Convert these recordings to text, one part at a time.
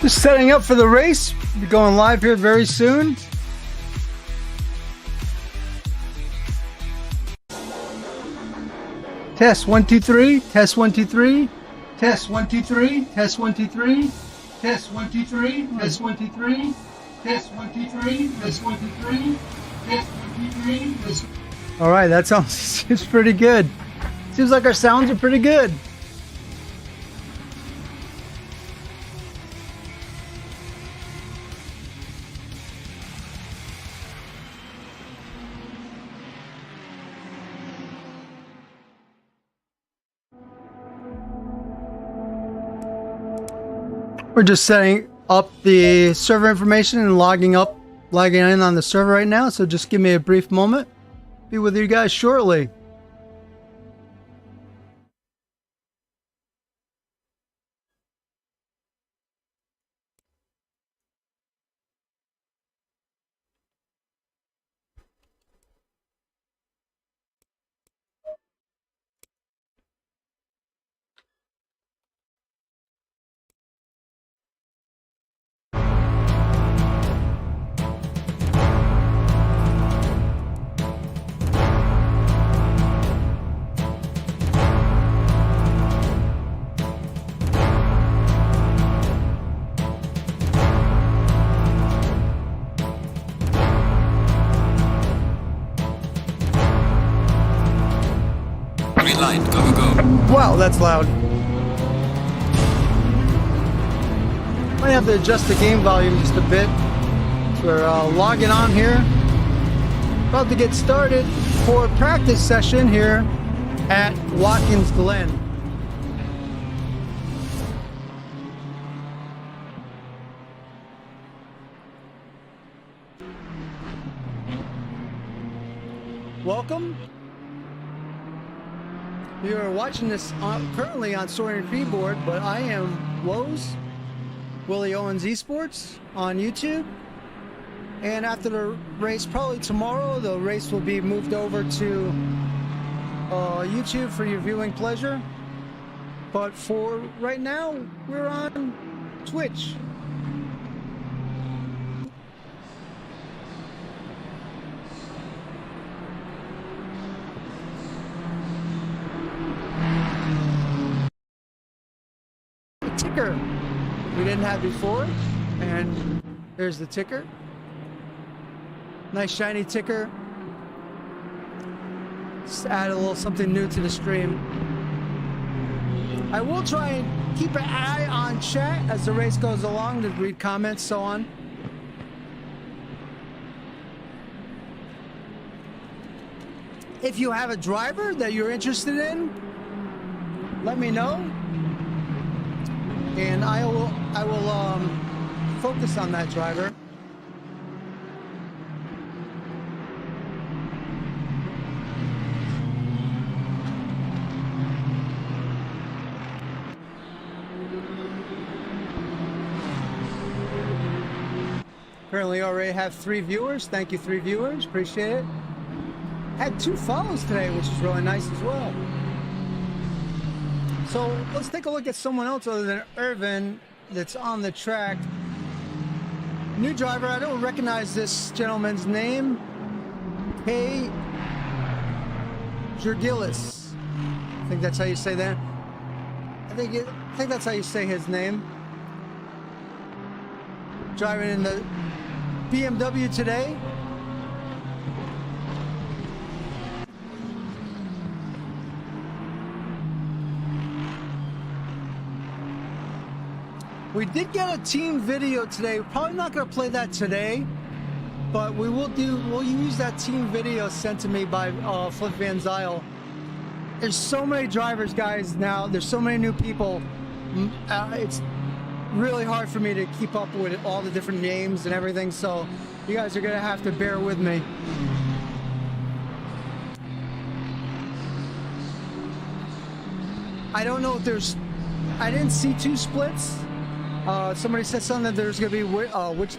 Just setting up for the race. We'll be going live here very soon. Test 1 2 3. Test 1 2 3. Test 1 2 3. Test 1 2 3. Test 1 2 3. Test 1 2 3. Test 1 2 3. Test 1 2 3. Test 1 2 3. Test. All right, that seems pretty good. Seems like our sounds are pretty good. We're just setting up the server information and logging in on the server right now. So just give me a brief moment. Be with you guys shortly. Light, go, go, go. Wow, that's loud. Might have to adjust the game volume just a bit. So we're logging on here. About to get started for a practice session here at Watkins Glen. Welcome. You're watching this currently on Soaring Freeboard, but I am Woes, Willie Owens Esports on YouTube. And after the race, probably tomorrow, the race will be moved over to YouTube for your viewing pleasure. But for right now, we're on Twitch. Ticker we didn't have before, and there's the ticker. Nice shiny ticker. Just add a little something new to the stream. I will try and keep an eye on chat as the race goes along to read comments, so on. If you have a driver that you're interested in, let me know. And I will focus on that driver. Currently already have 3 viewers. Thank you, 3 viewers. Appreciate it. Had 2 follows today, which is really nice as well. So let's take a look at someone else other than Irvin that's on the track. New driver, I don't recognize this gentleman's name. Hey, Jurgilis. I think that's how you say that. I think that's how you say his name. Driving in the BMW today. We did get a team video today. We're probably not going to play that today, but we'll use that team video sent to me by Flip Van Zyl. There's so many drivers, guys, now. There's so many new people. It's really hard for me to keep up with all the different names and everything, so you guys are going to have to bear with me. I don't know if I didn't see 2 splits. Somebody said something that there's going to be which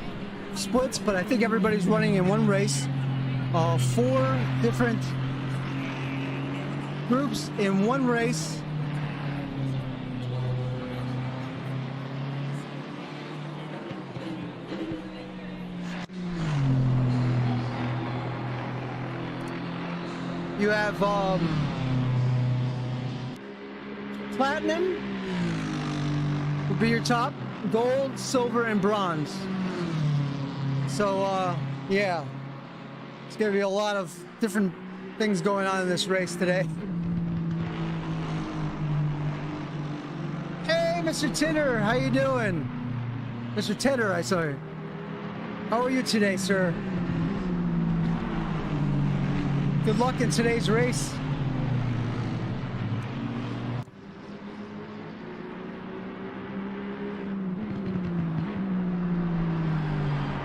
splits, but I think everybody's running in one race. 4 different groups in one race. You have platinum will be your top, gold, silver, and bronze. So yeah, it's gonna be a lot of different things going on in this race today. Hey, Mr. Titter, how you doing? Mr. Titter, I saw you. How are you today, sir? Good luck in today's race.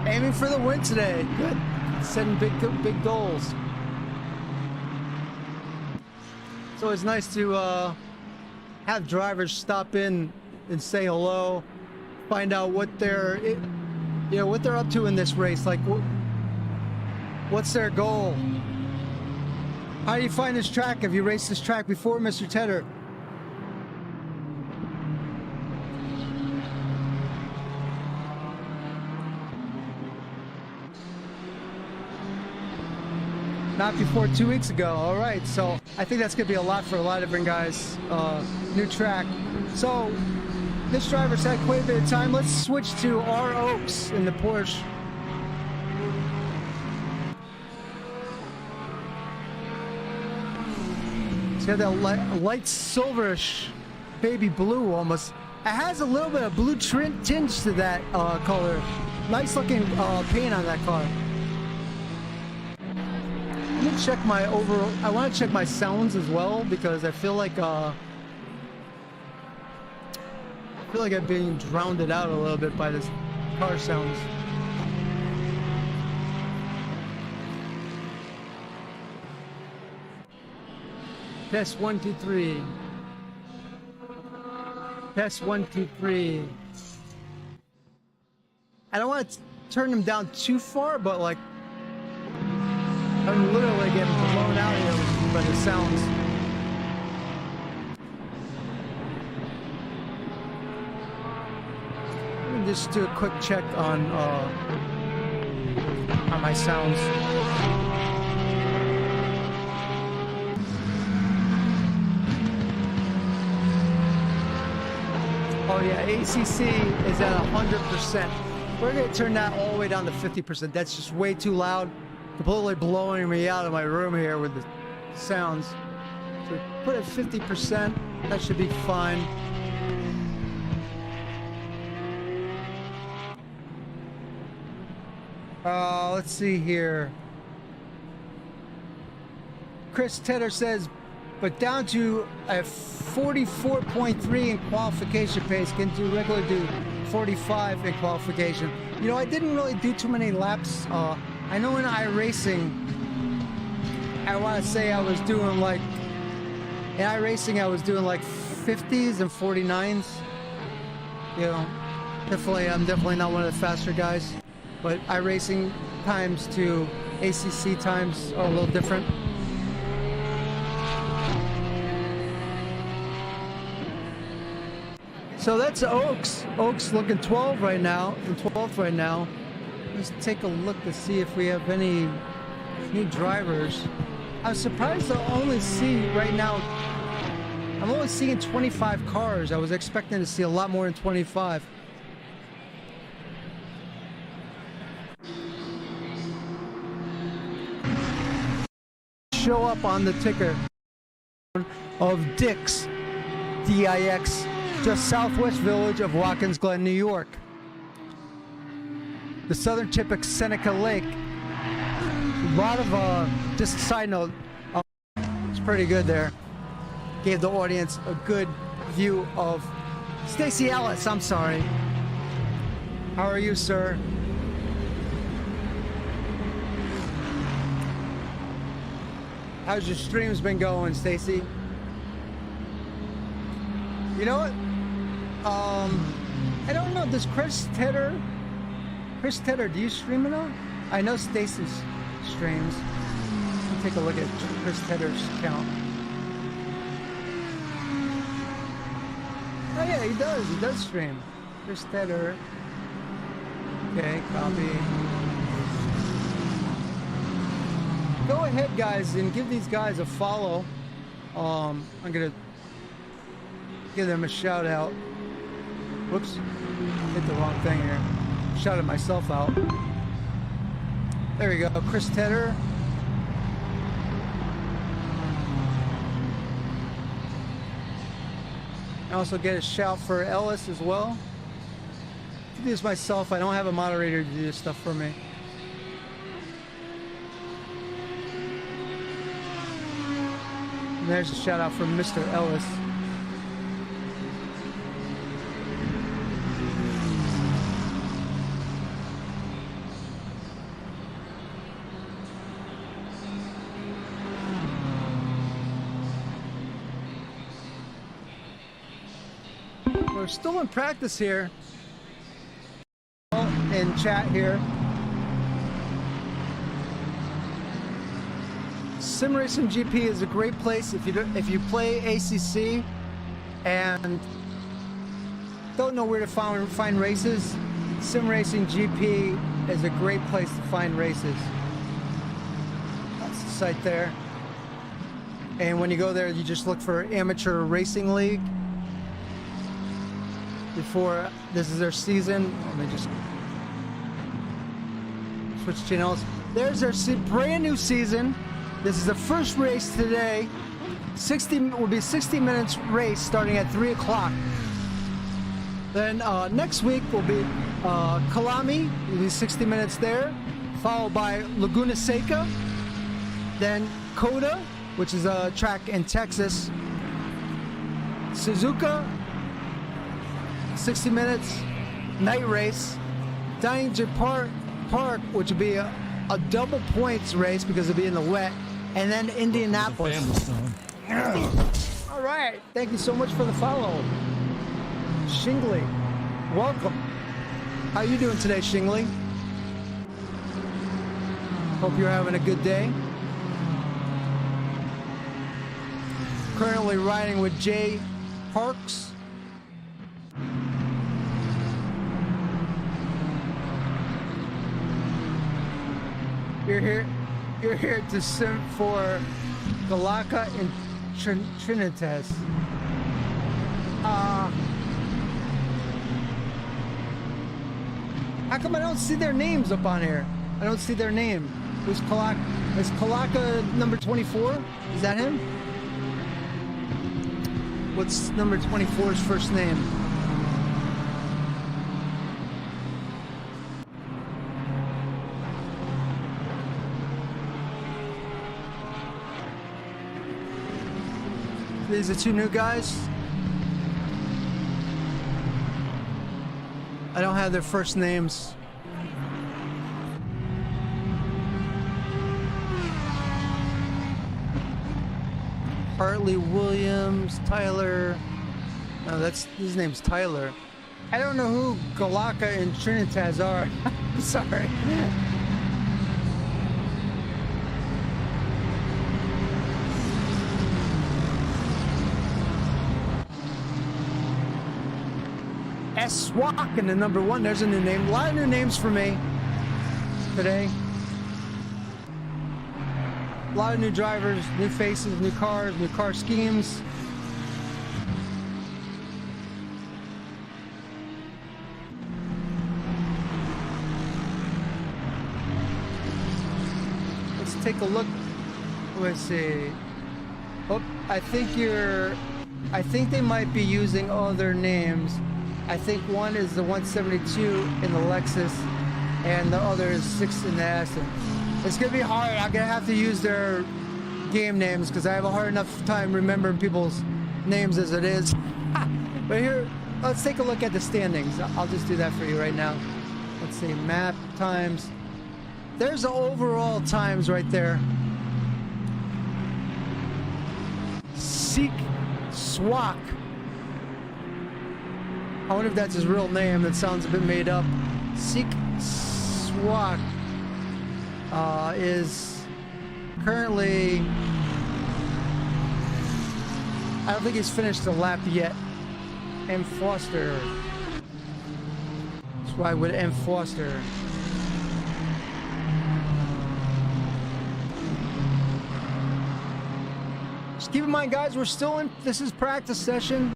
Aiming for the win today. Good. Setting big goals. It's always nice to have drivers stop in and say hello, find out what they're, what they're up to in this race. Like, what's their goal? How do you find this track? Have you raced this track before, Mr. Tedder? Not before 2 weeks ago. All right, so I think that's gonna be a lot for a lot of different guys. New track. So this driver's had quite a bit of time. Let's switch to our Oaks in the Porsche. It's got that light silverish baby blue almost. It has a little bit of blue tinge to that color. Nice looking paint on that car. Let me check my overall. I want to check my sounds as well because I feel like I'm being drowned out a little bit by this car sounds. Test 1 2 3. Test 1 2 3. I don't want to turn them down too far, but like I'm literally getting blown out here by the sounds. Let me just do a quick check on my sounds. Oh yeah, ACC is at 100%. We're gonna turn that all the way down to 50%. That's just way too loud. Completely blowing me out of my room here with the sounds. So put it 50%. That should be fine. Let's see here. Chris Tedder says, but down to a 44.3 in qualification pace, can regularly do 45 in qualification. You know, I didn't really do too many laps. I know in iRacing, I want to say I was doing like, in iRacing I was doing like 50s and 49s. You know, I'm definitely not one of the faster guys, but iRacing times to ACC times are a little different. So that's Oaks. Oaks looking 12 right now, and 12th right now. Let's take a look to see if we have any new drivers. I'm surprised to only see right now, I'm only seeing 25 cars. I was expecting to see a lot more than 25. Show up on the ticker of Dix, D-I-X, just southwest village of Watkins Glen, New York. The southern tip of Seneca Lake. A lot of, just a side note, it's pretty good there. Gave the audience a good view of Stacy Ellis, I'm sorry. How are you, sir? How's your streams been going, Stacy? You know what? I don't know, does Chris Tedder, do you stream it all? I know Stacy streams. Let me take a look at Chris Tedder's account. Oh yeah, he does stream. Chris Tedder. Okay, copy. go ahead, guys, and give these guys a follow. I'm gonna give them a shout out. Whoops, hit the wrong thing here. Shouted myself out. There we go, Chris Tedder. I also get a shout for Ellis as well. I do this myself. I don't have a moderator to do this stuff for me. And there's a shout out from Mr. Ellis. We're still in practice here. In chat here. Sim Racing GP is a great place if you play ACC and don't know where to find races. Sim Racing GP is a great place to find races. That's the site there. And when you go there, you just look for Amateur Racing League. Before this is their season, let me just switch channels. There's their brand new season. This is the first race today. 60 will be 60 minutes race starting at 3 o'clock. Then next week will be Kalami. Will be 60 minutes there, followed by Laguna Seca. Then Coda, which is a track in Texas. Suzuka. 60 minutes, night race. Danger Park, which would be a double points race because it'll be in the wet, and then Indianapolis. All right, thank you so much for the follow, Shingley. Welcome. How you doing today, Shingley? Hope you're having a good day. Currently riding with Jay Parks. You're here to sim for Galaka and Trinitas. How come I don't see their names up on here? I don't see their name. Who's Kalaka? Is Kalaka number 24? Is that him? What's number 24's first name? These are two new guys. I don't have their first names. Hartley Williams, Tyler. No, his name's Tyler. I don't know who Galaka and Trinitas are. I'm sorry. Swak in the number 1. There's a new name. A lot of new names for me today. A lot of new drivers, new faces, new cars, new car schemes. Let's take a look. Let's see. Oh, I think they might be using other names. I think one is the 172 in the Lexus, and the other is 6 in the Aston. It's gonna be hard. I'm gonna have to use their game names because I have a hard enough time remembering people's names as it is. But here, let's take a look at the standings. I'll just do that for you right now. Let's see, map times. There's the overall times right there. Seek Swak. I wonder if that's his real name. That sounds a bit made up. Seek Swak is currently... I don't think he's finished a lap yet. M. Foster. That's why with M. Foster. Just keep in mind, guys, we're still in. This is practice session.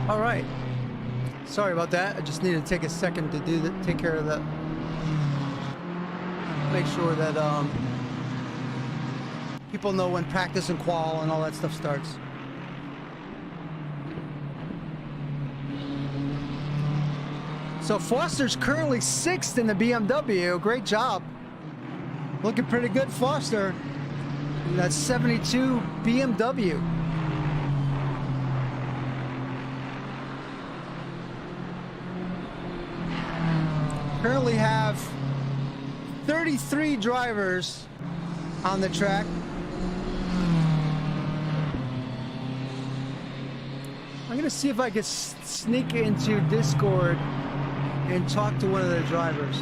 All right. Sorry about that. I just needed to take a second to do that, take care of that. Make sure that people know when practice and qual and all that stuff starts. So Foster's currently 6th in the BMW. Great job. Looking pretty good, Foster. And that's 72 BMW. Currently have 33 drivers on the track. I'm gonna see if I can sneak into Discord and talk to one of the drivers.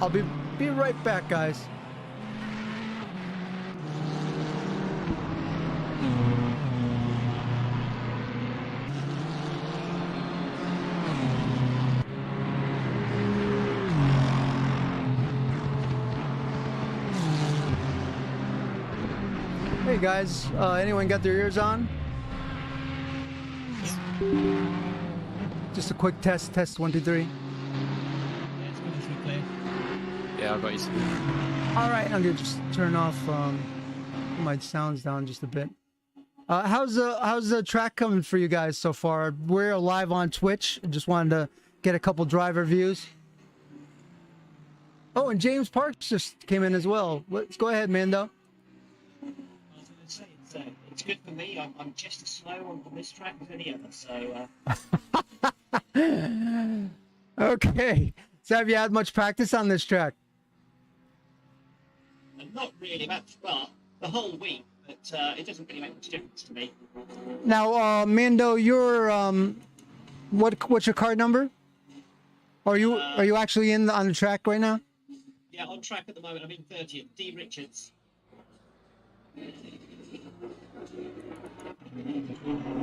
I'll be right back, guys. Hey guys, anyone got their ears on? Just a quick test, 1, 2, 3. Yeah, I've got you. All right, I'm gonna just turn off my sounds down just a bit. How's the track coming for you guys so far? We're live on Twitch. I just wanted to get a couple driver views. Oh, and James Parks just came in as well. Let's go ahead, Mando. I was going to say, it's good for me. I'm just as slow on this track as any other, so... Okay. So have you had much practice on this track? Not really much, but the whole week, but it doesn't really make much difference to me. Now, Mando, you're, what's your card number? Are you actually on the track right now? Yeah, on track at the moment. I'm in 30th. D. Richards.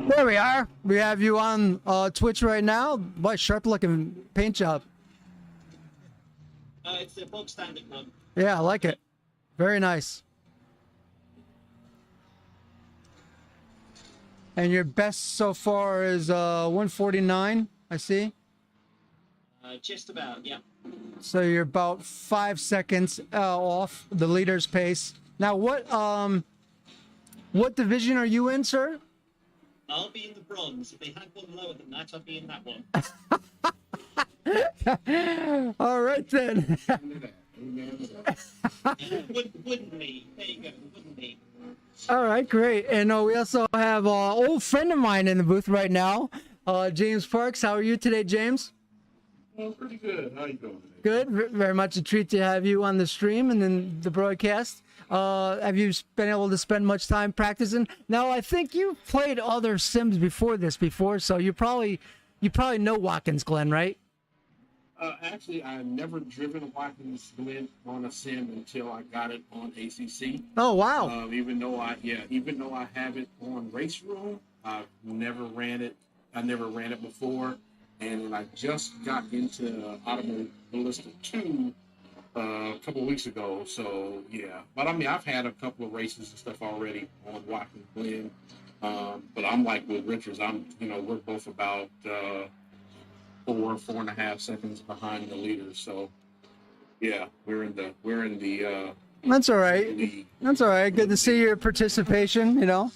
There we are. We have you on Twitch right now. Boy, sharp looking paint job. It's the bog standard one. Yeah, I like it. Very nice. And your best so far is 149, I see. Just about, yeah. So you're about 5 seconds off the leader's pace. Now, what division are you in, sir? I'll be in the bronze. If they had one lower than that, I'd be in that one. All right, then. Wouldn't be. There you go. Wouldn't be. All right, great. And we also have an old friend of mine in the booth right now, James Parks. How are you today, James? Oh, pretty good. How you doing today? Good. Very much a treat to have you on the stream and then the broadcast. Have you been able to spend much time practicing? Now, I think you've played other sims before, so you probably know Watkins Glen, right? Actually, I've never driven a Watkins Glen on a sim until I got it on ACC. Oh, wow. Even though I have it on Race Room, I've never ran it. I never ran it before, and I just got into Automobilista 2 a couple of weeks ago. So yeah, but I mean, I've had a couple of races and stuff already on Watkins Glen. But I'm like with Richards. We're both about 4.5 seconds behind the leaders. So yeah, we're in the That's all right. lead. That's all right. Good to see your participation, you know.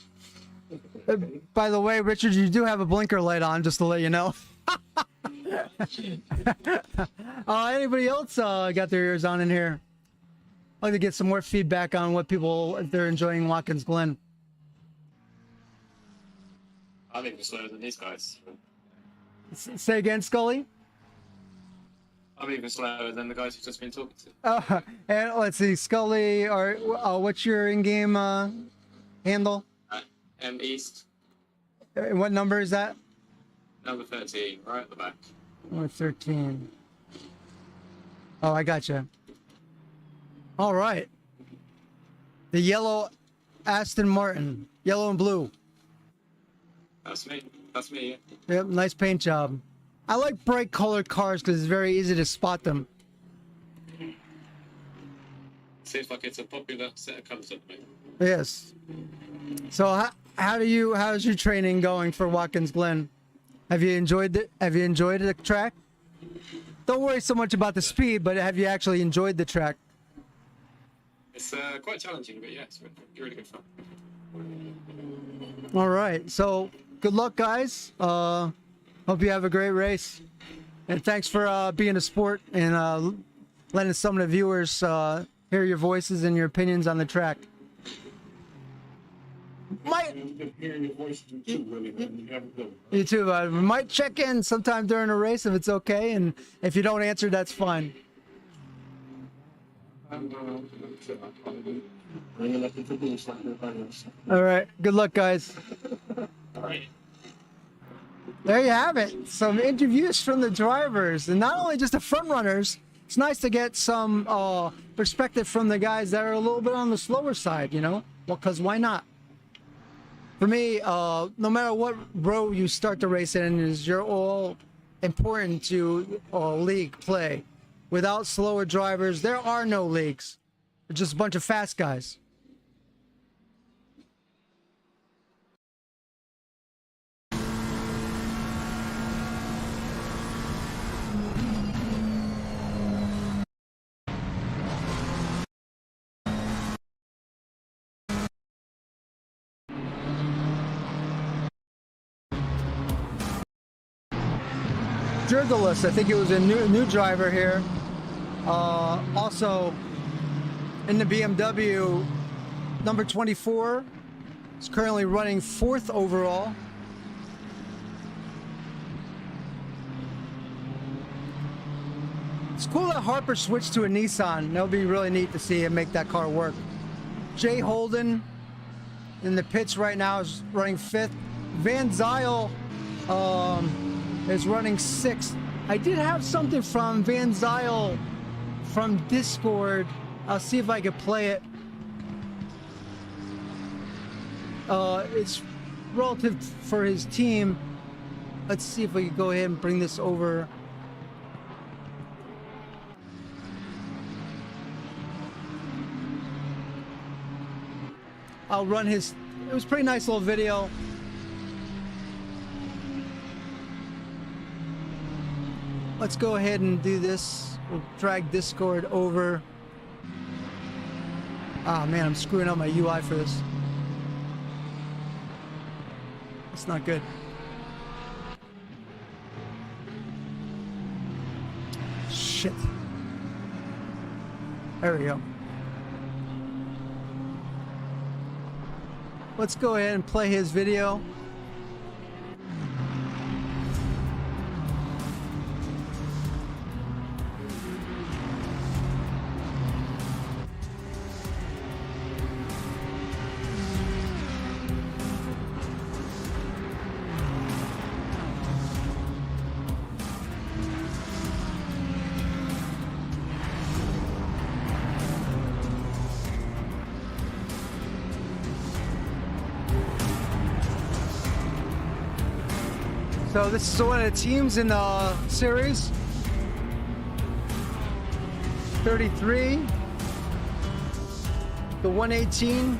By the way, Richard, you do have a blinker light on, just to let you know. Anybody else got their ears on in here? I'd like to get some more feedback on what people, if they're enjoying Watkins Glen. I think we're slower than these guys. Say again, Scully? I'm even slower than the guys who've just been talking to. And let's see, Scully, or what's your in-game handle? M East, What number is that? number 13, right at the back. Number 13. Oh, I gotcha. All right. The yellow Aston Martin, yellow and blue. That's me. That's me, yeah. Yep, nice paint job. I like bright colored cars because it's very easy to spot them. Seems like it's a popular set of colours at the moment. Yes. So how's your training going for Watkins Glen? Have you enjoyed the track? Don't worry so much about the speed, but have you actually enjoyed the track? It's quite challenging, but yeah, it's really good fun. All right. So good luck, guys. Hope you have a great race. And thanks for being a sport and letting some of the viewers hear your voices and your opinions on the track. Hearing your voice too, really, man. You have a good one. You too. We might check in sometime during a race if it's okay, and if you don't answer, that's fine. Bringing up the caboose like everybody else. All right. Good luck, guys. All right. There you have it. Some interviews from the drivers, and not only just the front runners. It's nice to get some perspective from the guys that are a little bit on the slower side, you know? Well, because why not? For me, no matter what row you start the race in, you're all important to league play. Without slower drivers, there are no leagues. They're just a bunch of fast guys. Jurgalus, I think it was a new driver here. Also in the BMW, number 24 is currently running 4th overall. It's cool that Harper switched to a Nissan. That'll be really neat to see him make that car work. Jay Holden in the pits right now is running 5th. Van Zyl is running 6th. I did have something from Van Zyl from Discord. I'll see if I can play it. It's relative for his team. Let's see if we can go ahead and bring this over. I'll run his, it was a pretty nice little video. Let's go ahead and do this. We'll drag Discord over. Oh man, I'm screwing up my UI for this. It's not good. Shit. There we go. Let's go ahead and play his video. So this is one of the teams in the series. 33. The 118.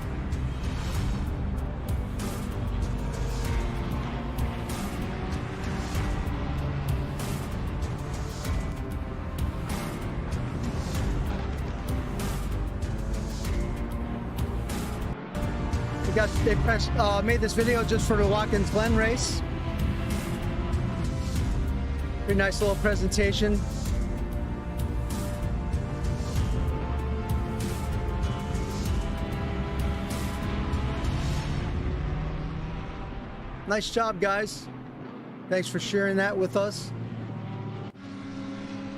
They made this video just for the Watkins Glen race. Pretty nice little presentation. Nice job, guys. Thanks for sharing that with us.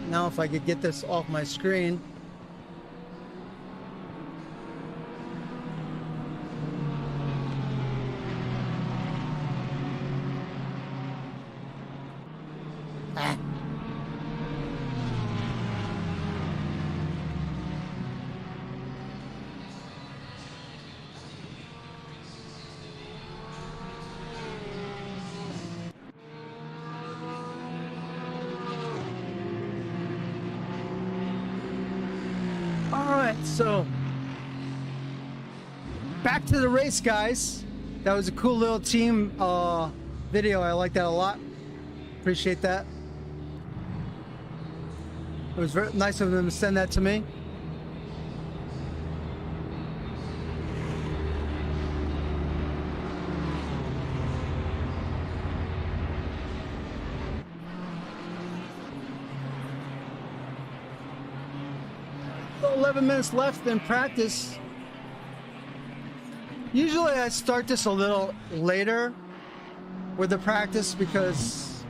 Now if I could get this off my screen. Ah. Alright, so back to the race, guys. That was a cool little team video. I like that a lot. Appreciate that. It was very nice of them to send that to me. So 11 minutes left in practice. Usually I start this a little later with the practice because,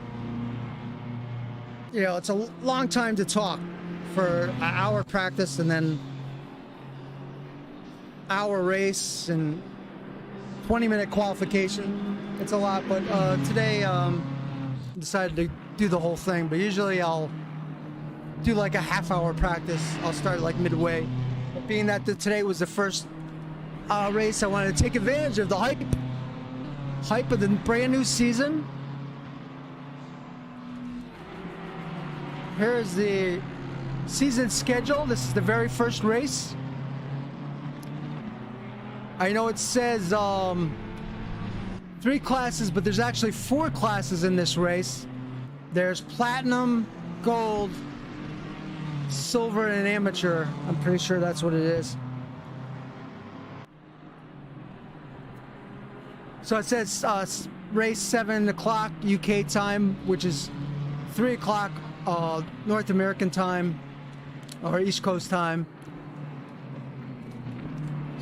you know, it's a long time to talk for an hour practice and then hour race and 20-minute qualification. It's a lot, but today decided to do the whole thing. But usually I'll do like a half-hour practice. I'll start like midway. But being that today was the first race, I wanted to take advantage of the hype of the brand new season. Here's the season schedule. This is the very first race. I know it says 3 classes, but there's actually 4 classes in this race. There's platinum, gold, silver, and amateur. I'm pretty sure that's what it is. So it says race 7 o'clock UK time, which is 3 o'clock North American time or East Coast time.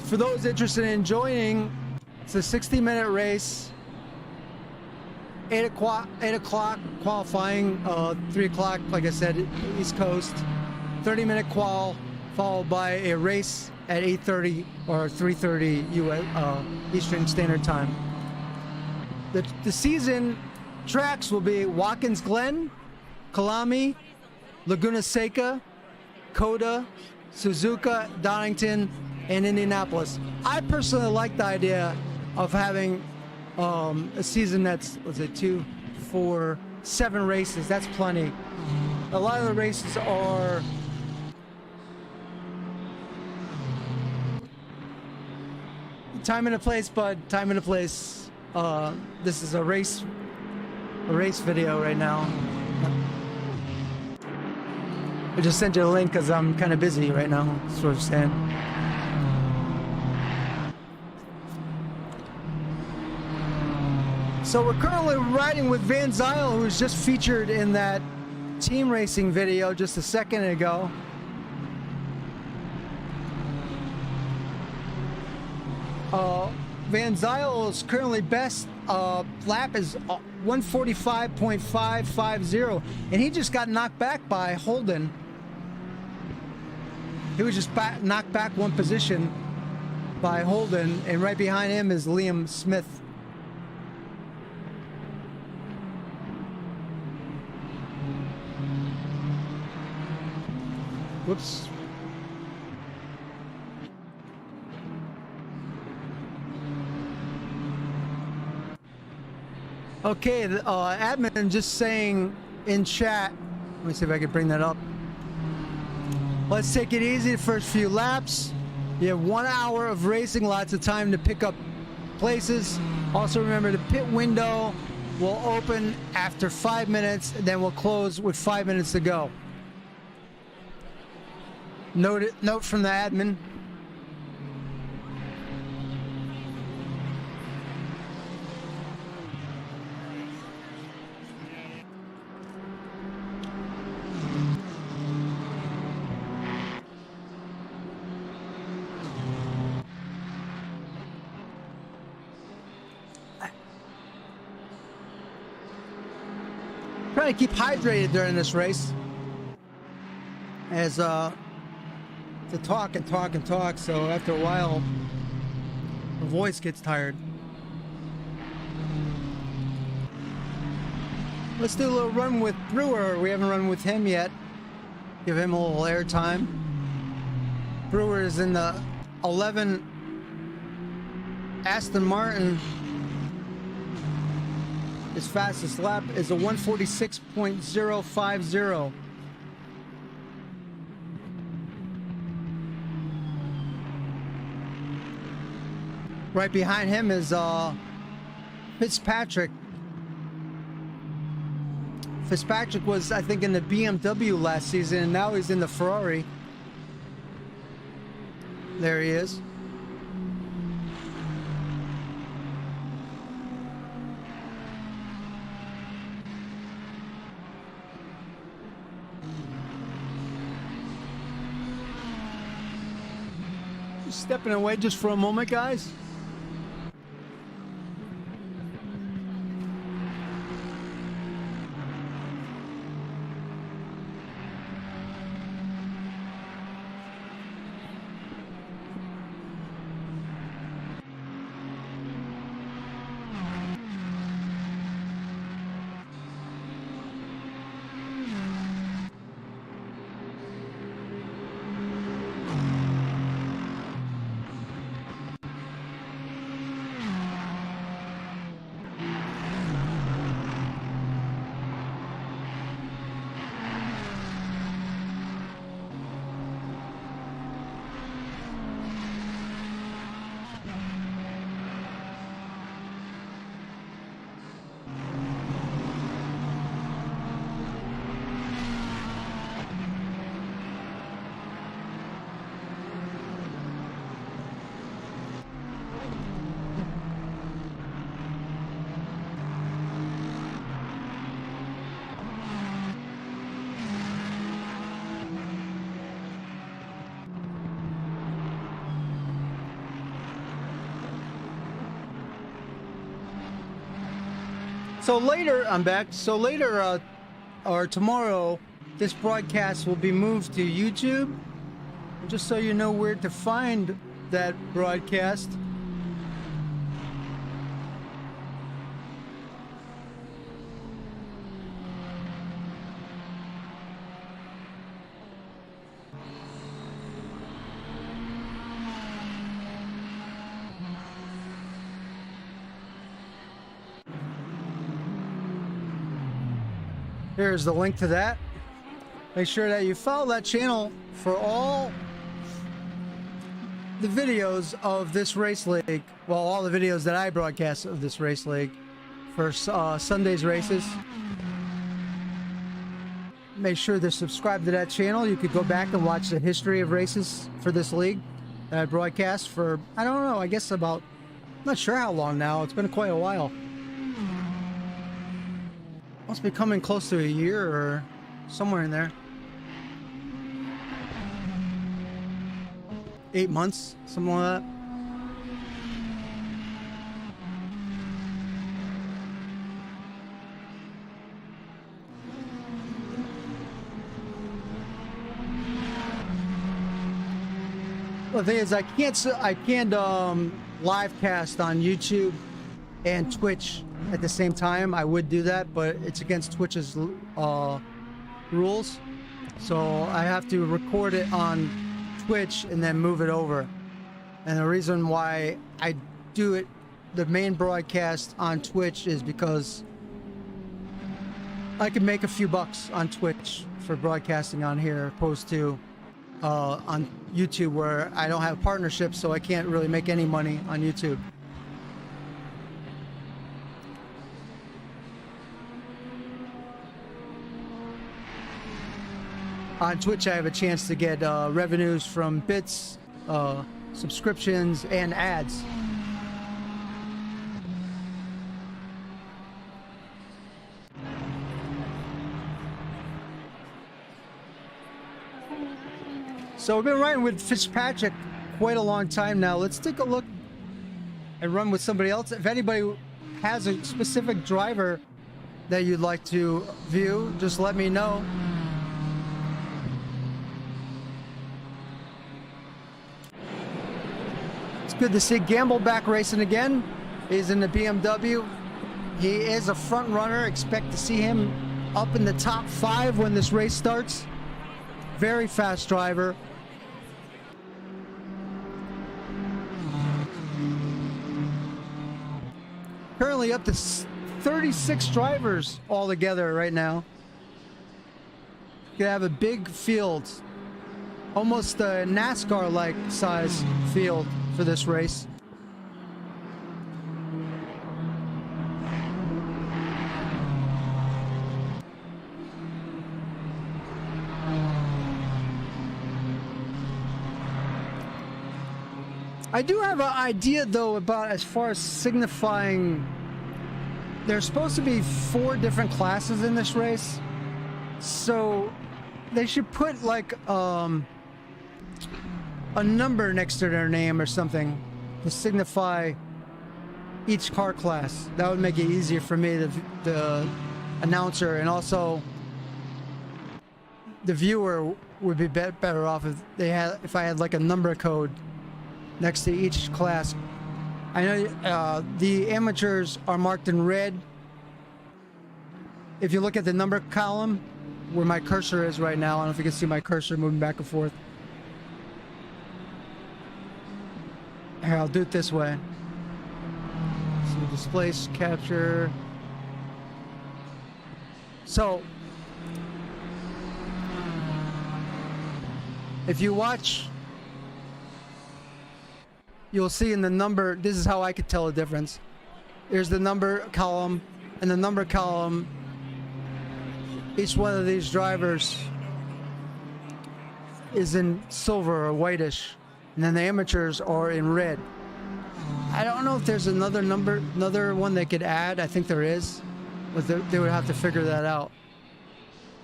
For those interested in joining, it's a 60-minute race. 8 o'clock qualifying, 3 o'clock, like I said, East Coast. 30-minute qual, followed by a race at 8:30 or 3:30 US Eastern Standard Time. The season tracks will be Watkins Glen, Kalami, Laguna Seca, Coda, Suzuka, Donington, and Indianapolis. I personally like the idea of having a season that's, was it 2, 4, 7 races. That's plenty. A lot of the races are time and a place, bud. Time and a place. This is a race video right now. I just sent you a link because I'm kind of busy right now. That's what I'm saying. So we're currently riding with Van Zyl, who was just featured in that team racing video just a second ago. Van Zyl's currently best lap is 145.550, and he just got knocked back by Holden. He was just knocked back one position by Holden, and right behind him is Liam Smith. Whoops. Okay, the admin just saying in chat, let me see if I can bring that up. Let's take it easy the first few laps. You have 1 hour of racing, lots of time to pick up places. Also remember the pit window will open after 5 minutes, and then we'll close with 5 minutes to go. Note from the admin. Trying to keep hydrated during this race. as to talk and talk and talk, so after a while the voice gets tired. Let's do a little run with Brewer. We haven't run with him yet. Give him a little airtime. Brewer is in the 11 Aston Martin. His fastest lap is a 146.050. Right behind him is Fitzpatrick. Fitzpatrick was, I think, in the BMW last season, and now he's in the Ferrari. There he is. Just stepping away just for a moment, guys. So later, I'm back. So later, or tomorrow, this broadcast will be moved to YouTube. And just so you know where to find that broadcast. Here's the link to that. Make sure that you follow that channel for all the videos of this race league. Well, all the videos that I broadcast of this race league for Sunday's races. Make sure to subscribe to that channel. You could go back and watch the history of races for this league that I broadcast for, I don't know, I guess about, I'm not sure how long now. It's been quite a while. Must be coming close to a year or somewhere in there. 8 months, something like that. Well, the thing is, I can't live cast on YouTube and Twitch at the same time. I would do that, but it's against Twitch's rules. So I have to record it on Twitch and then move it over. And the reason why I do it, the main broadcast on Twitch, is because I can make a few bucks on Twitch for broadcasting on here, opposed to on YouTube, where I don't have partnerships, so I can't really make any money on YouTube. On Twitch, I have a chance to get revenues from bits, subscriptions, and ads. So we've been riding with Fitzpatrick quite a long time now. Let's take a look and run with somebody else. If anybody has a specific driver that you'd like to view, just let me know. Good to see Gamble back racing again. He's in the BMW. He is a front runner. Expect to see him up in the top 5 when this race starts. Very fast driver. Currently up to 36 drivers altogether right now. Gonna have a big field, almost a NASCAR-like size field for this race. I do have an idea though about as far as signifying. There's supposed to be 4 different classes in this race, so they should put like a number next to their name or something to signify each car class. That would make it easier for me, the announcer, and also the viewer would be better off if I had like a number code next to each class. I know the amateurs are marked in red. If you look at the number column where my cursor is right now, I don't know if you can see my cursor moving back and forth. Here, I'll do it this way. So displace, capture. So if you watch, you'll see in the number, this is how I could tell the difference. There's the number column, and the number column, each one of these drivers is in silver or whitish, and then the amateurs are in red. I don't know if there's another one they could add. I think there is, but they would have to figure that out.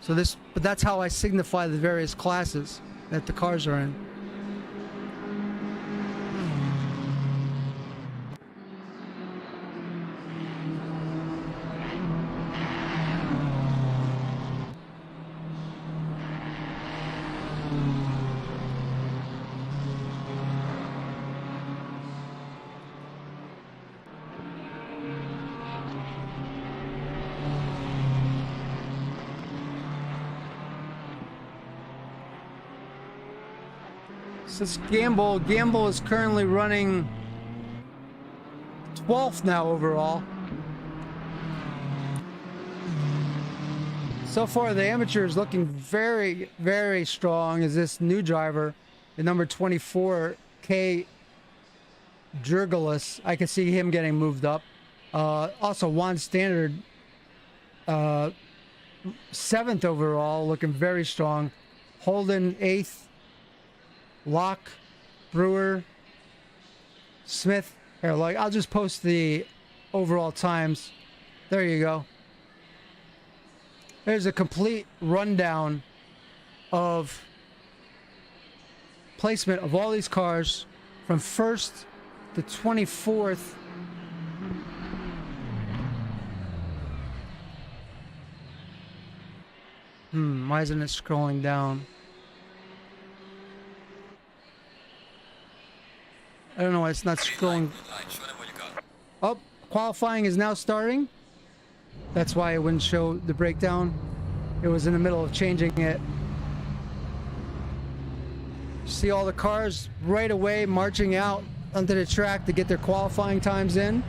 So but that's how I signify the various classes that the cars are in. This Gamble is currently running 12th now overall. So far the amateur is looking very, very strong as this new driver, the number 24, K. Jurgelis. I can see him getting moved up. Also Juan Standard, 7th overall, looking very strong. Holden 8th. Locke, Brewer, Smith. Here, like, I'll just post the overall times. There you go. There's a complete rundown of placement of all these cars from 1st to 24th. Why isn't it scrolling down? I don't know why it's not scrolling. Oh, qualifying is now starting. That's why it wouldn't show the breakdown. It was in the middle of changing it. See all the cars right away marching out onto the track to get their qualifying times in.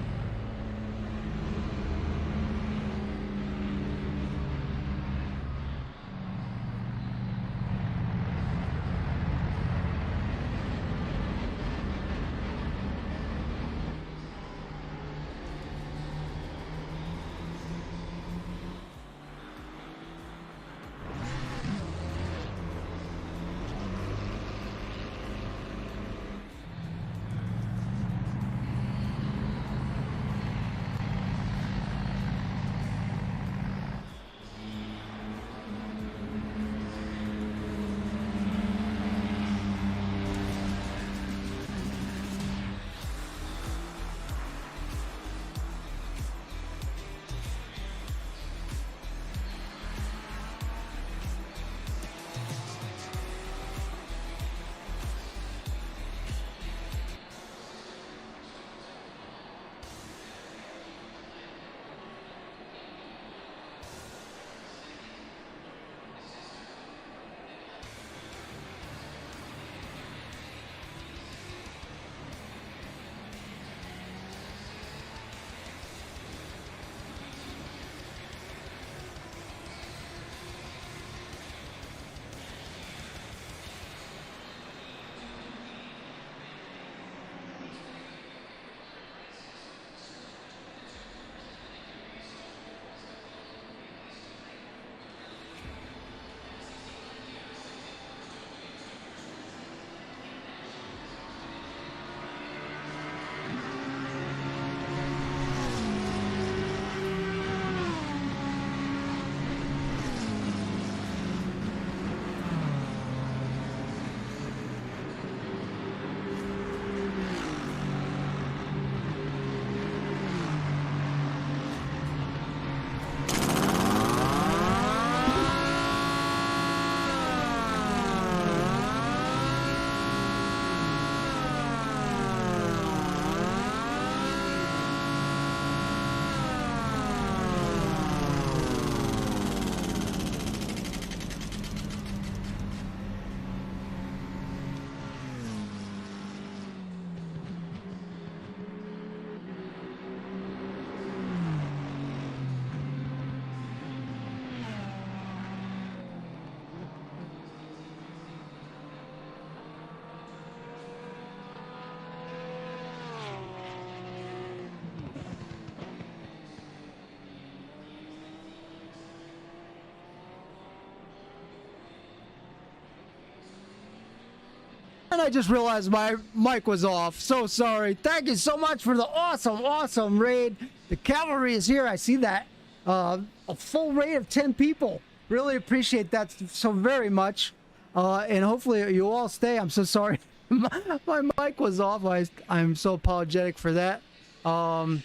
And I just realized my mic was off. So sorry. Thank you so much for the awesome raid. The cavalry is here. I see that. A full raid of 10 people. Really appreciate that so very much. And hopefully you all stay. I'm so sorry. My mic was off. I'm so apologetic for that. But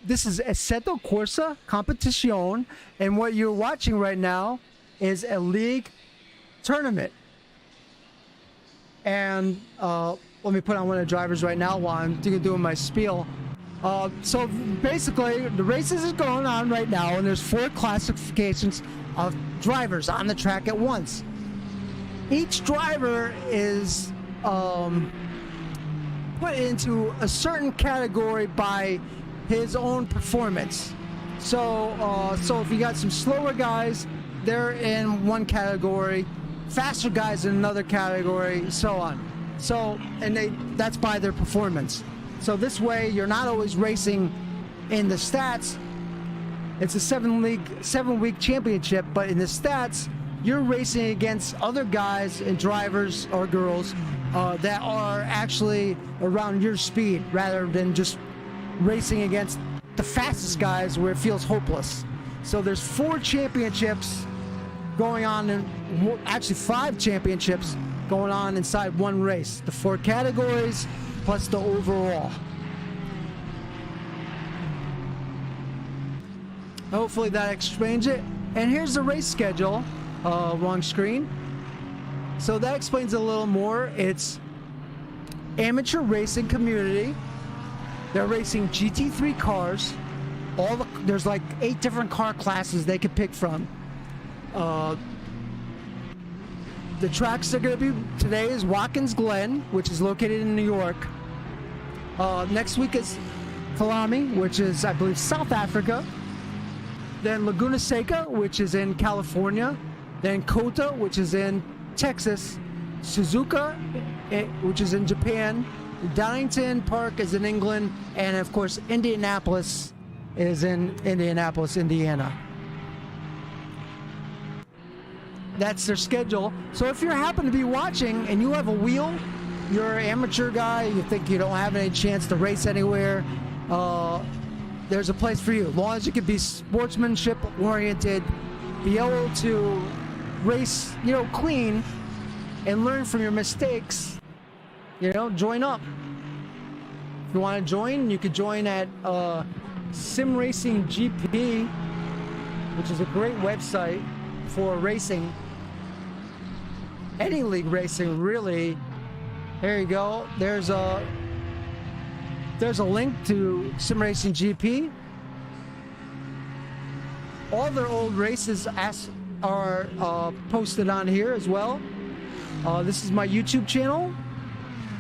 this is Assetto Corsa Competizione. And what you're watching right now is a league tournament. And let me put on one of the drivers right now while I'm doing my spiel. So basically, the races is going on right now, and there's 4 classifications of drivers on the track at once. Each driver is put into a certain category by his own performance. So if you got some slower guys, they're in one category, faster guys in another category, so on. So, and that's by their performance. So this way, you're not always racing in the stats. It's a 7-week championship, but in the stats, you're racing against other guys and drivers or girls that are actually around your speed, rather than just racing against the fastest guys where it feels hopeless. So there's 4 championships going on, and actually 5 championships going on inside one race. The 4 categories plus the overall. Hopefully that explains it. And here's the race schedule. Wrong screen. So that explains it a little more. It's amateur racing community. They're racing GT3 cars. There's like 8 different car classes they could pick from. The tracks they're going to be today is Watkins Glen, which is located in New York. Next week is Kalami, which is, I believe, South Africa. Then Laguna Seca, which is in California. Then Kota, which is in Texas. Suzuka, which is in Japan. Donington Park is in England. And of course, Indianapolis is in Indianapolis, Indiana. That's their schedule. So if you happen to be watching and you have a wheel, you're an amateur guy, you think you don't have any chance to race anywhere, there's a place for you. As long as you can be sportsmanship oriented, be able to race, clean, and learn from your mistakes, join up. If you want to join, you could join at Sim Racing GP, which is a great website for racing. Any league racing, really. There you go. There's a link to Sim Racing GP. All their old races are posted on here as well. This is my YouTube channel.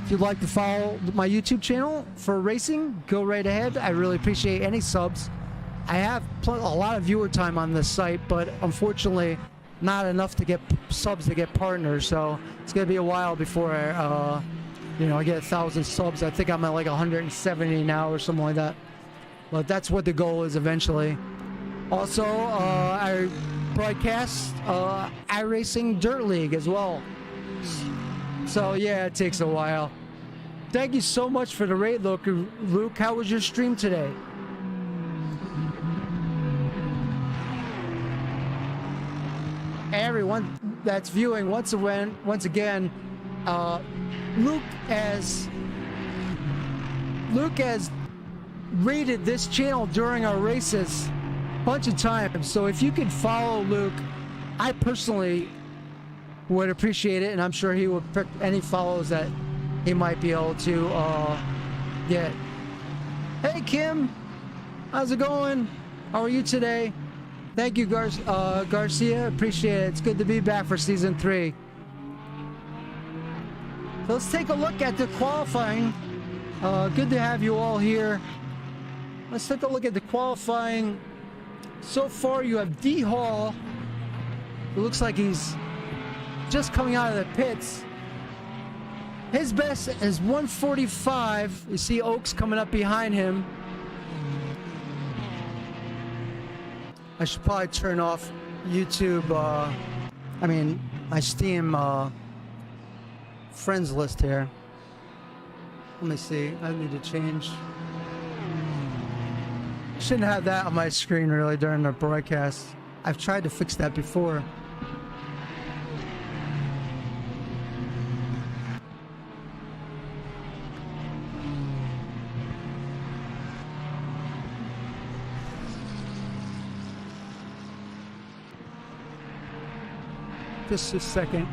If you'd like to follow my YouTube channel for racing, go right ahead. I really appreciate any subs. I have a lot of viewer time on this site, but unfortunately not enough to get subs to get partners, so it's gonna be a while before I get 1,000 subs. I think I'm at like 170 now or something like that, but that's what the goal is eventually. Also, I broadcast iRacing Dirt League as well, so yeah, it takes a while. Thank you so much for the raid, Luke. How was your stream today? Everyone that's viewing, once again, Luke has rated this channel during our races a bunch of times. So if you could follow Luke, I personally would appreciate it, and I'm sure he would pick any follows that he might be able to get. Hey Kim, how's it going? How are you today? Thank you, Garcia. Appreciate it. It's good to be back for season 3. So let's take a look at the qualifying. Good to have you all here. Let's take a look at the qualifying. So far, you have D Hall. It looks like he's just coming out of the pits. His best is 145. You see Oaks coming up behind him. I should probably turn off YouTube, my Steam friends list here. Let me see. I need to change. Shouldn't have that on my screen really during the broadcast. I've tried to fix that before. Just a second.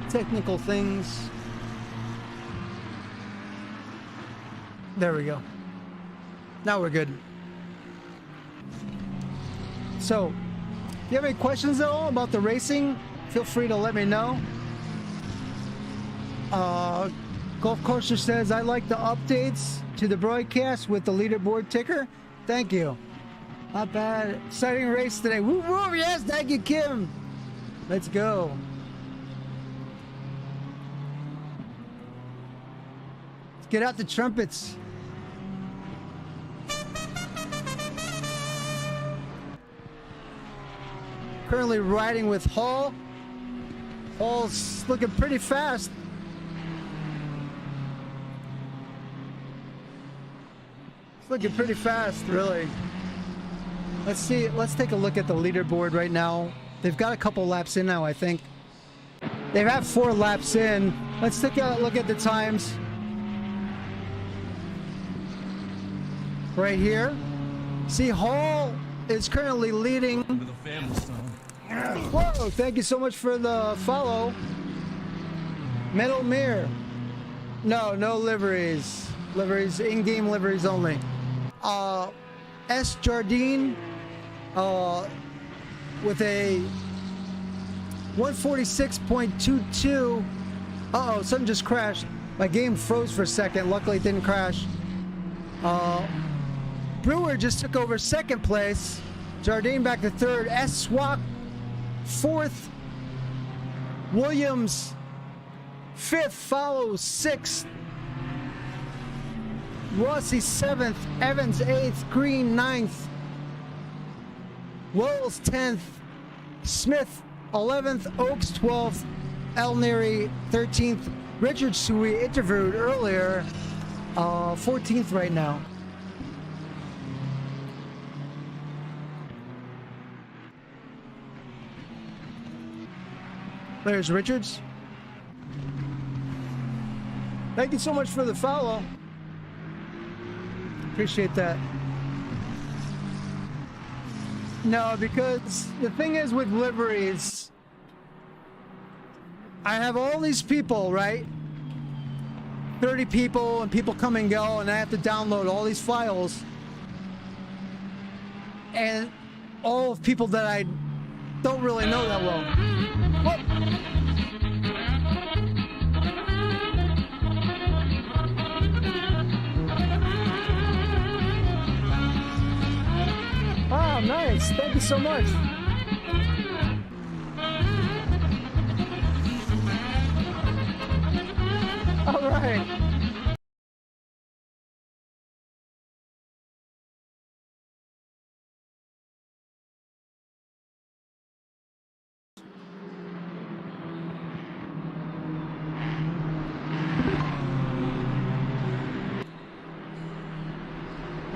Technical things. There we go. Now we're good. So, if you have any questions at all about the racing, feel free to let me know. Golf Coaster says, I like the updates to the broadcast with the leaderboard ticker. Thank you. Not bad. Exciting race today. Woo woo, yes, thank you, Kim. Let's go. Let's get out the trumpets. Currently riding with Hall. Hall's looking pretty fast. It's looking pretty fast, really. Let's see. Let's take a look at the leaderboard right now. They've got a couple laps in now, I think. They've had 4 laps in. Let's take a look at the times. Right here. See, Hall is currently leading. Whoa, thank you so much for the follow. Metal Mirror. No liveries. Liveries, in-game liveries only. S. Jardine with a 146.22. Uh-oh, something just crashed. My game froze for a second. Luckily it didn't crash. Brewer just took over second place. Jardine back to third. S. Swak fourth. Williams fifth. Follows sixth. Rossi 7th, Evans 8th, Green 9th, Wells 10th, Smith 11th, Oaks 12th, El Neri 13th, Richards, who we interviewed earlier, 14th right now. There's Richards. Thank you so much for the follow. Appreciate that. No, because the thing is with liveries, I have all these people, right? 30 people, and people come and go, and I have to download all these files. And all of people that I don't really know that well. Whoop. Oh, nice. Thank you so much. All right.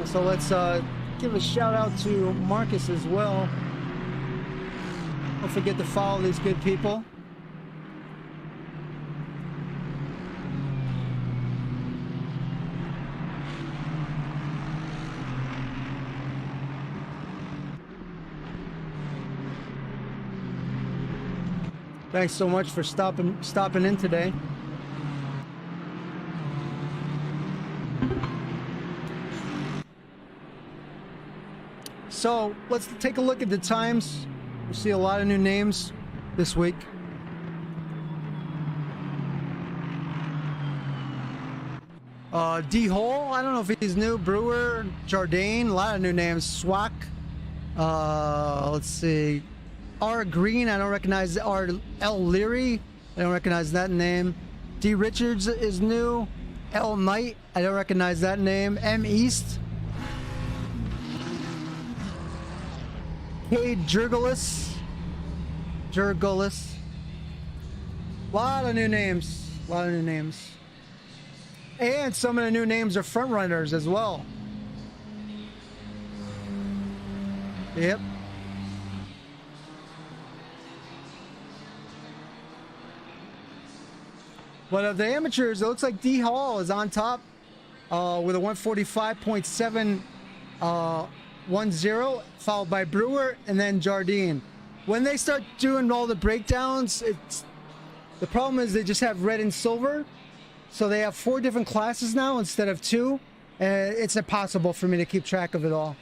So let's give a shout out to Marcus as well. Don't forget to follow these good people. Thanks so much for stopping in today. So let's take a look at the times. We see a lot of new names this week. D Hole, I don't know if he's new. Brewer, Jardine, a lot of new names. Swak. Let's see. R Green, I don't recognize. R L Leary, I don't recognize that name. D Richards is new. L Knight, I don't recognize that name. M East. K Jurgulis. Lot of new names. A lot of new names. And some of the new names are front runners as well. Yep. But of the amateurs, it looks like D Hall is on top with a 145.7 10, followed by Brewer and then Jardine. When they start doing all the breakdowns, the problem is they just have red and silver. So they have 4 different classes now instead of 2. And it's impossible for me to keep track of it all.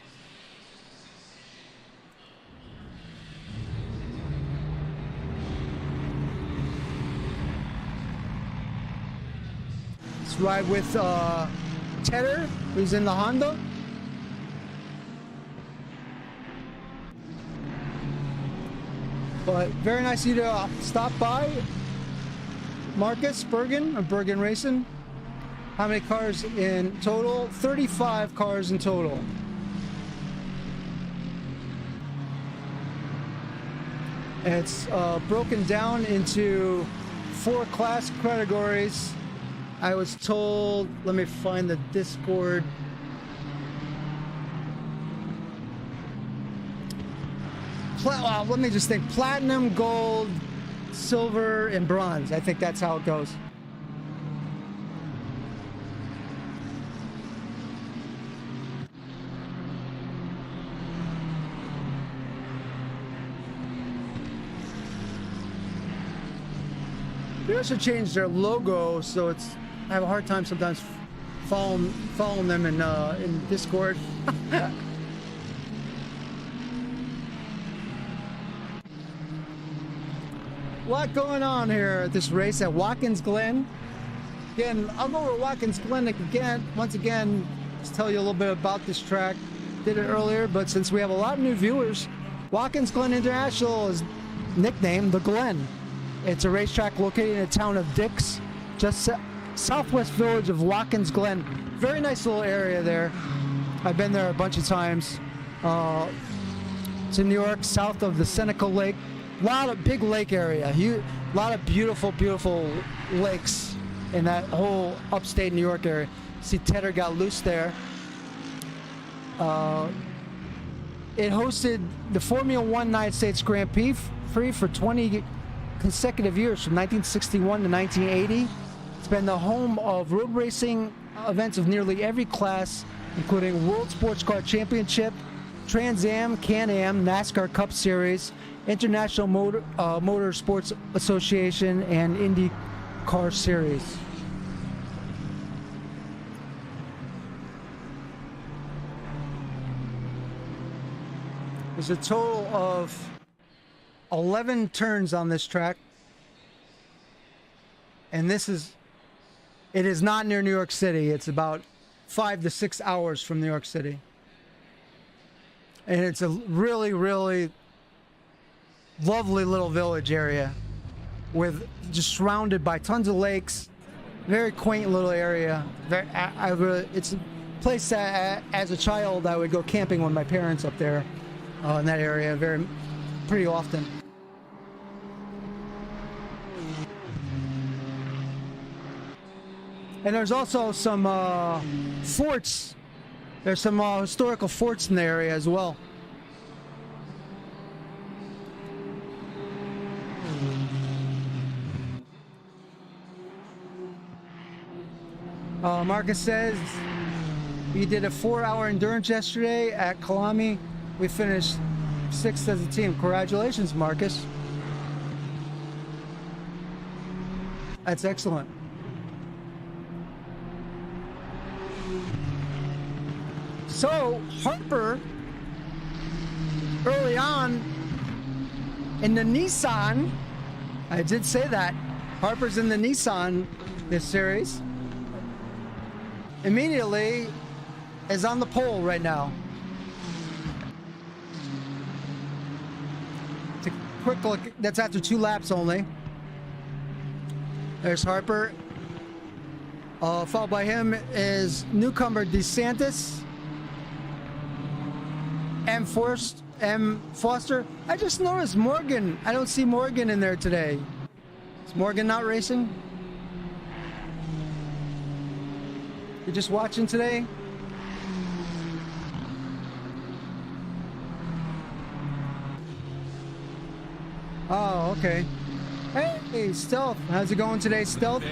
Let's ride with Tedder, who's in the Honda. But very nice of you to stop by. Marcus Bergen of Bergen Racing. How many cars in total? 35 cars in total. It's broken down into 4 class categories. I was told, let me find the Discord. Let me just think. Platinum, gold, silver, and bronze. I think that's how it goes. They also changed their logo, so I have a hard time sometimes following them in Discord. A lot going on here at this race at Watkins Glen. Again, I'll go over Watkins Glen once again, just tell you a little bit about this track. Did it earlier, but since we have a lot of new viewers, Watkins Glen International is nicknamed the Glen. It's a racetrack located in the town of Dix, just southwest village of Watkins Glen. Very nice little area there. I've been there a bunch of times. It's in New York, south of the Seneca Lake. A lot of big lake area. A lot of beautiful, beautiful lakes in that whole upstate New York area. See, Tedder got loose there. It hosted the Formula One United States Grand Prix for 20 consecutive years, from 1961 to 1980. It's been the home of road racing events of nearly every class, including World Sports Car Championship, Trans Am, Can-Am, NASCAR Cup Series, International Motor Sports Association, and Indy Car Series. There's a total of 11 turns on this track, and it is not near New York City. It's about 5 to 6 hours from New York City, and it's a really, really lovely little village area with just surrounded by tons of lakes. Very quaint little area. It's a place that as a child I would go camping with my parents up there in that area pretty often. And there's also some forts. There's some historical forts in the area as well. Marcus says, we did a 4-hour endurance yesterday at Kalami. We finished 6th as a team. Congratulations, Marcus. That's excellent. So, Harper, early on in the Nissan, I did say that, Harper's in the Nissan this series, immediately is on the pole right now. It's a quick look, that's after 2 laps only. There's Harper. Followed by him is newcomer DeSantis. M. Foster. I just noticed Morgan. I don't see Morgan in there today. Is Morgan not racing? You're just watching today? Oh, okay. Hey, Stealth. How's it going today, Stealth?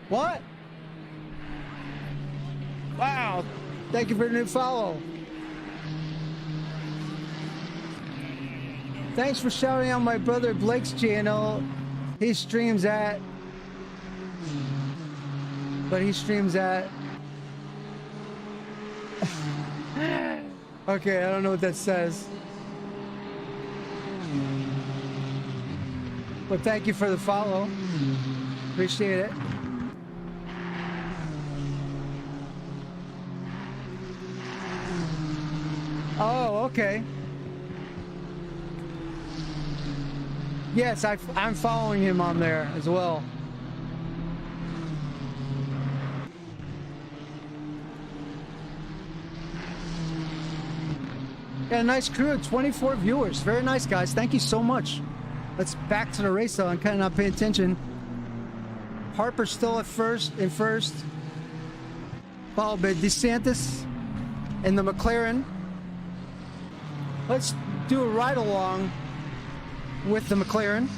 What? Wow. Thank you for the new follow. Thanks for shouting out my brother Blake's channel. He streams at... But he streams at... Okay, I don't know what that says. But thank you for the follow. Appreciate it. Oh, okay. Yes, I'm following him on there as well. Got a nice crew, 24 viewers. Very nice, guys. Thank you so much. Let's back to the race, though. I'm kind of not paying attention. Harper still in first, followed by DeSantis and the McLaren. Let's do a ride along with the McLaren.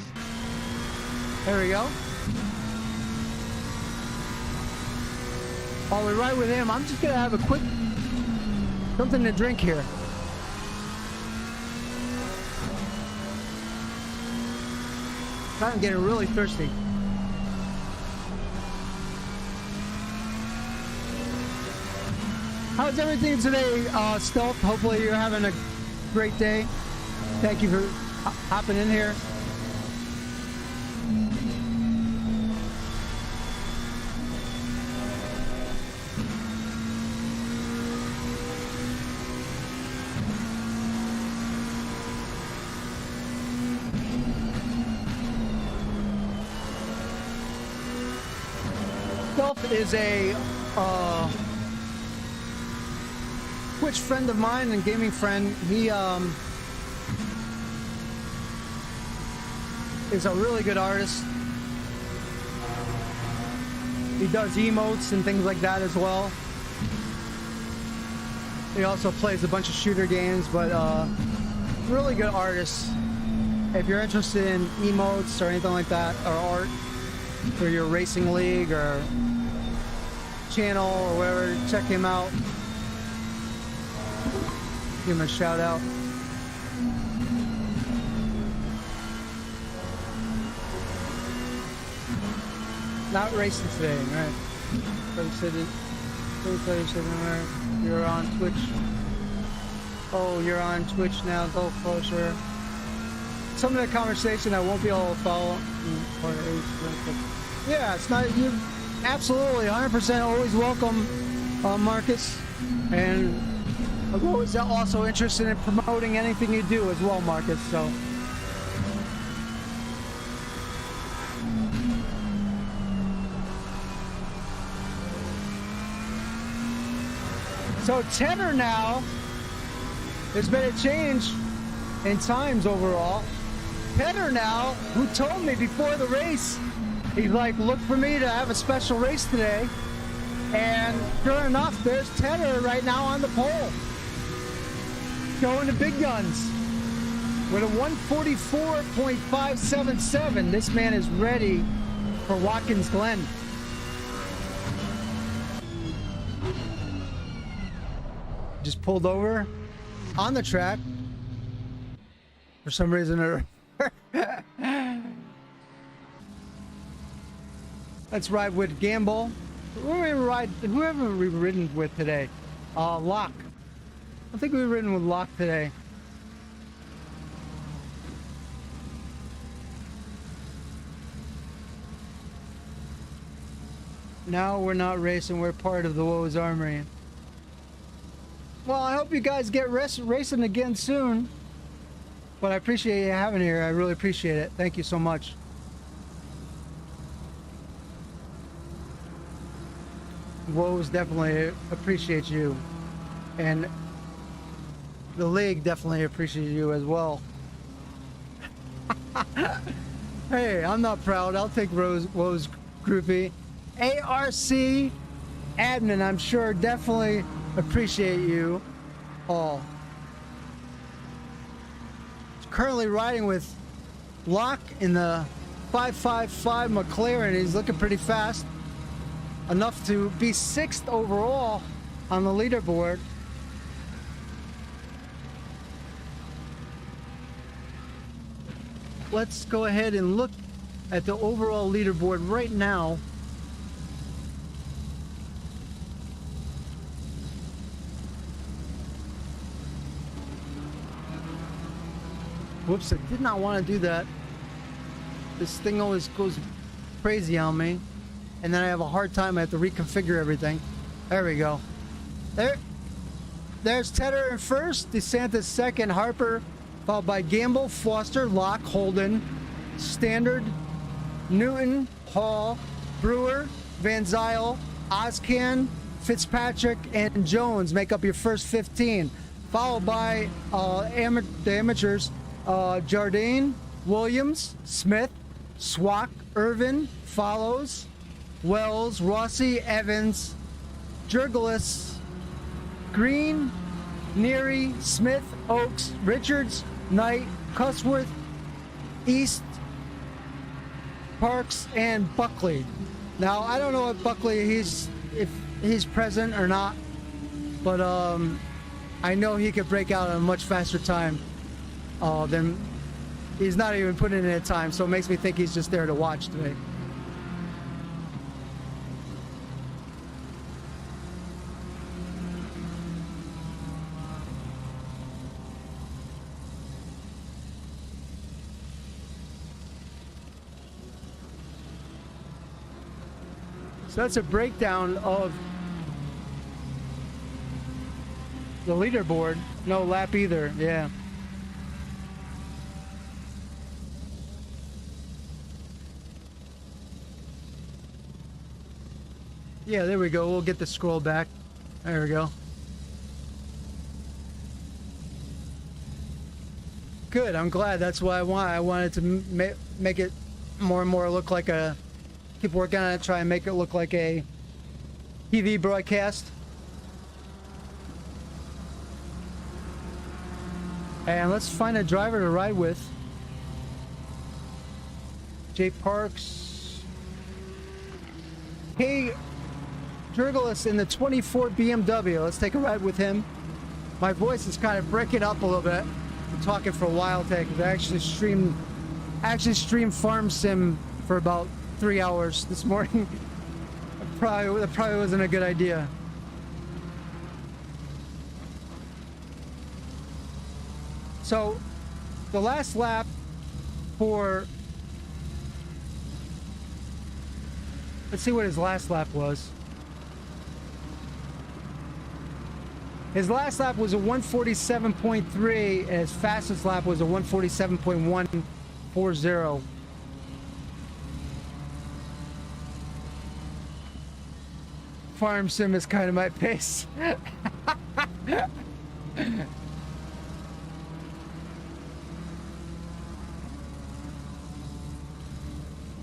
There we go. While we ride with him, I'm just gonna have a quick something to drink here. I'm getting really thirsty. How's everything today, Stealth? Hopefully you're having a great day. Thank you for hopping in here. Stealth is a Twitch friend of mine and gaming friend. He is a really good artist. He does emotes and things like that as well. He also plays a bunch of shooter games, but really good artist. If you're interested in emotes or anything like that, or art for your racing league or channel or whatever, check him out. Give him a shout out. Not racing today, right? You're on Twitch. Oh, you're on Twitch now. Go closer. Some of the conversation I won't be able to follow. Yeah, it's not you. Absolutely, 100% always welcome, Marcus. And I'm always also interested in promoting anything you do as well, Marcus. So tenor now, there's been a change in times overall. Tenor now, who told me before the race, he's like, look for me to have a special race today. And sure enough, there's Tenor right now on the pole. Going to big guns with a 144.577. This man is ready for Watkins Glen. Just pulled over on the track for some reason. Let's ride with Gamble. Whoever we've ridden with today. Locke. I think we've ridden with Locke today. Now we're not racing, we're part of the Woes Armory. Well, I hope you guys get racing again soon. But I appreciate you having here. I really appreciate it. Thank you so much. Woes definitely appreciate you. And the league definitely appreciates you as well. Hey, I'm not proud. I'll take Rose Groupie. ARC admin, I'm sure, definitely appreciate you all. Currently riding with Locke in the 555 McLaren. He's looking pretty fast. Enough to be 6th overall on the leaderboard. Let's go ahead and look at the overall leaderboard right now. Whoops, I did not want to do that. This thing always goes crazy on me. And then I have a hard time. I have to reconfigure everything. There we go. There's Tedder in first, DeSantis second, Harper, followed by Gamble, Foster, Locke, Holden, Standard, Newton, Hall, Brewer, Van Zyl, Ozcan, Fitzpatrick, and Jones make up your first 15. Followed by the amateurs, Jardine, Williams, Smith, Swack, Irvin, Follows, Wells, Rossi, Evans, Jurgelis, Green, Neary, Smith, Oaks, Richards, Knight, Cusworth, East, Parks, and Buckley. Now, I don't know if Buckley, if he's present or not, but I know he could break out at a much faster time than he's not even putting in a time, so it makes me think he's just there to watch today. So that's a breakdown of the leaderboard. No lap either, yeah. Yeah, there we go. We'll get the scroll back. There we go. Good, I'm glad. That's what I want. I wanted to make it more and more look like a... Keep working on it, try and make it look like a TV broadcast. And let's find a driver to ride with. Jay Parks. Hey, Jurgelis in the 24 BMW. Let's take a ride with him. My voice is kind of breaking up a little bit. I'm talking for a while today because I actually streamed Farm Sim for about 3 hours this morning. That probably wasn't a good idea. So, the last lap for... Let's see what his last lap was. His last lap was a 147.3, and his fastest lap was a 147.140. Farm Sim is kind of my pace.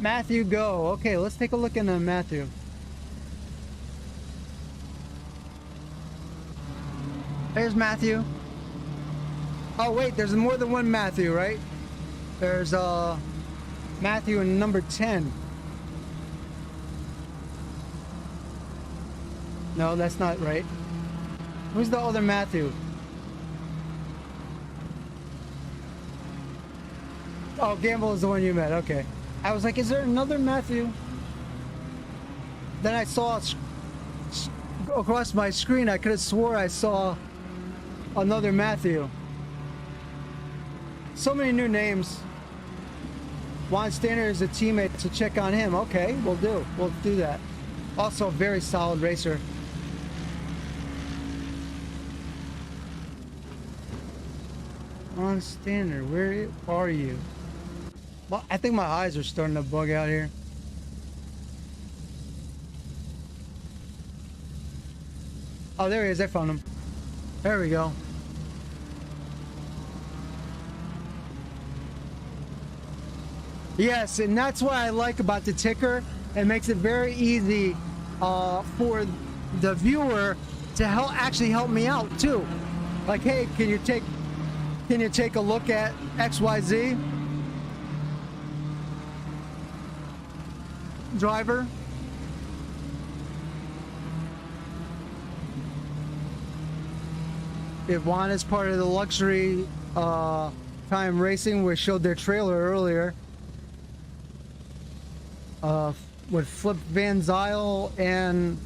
Matthew, go. Okay, let's take a look into Matthew. There's Matthew. Oh wait, there's more than one Matthew, right? There's Matthew in number 10. No, that's not right. Who's the other Matthew? Oh, Gamble is the one you met. Okay. I was like, is there another Matthew? Then I saw across my screen, I could have swore I saw another Matthew. So many new names. Juan Standard is a teammate, so check on him. Okay, we'll do that. Also a very solid racer. Juan Standard, where are you? Well, I think my eyes are starting to bug out here. Oh, there he is. I found him. There we go. Yes, and that's what I like about the ticker. It makes it very easy for the viewer to actually help me out too. Like, hey, can you take a look at XYZ driver? Iván is part of the luxury time racing. We showed their trailer earlier with Flip Van Zyl and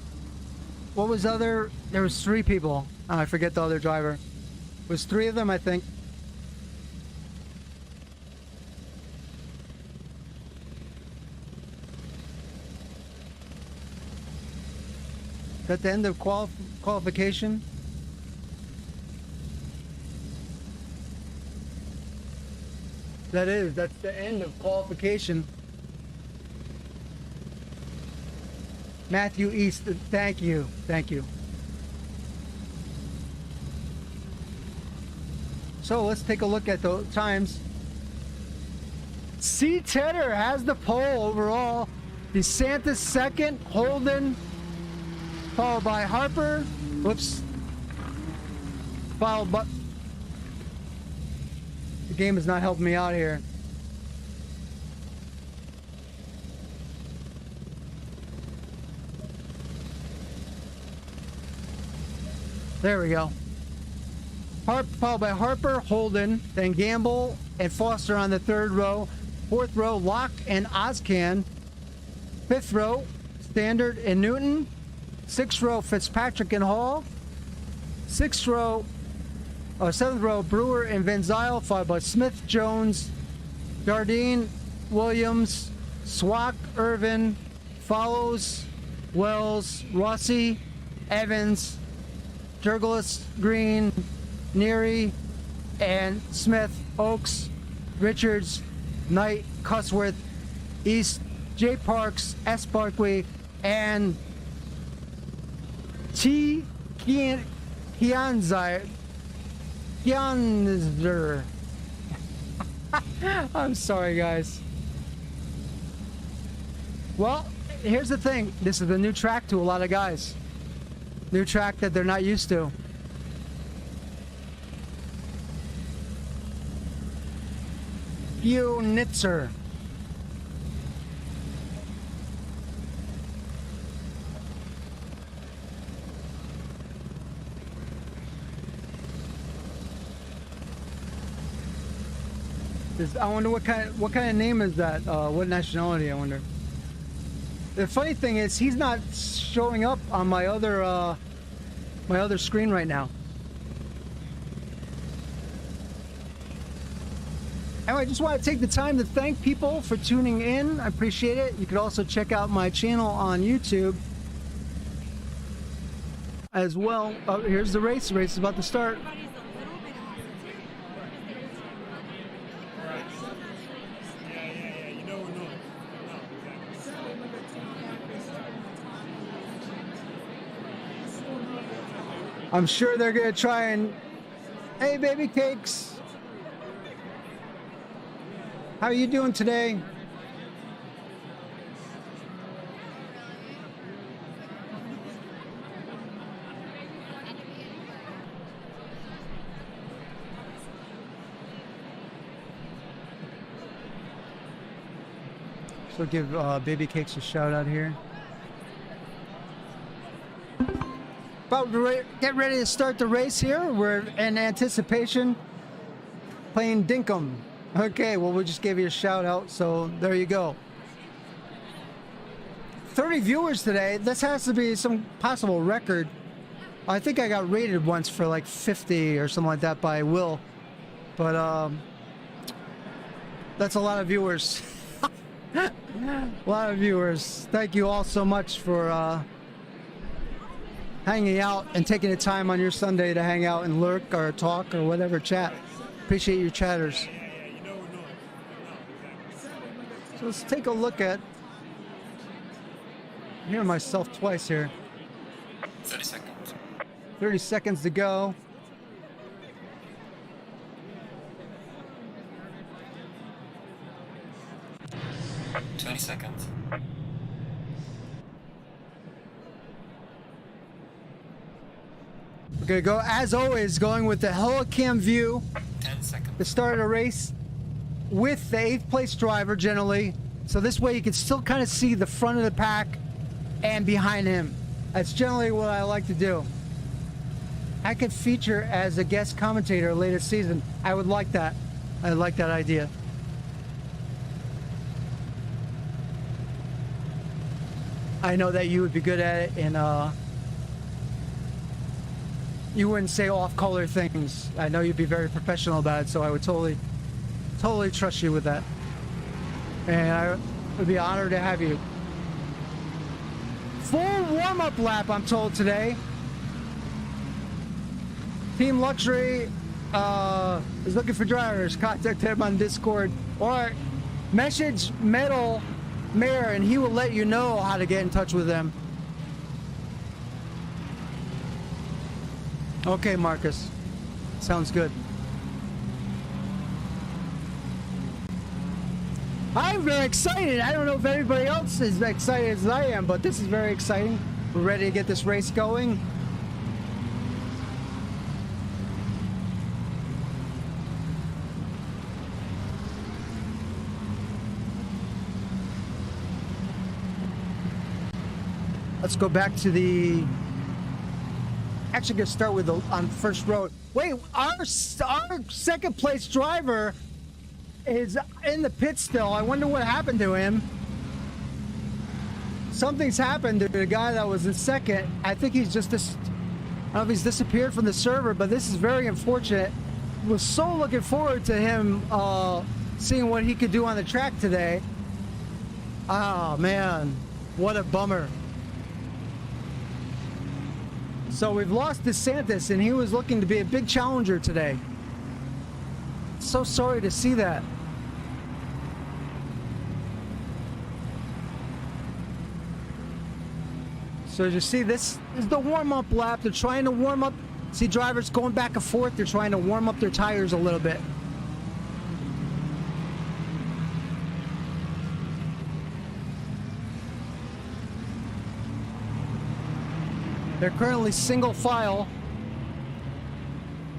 what was other? There was 3 people. Oh, I forget the other driver. It was 3 of them, I think. Is that the end of qualification? That's the end of qualification. Matthew East, thank you. So let's take a look at the times. C. Tedder has the pole overall. DeSantis second, Holden, followed by Harper. Whoops. Followed by... The game is not helping me out here. There we go. Followed by Harper, Holden, then Gamble and Foster on the 3rd row. 4th row, Locke and Ozcan. 5th row, Standard and Newton. 6th row, Fitzpatrick and Hall. 7th row, Brewer and Van Zyl, followed by Smith, Jones, Jardine, Williams, Swack, Irvin, Follows, Wells, Rossi, Evans, Jurgelis, Green, Neary, and Smith, Oaks, Richards, Knight, Cusworth, East, J. Parks, S. Barkley, and T. Kianzer. I'm sorry, guys. Well, here's the thing. This is a new track to a lot of guys. New track that they're not used to. Nitzer. I wonder what kind of name is that? What nationality? I wonder. The funny thing is, he's not showing up on my other screen right now. Anyway, I just want to take the time to thank people for tuning in. I appreciate it. You could also check out my channel on YouTube as well. Oh, here's the race. The race is about to start. I'm sure they're gonna try and, hey baby cakes, how are you doing today? So give baby cakes a shout out here. About to get ready to start the race here. We're in anticipation. Playing Dinkum. Okay, well, we just gave you a shout out, so there you go. 30 viewers today. This has to be some possible record. I think I got rated once for like 50 or something like that by Will. But that's a lot of viewers. A lot of viewers. Thank you all so much for hanging out and taking the time on your Sunday to hang out and lurk or talk or whatever, chat. Appreciate your chatters. So let's take a look at, I'm hearing myself twice here. 30 seconds. 30 seconds to go. We're gonna go, as always, going with the helicam view 10 seconds. to start a race with the 8th place driver generally. So this way you can still kind of see the front of the pack and behind him. That's generally what I like to do. I could feature as a guest commentator later season. I would like that. I like that idea. I know that you would be good at it, and you wouldn't say off-color things. I know you'd be very professional about it, so I would totally trust you with that. And I would be honored to have you. Full warm-up lap, I'm told, today. Team Luxury is looking for drivers. Contact him on Discord or message Metal Mayor, and he will let you know how to get in touch with them. Okay, Marcus. Sounds good. I'm very excited. I don't know if everybody else is excited as I am, but this is very exciting. We're ready to get this race going. Let's go back to the... Actually, gonna start with the on first road. Wait, our second place driver is in the pit still. I wonder what happened to him. Something's happened to the guy that was in second. I think he's just I don't know if he's disappeared from the server, but this is very unfortunate. Was so looking forward to him seeing what he could do on the track today. Oh man, what a bummer. So we've lost DeSantis, and he was looking to be a big challenger today. So sorry to see that. So as you see, this is the warm-up lap. They're trying to warm up. See drivers going back and forth. They're trying to warm up their tires a little bit. They're currently single file.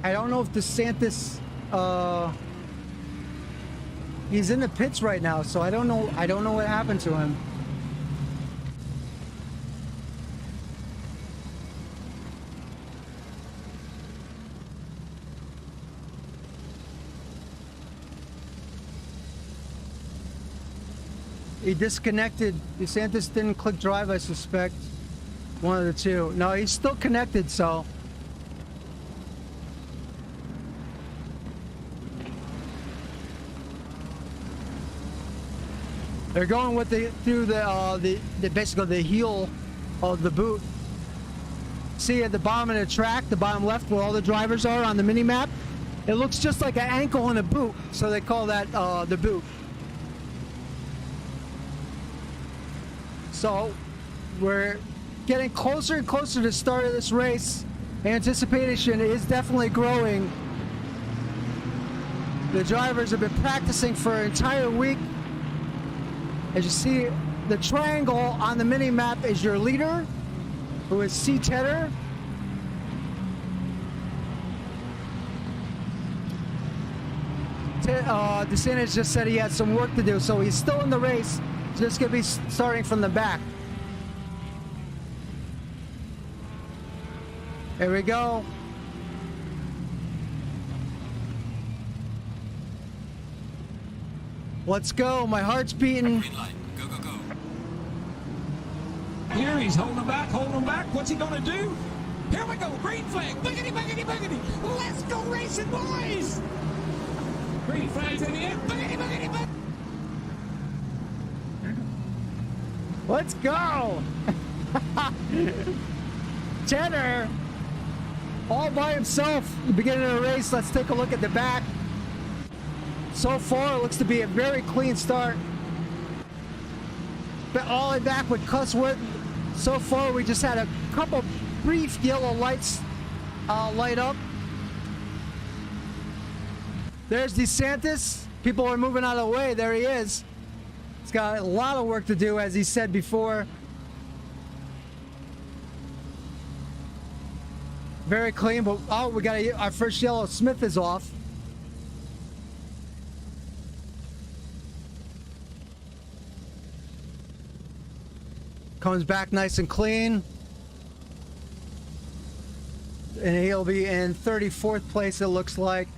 I don't know if DeSantis, he's in the pits right now, so I don't know what happened to him. He disconnected. DeSantis didn't click drive, I suspect. One of the two. No, he's still connected, so. They're going with through the basically the heel of the boot. See at the bottom of the track, the bottom left where all the drivers are on the mini map. It looks just like an ankle on a boot, so they call that the boot. So we're getting closer and closer to the start of this race. Anticipation is definitely growing. The drivers have been practicing for an entire week. As you see, the triangle on the mini map is your leader, who is C. Tedder. DeSantis just said he had some work to do, so he's still in the race. Just gonna be starting from the back. There we go. Let's go. My heart's beating. Green light. Go, go, go. Here he's holding back. What's he gonna do? Here we go. Green flag. Boogity, boogity, boogity. Let's go racing, boys. Green flag's in the air. Boogity, boogity, boogity. Let's go. Tedder, all by himself, the beginning of the race. Let's take a look at the back. So far, it looks to be a very clean start. But all the way back with Cusswood. So far, we just had a couple brief yellow lights light up. There's DeSantis. People are moving out of the way. There he is. He's got a lot of work to do, as he said before. Very clean, but oh, we got our first yellow. Smith is off. Comes back nice and clean. And he'll be in 34th place, it looks like.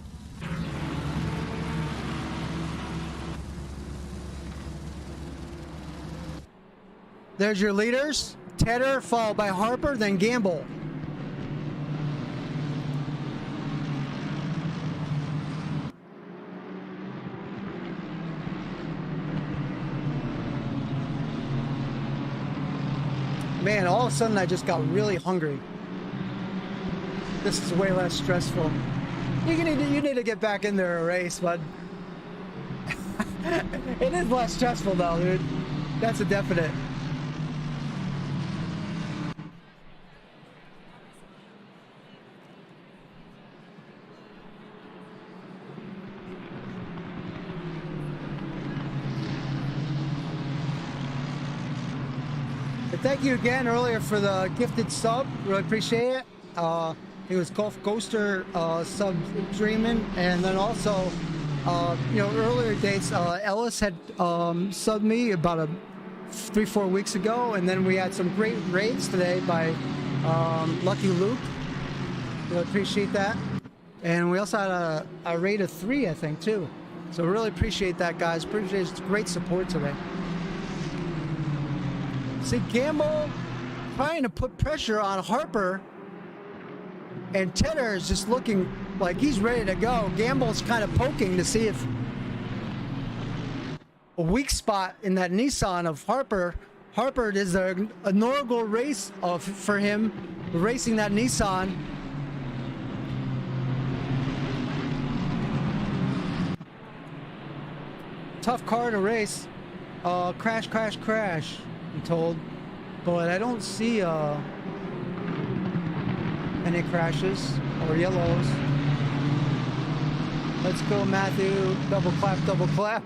There's your leaders. Tedder, followed by Harper, then Gamble. Man, all of a sudden I just got really hungry. This is way less stressful. You need to get back in there a race, bud. It is less stressful though, dude. That's a definite. Thank you again earlier for the gifted sub. Really appreciate it. It was Golf Ghoster sub dreaming, and then also, earlier dates. Ellis had subbed me about 3-4 weeks ago, and then we had some great raids today by Lucky Luke. Really appreciate that, and we also had a raid of 3, I think, too. So really appreciate that, guys. Appreciate great support today. See, Gamble trying to put pressure on Harper, and Tedder is just looking like he's ready to go. Gamble's kind of poking to see if a weak spot in that Nissan of Harper. Harper is a inaugural race for him, racing that Nissan. Tough car to race. Crash, crash, crash. I'm told, but I don't see any crashes or yellows. Let's go, Matthew. Double clap, double clap.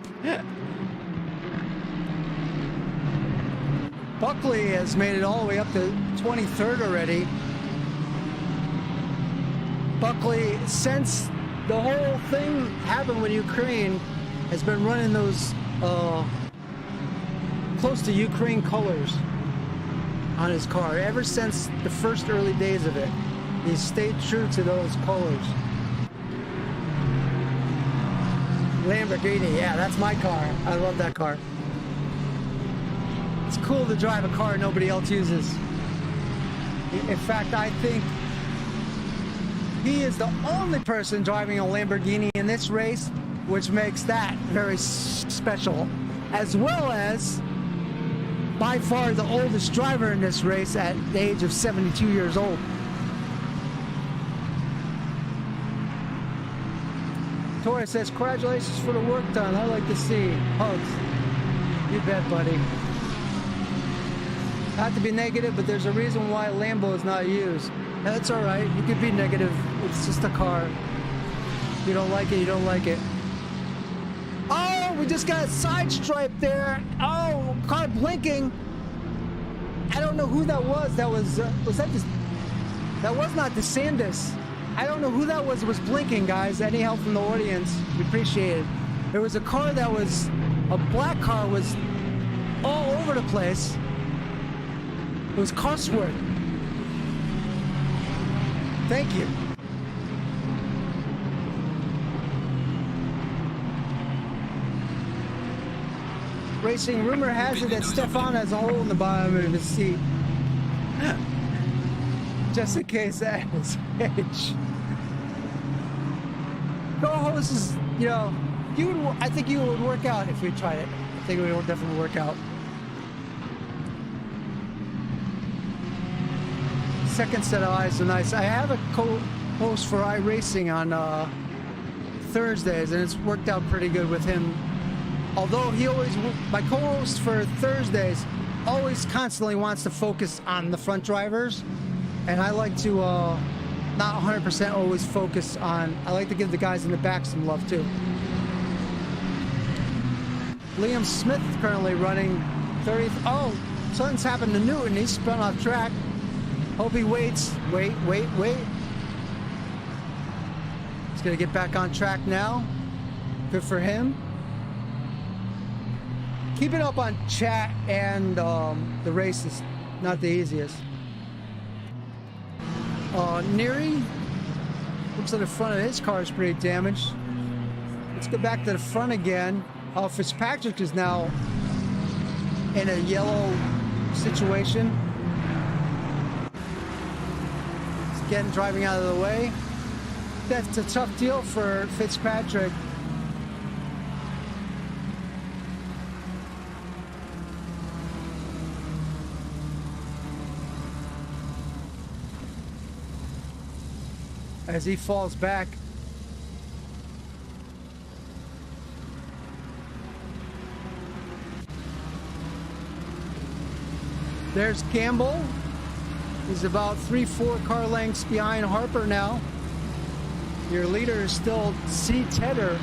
Buckley has made it all the way up to 23rd already. Buckley, since the whole thing happened with Ukraine, has been running those close to Ukraine colors on his car ever since the first early days of it. He stayed true to those colors. Lamborghini, yeah, that's my car. I love that car. It's cool to drive a car nobody else uses. In fact, I think he is the only person driving a Lamborghini in this race, which makes that very special, as well as by far the oldest driver in this race at the age of 72 years old. Tori says, congratulations for the work done. I like to see. Hugs. You bet, buddy. Not to be negative, but there's a reason why Lambo is not used. That's all right. You could be negative. It's just a car. If you don't like it, you don't like it. Oh, we just got a side stripe there. Oh, car blinking. I don't know who that was. That was that was not DeSantis. I don't know who that was blinking, guys. Any help from the audience? We appreciate it. There was a car that was, a black car was all over the place. It was Cosworth. Thank you. Racing, rumor has it that Stefan has a hole in the bottom of his seat. Just in case that is H. Co-host is, I think you would work out if we tried it. I think it would definitely work out. Second set of eyes are nice. I have a co-host for iRacing on Thursdays, and it's worked out pretty good with him. Although my co-host for Thursdays always constantly wants to focus on the front drivers, and I like to not 100% always focus on, I like to give the guys in the back some love too. Liam Smith currently running 30th. Oh, something's happened to Newton. He's spun off track. Hope he waits. Wait. gonna get back on track now. Good for him. Keeping up on chat and the race is not the easiest. Neary, looks like the front of his car is pretty damaged. Let's go back to the front again. Fitzpatrick is now in a yellow situation. He's getting driving out of the way. That's a tough deal for Fitzpatrick. As he falls back. There's Campbell. He's about 3-4 car lengths behind Harper now. Your leader is still C. Tedder.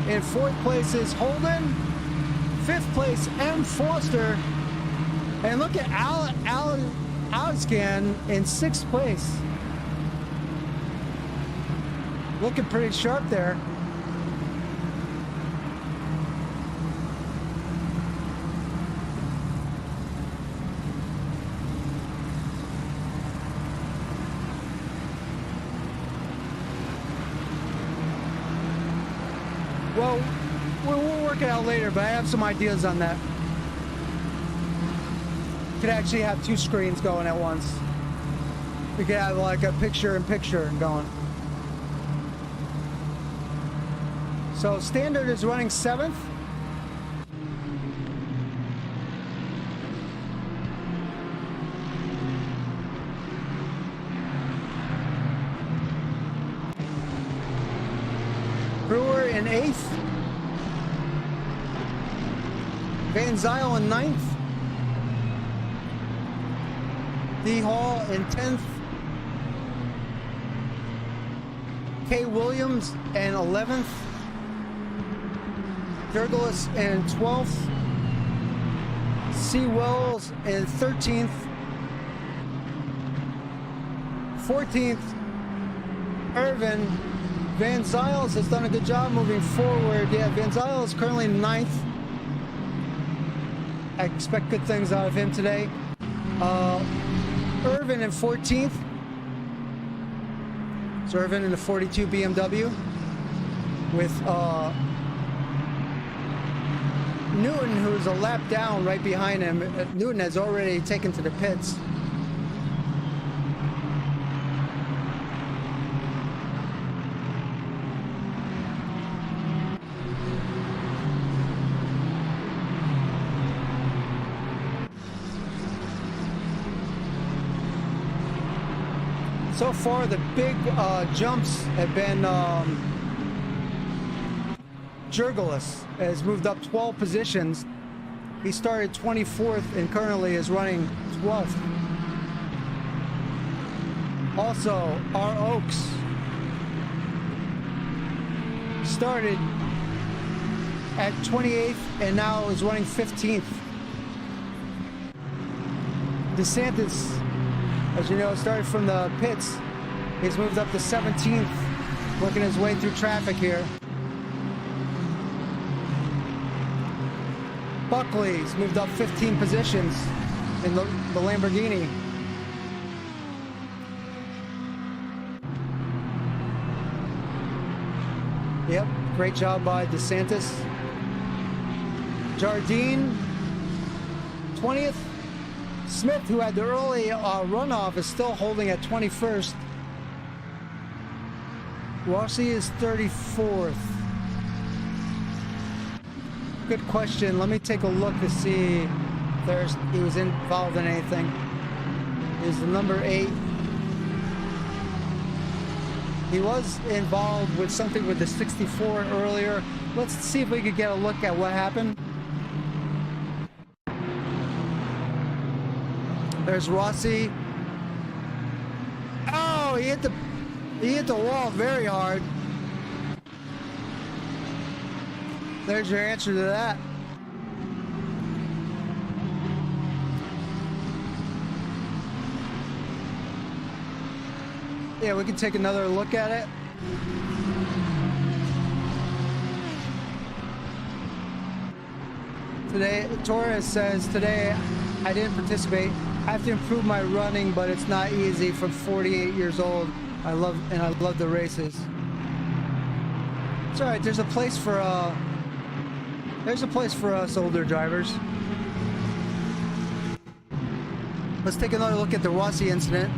In 4th place is Holden. 5th place, M. Foster. And look at Alscan in 6th place. Looking pretty sharp there. Well, we'll work it out later, but I have some ideas on that. Could actually have 2 screens going at once. We could have like a picture-in-picture going. So Standard is running 7th. Brewer in 8th. Van Zyl in 9th. D. Hall in 10th. K. Williams in 11th. Jurgelis in 12th. C. Wells in 13th. 14th, Irvin. Van Zyls has done a good job moving forward. Yeah, Van Zyl is currently 9th. I expect good things out of him today. Irvin in 14th. It's Irvin in the 42 BMW with Newton, who's a lap down right behind him. Newton has already taken to the pits. So far, the big jumps have been Jurgelis has moved up 12 positions. He started 24th and currently is running 12th. Also, our Oaks started at 28th and now is running 15th. DeSantis, as you know, started from the pits. He's moved up to 17th, working his way through traffic here. Buckley's moved up 15 positions in the Lamborghini. Yep, great job by DeSantis. Jardine, 20th. Smith, who had the early runoff, is still holding at 21st. Rossi is 34th. Good question. Let me take a look to see if he was involved in anything. Is the number 8. He was involved with something with the 64 earlier. Let's see if we could get a look at what happened. There's Rossi. Oh, he hit the wall very hard. There's your answer to that. Yeah, we can take another look at it. Today, Torres says, today I didn't participate. I have to improve my running, but it's not easy from 48 years old. I love the races. It's all right. There's a place for us older drivers. Let's take another look at the Rossi incident.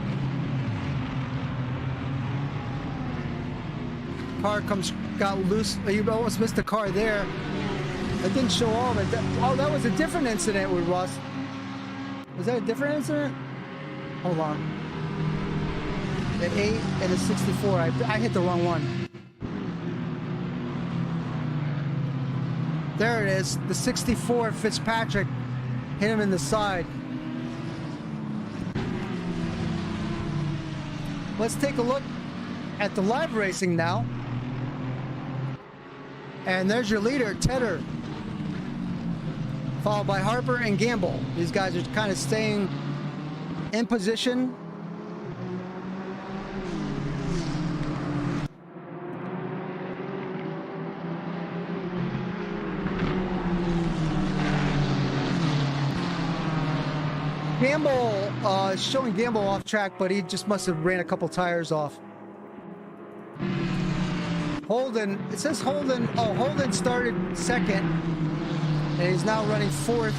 Car got loose. You almost missed the car there. I didn't show all of it. That was a different incident with Ross. Was that a different incident? Hold on. The 8 and the 64. I hit the wrong one. There it is. The 64 Fitzpatrick hit him in the side. Let's take a look at the live racing now. And there's your leader, Tedder. Followed by Harper and Gamble. These guys are kind of staying in position. Gamble, showing Gamble off track, but he just must have ran a couple tires off. Holden, it says Holden, Holden started second, and he's now running fourth.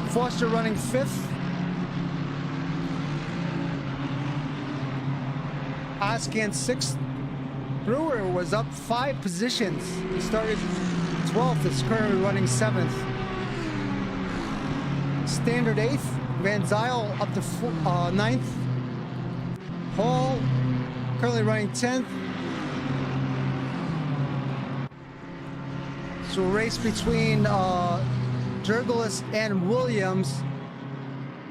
Foster running fifth. Oscan sixth. Brewer was up 5 positions. He started 12th, is currently running 7th. Standard 8th, Van Zyl up to 9th. Hall currently running 10th. So a race between Jurgelis and Williams.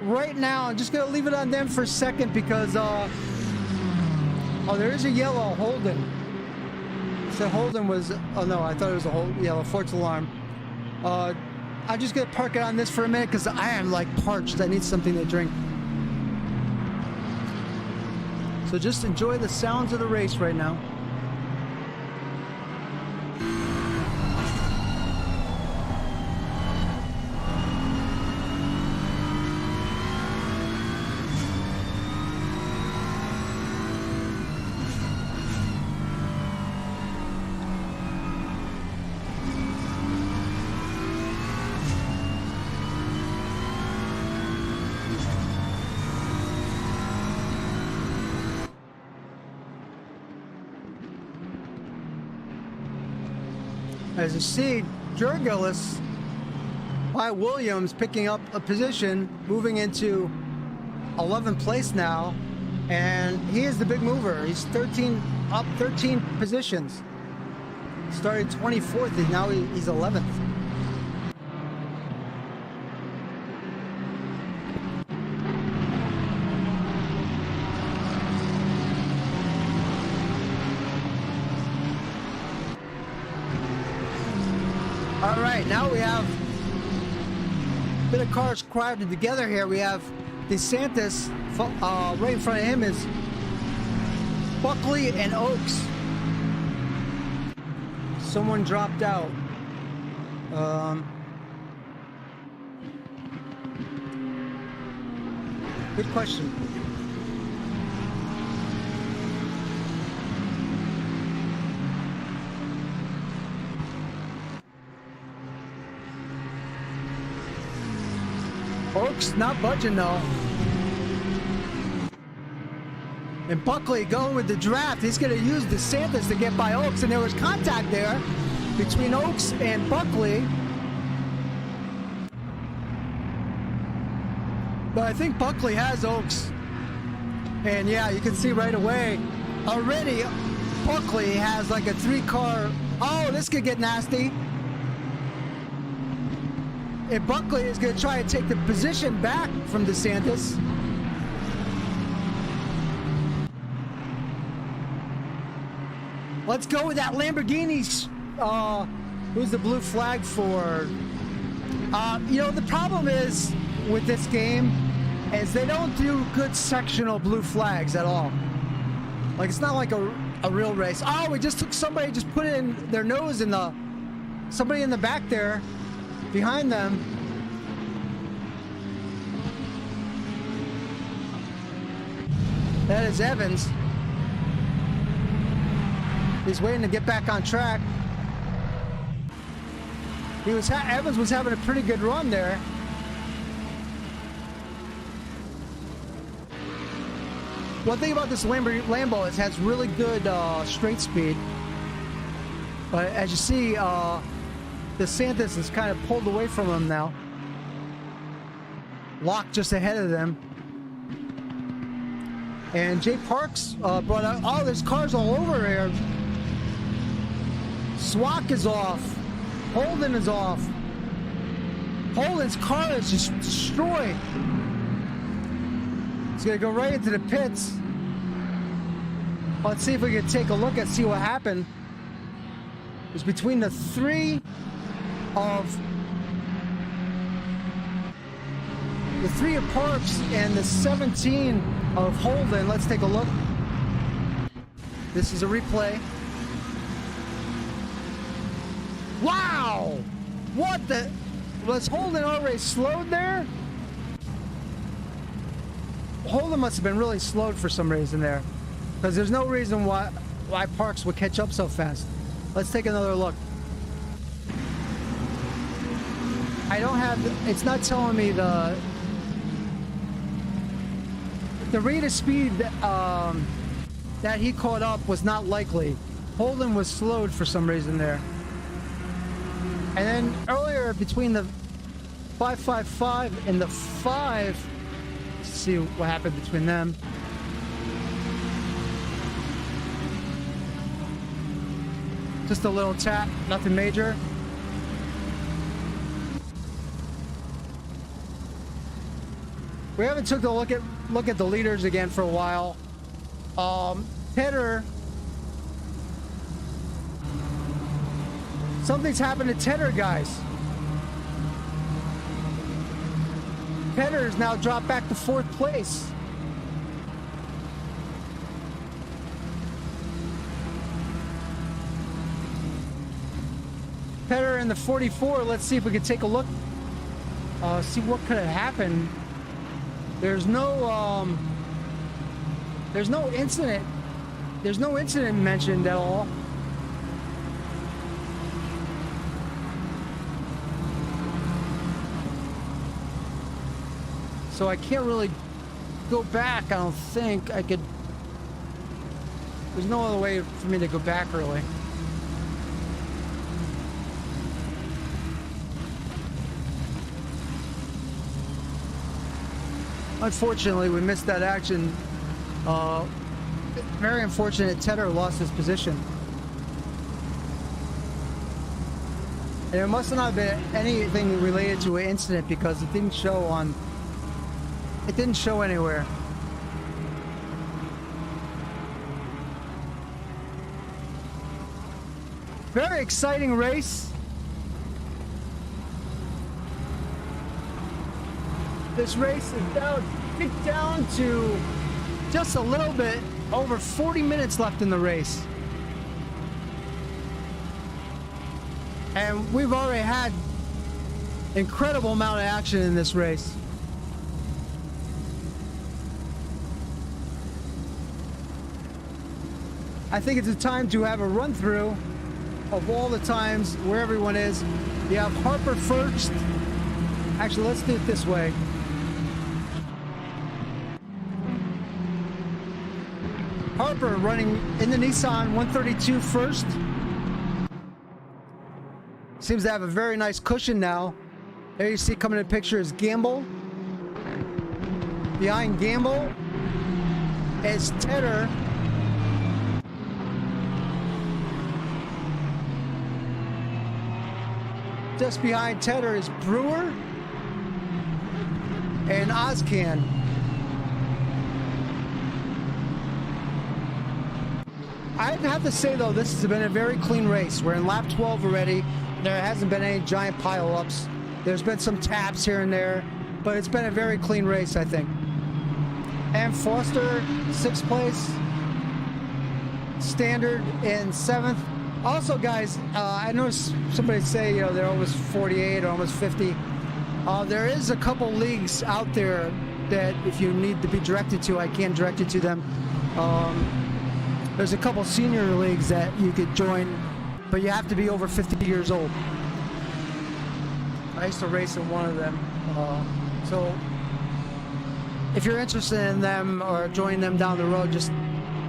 Right now, I'm just gonna leave it on them for a second because there is a yellow Holden. So Holden was, oh no, I thought it was a whole yellow Fort's alarm. I'm just gonna park it on this for a minute because I am like parched. I need something to drink. So just enjoy the sounds of the race right now. As you see, Jurgelis by Williams picking up a position, moving into 11th place now, and he is the big mover. He's 13 positions. Started 24th, and now he's 11th. All right, now we have a bit of cars crowded together here. We have DeSantis, right in front of him is Buckley and Oaks. Someone dropped out. Good question. Oaks not budging though. And Buckley going with the draft. He's going to use DeSantis to get by Oaks, and there was contact there between Oaks and Buckley. But I think Buckley has Oaks. And yeah, you can see right away, already Buckley has like a 3-car. Oh, this could get nasty. And Buckley is going to try to take the position back from DeSantis. Let's go with that Lamborghini. Who's the blue flag for? You know, the problem is with this game is they don't do good sectional blue flags at all. Like, it's not like a real race. Oh, we just took somebody, just put in their nose in the, somebody in the back there, behind them. That is Evans. He's waiting to get back on track. Evans was having a pretty good run there. One thing about this Lambo is it has really good straight speed. But as you see, the Santos is kind of pulled away from him now. Locked just ahead of them. And Jay Parks brought out, oh, there's cars all over here. Swak is off. Holden is off. Holden's car is just destroyed. He's gonna go right into the pits. Let's see if we can take a look and see what happened. It was between the 3 of Parks and the 17 of Holden. Let's take a look. This is a replay. Wow! What the? Was Holden already slowed there? Holden must have been really slowed for some reason there, because there's no reason why Parks would catch up so fast. Let's take another look. I don't have, it's not telling me the rate of speed that he caught up was not likely. Holden was slowed for some reason there. And then earlier between the 555 and the 5, let's see what happened between them. Just a little tap, nothing major. We haven't took a look at the leaders again for a while. Tedder. Something's happened to Tedder, guys. Tedder's now dropped back to 4th place. Tedder in the 44. Let's see if we can take a look. See what could have happened. There's no incident. There's no incident mentioned at all. So I can't really go back. I don't think I could. There's no other way for me to go back, really. Unfortunately, we missed that action. Very unfortunate. Tedder lost his position. And it must not have been anything related to an incident, because it didn't show on. It didn't show anywhere. Very exciting race. This race is kicked down to just a little bit over 40 minutes left in the race. And we've already had incredible amount of action in this race. I think it's a time to have a run through of all the times where everyone is. You have Harper first. Actually, let's do it this way. Harper running in the Nissan 132 first. Seems to have a very nice cushion now. There you see coming in the picture is Gamble. Behind Gamble is Tedder. Just behind Tedder is Brewer and Ozcan. I have to say, though, this has been a very clean race. We're in lap 12 already. There hasn't been any giant pile-ups. There's been some taps here and there, but it's been a very clean race, I think. And Foster, 6th place. Standard in 7th. Also, guys, I noticed somebody say, you know, they're almost 48 or almost 50. There is a couple leagues out there that if you need to be directed to, I can direct you to them. There's a couple senior leagues that you could join, but you have to be over 50 years old. I used to race in one of them. So if you're interested in them or join them down the road, just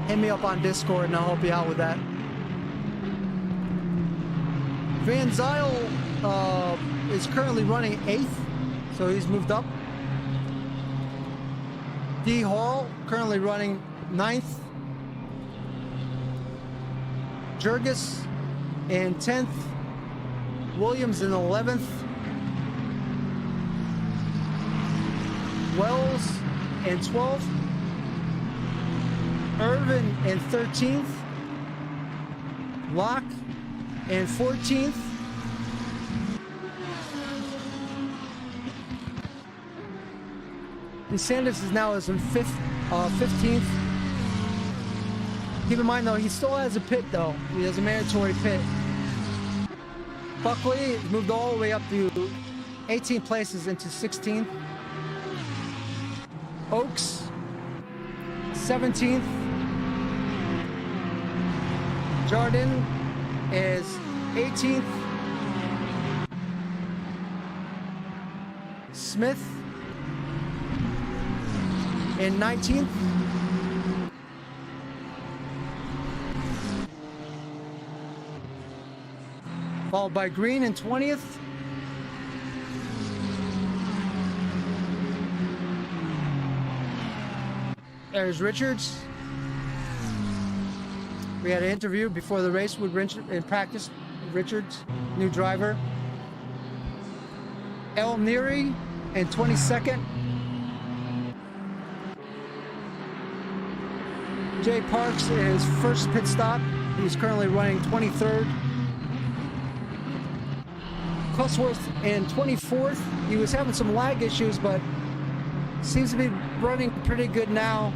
hit me up on Discord and I'll help you out with that. Van Zyl is currently running 8th, so he's moved up. D. Hall currently running 9th. Jurgis in 10th. Williams in 11th. Wells in 12th. Irvin in 13th. Locke in 14th. DeSantis is now in 15th. Keep in mind though, he still has a pit though. He has a mandatory pit. Buckley moved all the way up to 18 places into 16th. Oaks, 17th. Jardin is 18th. Smith in 19th. Followed by Green in 20th. There's Richards. We had an interview before the race with Richard in practice. Richards, new driver. El Neri in 22nd. Jay Parks is first pit stop. He's currently running 23rd. Cusworth in 24th. He was having some lag issues, but seems to be running pretty good now.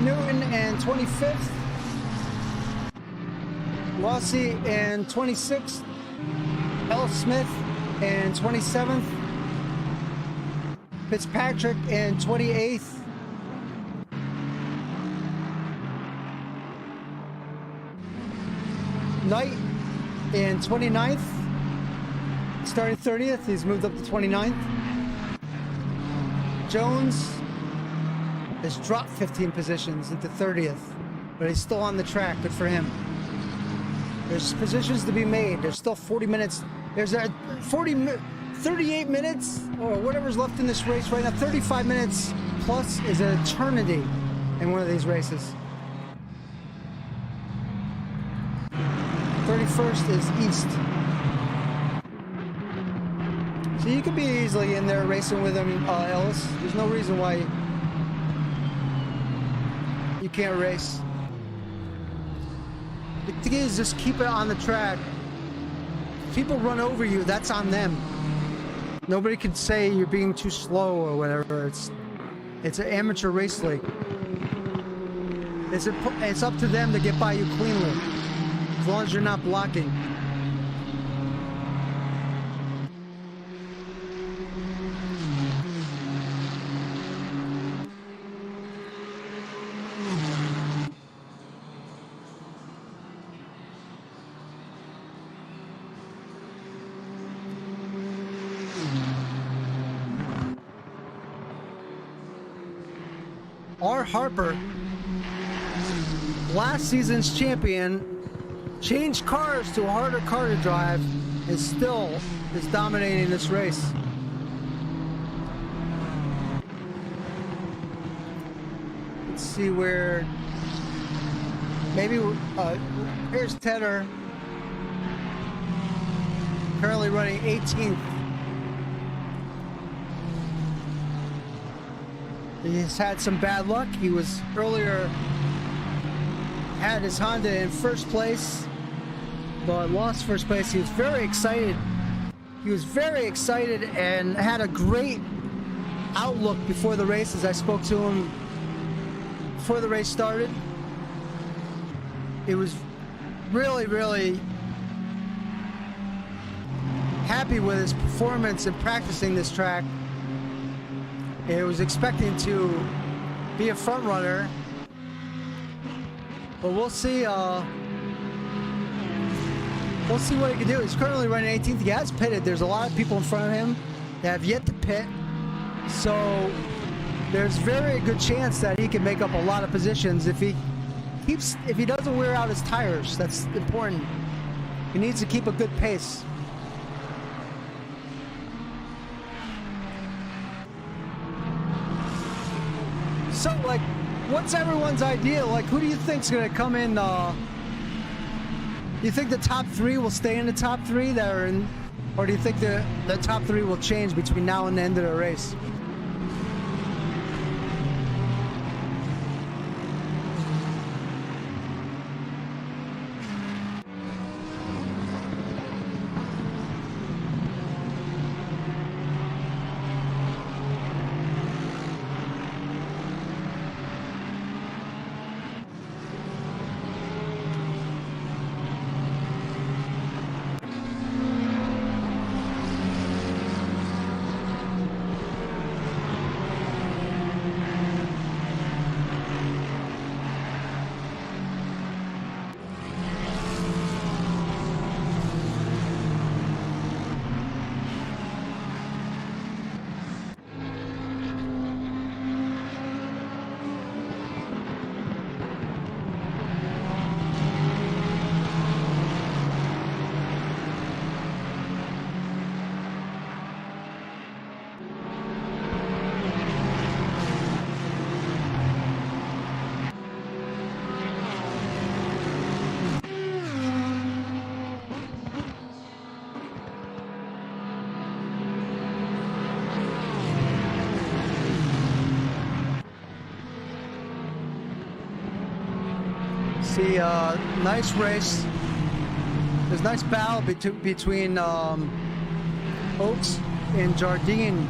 Newton in 25th. Rossi in 26th. L. Smith in 27th. Fitzpatrick in 28th. Knight in 29th. Started 30th, he's moved up to 29th. Jones has dropped 15 positions into 30th, but he's still on the track. Good for him. There's positions to be made. There's still 40 minutes. There's a 38 minutes or whatever's left in this race right now. 35 minutes plus is an eternity in one of these races. 31st is East. So you could be easily in there racing with him, Ellis. There's no reason why you can't race. The thing is, just keep it on the track. If people run over you, that's on them. Nobody can say you're being too slow or whatever. It's an amateur race league. It's up to them to get by you cleanly, as long as you're not blocking. Harper, last season's champion, changed cars to a harder car to drive and still is dominating this race. Let's see where, maybe, here's Tedder, currently running 18th. He's had some bad luck. He was earlier had his Honda in first place, but lost first place. He was very excited. He was very excited and had a great outlook before the race. As I spoke to him before the race started, he was really, really happy with his performance in practicing this track. He was expecting to be a front runner, but we'll see. We'll see what he can do. He's currently running 18th. He has pitted. There's a lot of people in front of him that have yet to pit, so there's very good chance that he can make up a lot of positions if he doesn't wear out his tires. That's important. He needs to keep a good pace. So, like, what's everyone's idea? Like, who do you think's gonna come in? You think the top three will stay in the top three that are in, or do you think the top three will change between now and the end of the race? See, nice race. There's a nice battle between Oaks and Jardine.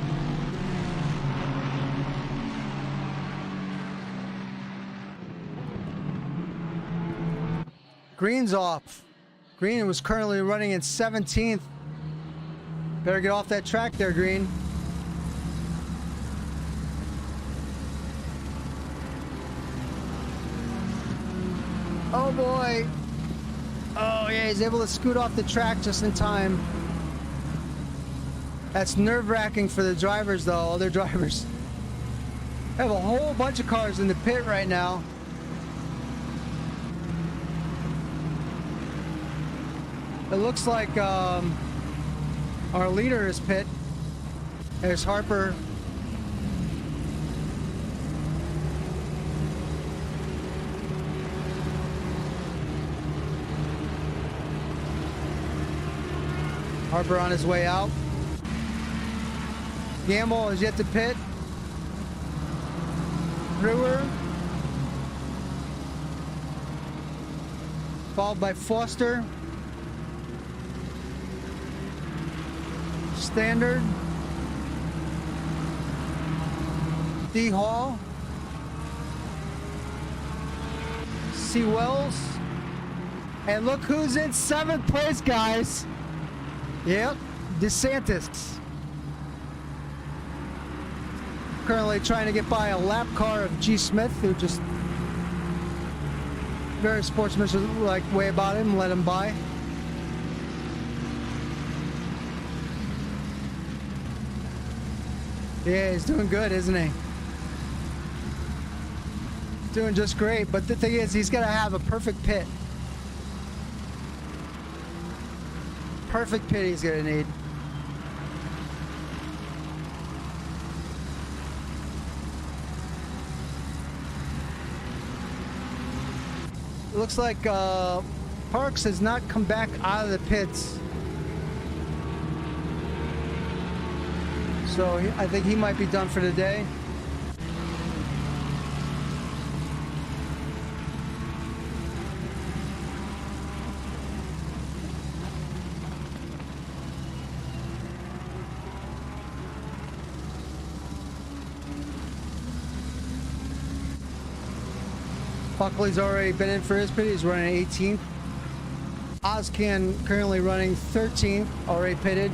Green's off. Green was currently running in 17th. Better get off that track there, Green. Oh boy. Oh yeah, he's able to scoot off the track just in time. That's nerve-wracking for the drivers though, other drivers. I have a whole bunch of cars in the pit right now. It looks like our leader is pit. There's Harper. Harper on his way out. Gamble is yet to pit. Brewer. Followed by Foster. Standard. D. Hall. C. Wells. And look who's in 7th place, guys. Yep, DeSantis. Currently trying to get by a lap car of G. Smith, who just very sportsmanlike way about him, let him by. Yeah, he's doing good, isn't he? Doing just great, but the thing is, he's got to have a perfect pit. Perfect pit he's gonna need. It looks like Parks has not come back out of the pits. So I think he might be done for the day. Buckley's already been in for his pit. He's running 18th. Ozcan currently running 13th, already pitted.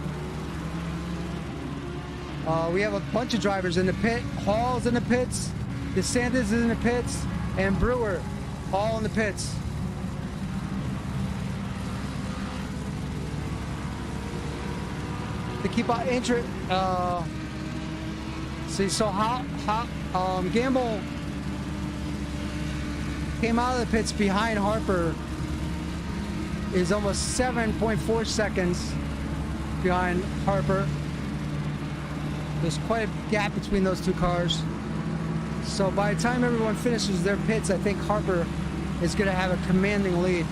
We have a bunch of drivers in the pit. Hall's in the pits. DeSantis is in the pits. And Brewer, all in the pits. To keep our interest, see, so Gamble came out of the pits behind Harper, is almost 7.4 seconds behind Harper. There's quite a gap between those two cars. So by the time everyone finishes their pits, I think Harper is going to have a commanding lead.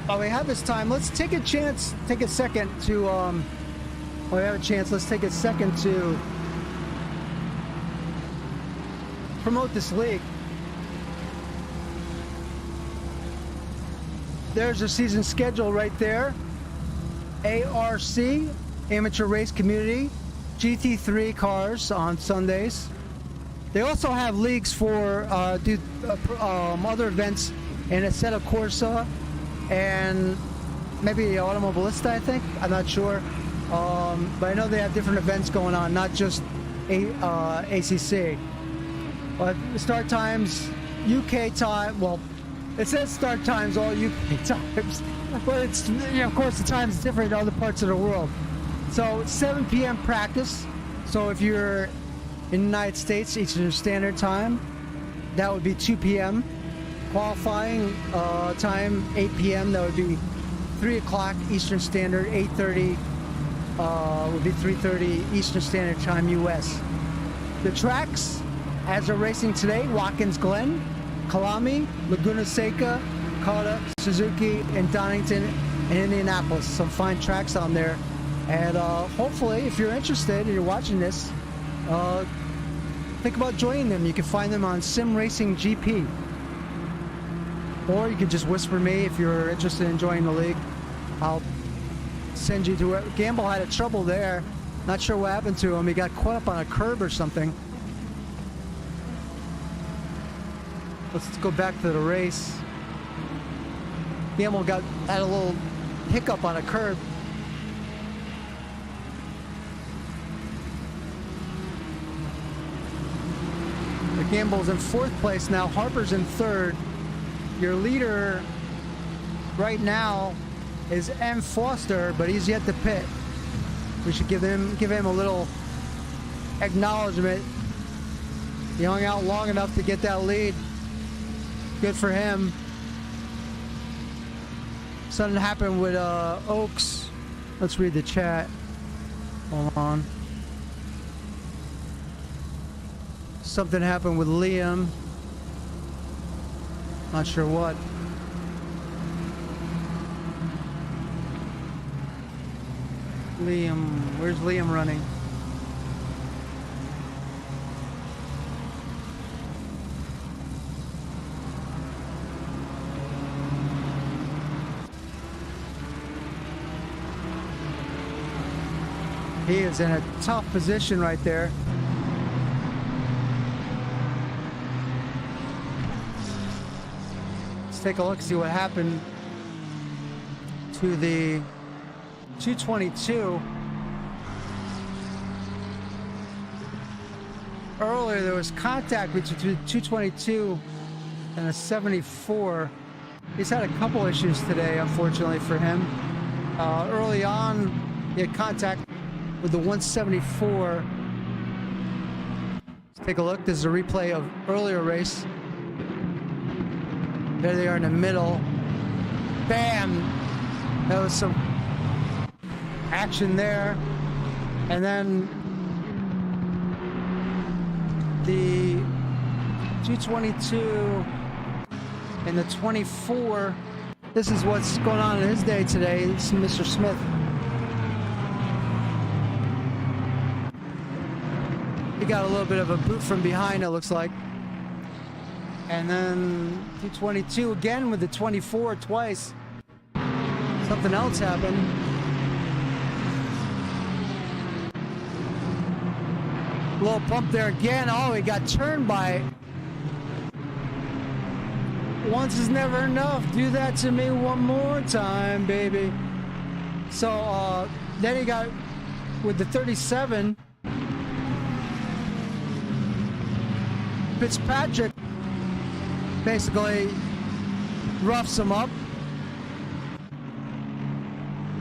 While we have this time, let's take a chance, take a second to, while we have a chance, let's take a second to promote this league. There's a season schedule right there. ARC, Amateur Race Community, GT3 cars on Sundays. They also have leagues for other events in Assetto Corsa and maybe Automobilista, I think. I'm not sure. But I know they have different events going on, not just ACC. But start times, UK time, well, it says start times, all UK times. But it's, of course, the time's different in other parts of the world. So 7 p.m. practice. So if you're in the United States, Eastern Standard Time, that would be 2 p.m. Qualifying time, 8 p.m. That would be 3 o'clock Eastern Standard, 8:30 would be 3:30 Eastern Standard Time, U.S. The tracks, as they're racing today, Watkins Glen, Kalami, Laguna Seca, Coda, Suzuki, and Donington, and Indianapolis. Some fine tracks on there. And hopefully, if you're interested and you're watching this, think about joining them. You can find them on Sim Racing GP. Or you can just whisper me if you're interested in joining the league. I'll send you to it. Gamble had a trouble there. Not sure what happened to him. He got caught up on a curb or something. Let's go back to the race. Gamble had a little hiccup on a curb. The Gamble's in 4th place now. Harper's in 3rd. Your leader right now is M. Foster, but he's yet to pit. We should give him a little acknowledgement. He hung out long enough to get that lead. Good for him. Something happened with Oaks. Let's read the chat. Hold on. Something happened with Liam. Not sure what. Liam, where's Liam running? He is in a tough position right there. Let's take a look, see what happened to the 222. Earlier there was contact between 222 and a 74. He's had a couple issues today, unfortunately for him. Early on, he had contact with the 174. Let's take a look. This is a replay of earlier race. There they are in the middle. Bam! That was some action there. And then the 222 and the 24. This is what's going on in his day today. This is Mr. Smith. He got a little bit of a boot from behind, it looks like. And then 222 again with the 24 twice. Something else happened. Little bump there again. Oh, he got turned by. Once is never enough. Do that to me one more time, baby. So then he got with the 37. Fitzpatrick basically roughs him up.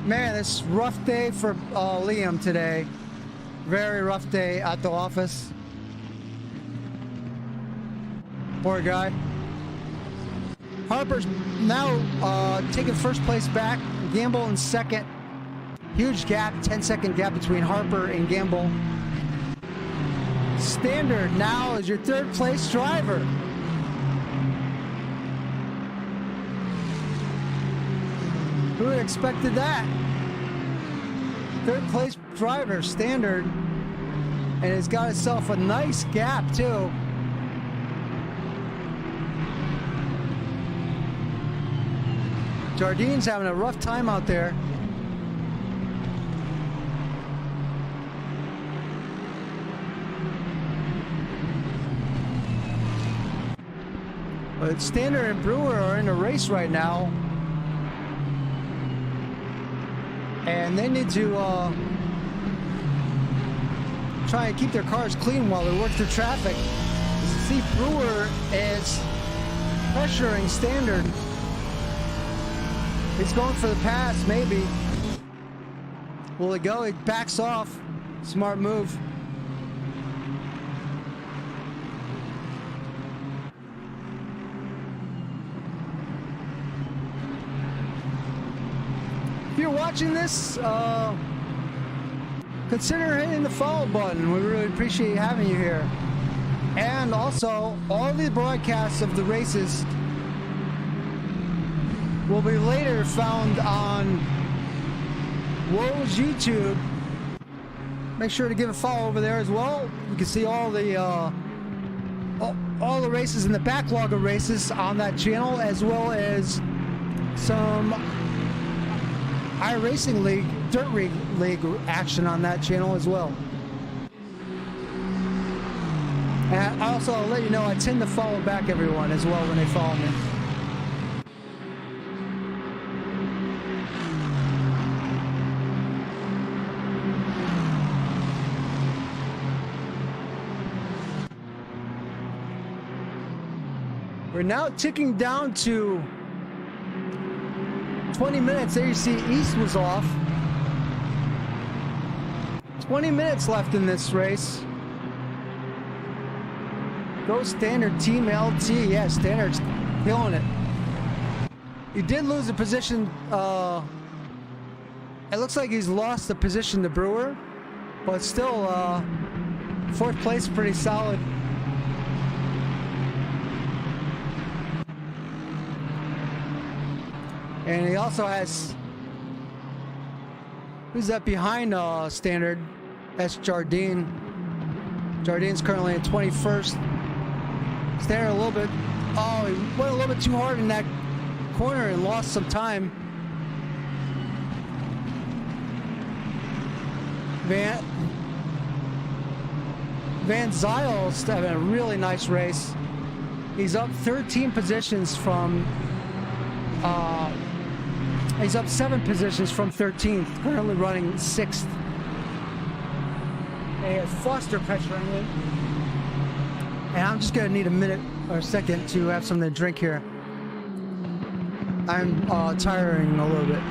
Man, this rough day for Liam today. Very rough day at the office. Poor guy. Harper's now taking first place back. Gamble in second. Huge gap, 10-second gap between Harper and Gamble. Standard now is your third place driver. Who would have expected that? Third place driver, Standard. And it's got itself a nice gap too. Jardine's having a rough time out there. But Standard and Brewer are in a race right now. And they need to try and keep their cars clean while they work through traffic. See, Brewer is pressuring Standard. He's going for the pass, maybe. Will it go? He backs off. Smart move. If you're watching this, consider hitting the follow button. We really appreciate having you here. And also, all the broadcasts of the races will be later found on Woe's YouTube. Make sure to give a follow over there as well. You can see all the races in the backlog of races on that channel, as well as some iRacing League, Dirt League action on that channel as well. And also, I'll let you know I tend to follow back everyone as well when they follow me. We're now ticking down to 20 minutes. There you see East was off. 20 minutes left in this race. Go Standard, Team LT. Yeah, Standard's killing it. He did lose a position. It looks like he's lost the position to Brewer, but still, fourth place, pretty solid. And he also has, who's that behind Standard? That's Jardine. Jardine's currently in 21st. Standard a little bit, oh, he went a little bit too hard in that corner and lost some time. Van Zyle's having a really nice race. He's up 13 positions from, he's up 7 positions from 13th, currently running 6th. They have Foster pressuring him. And I'm just gonna need a minute or a second to have something to drink here. I'm tiring a little bit.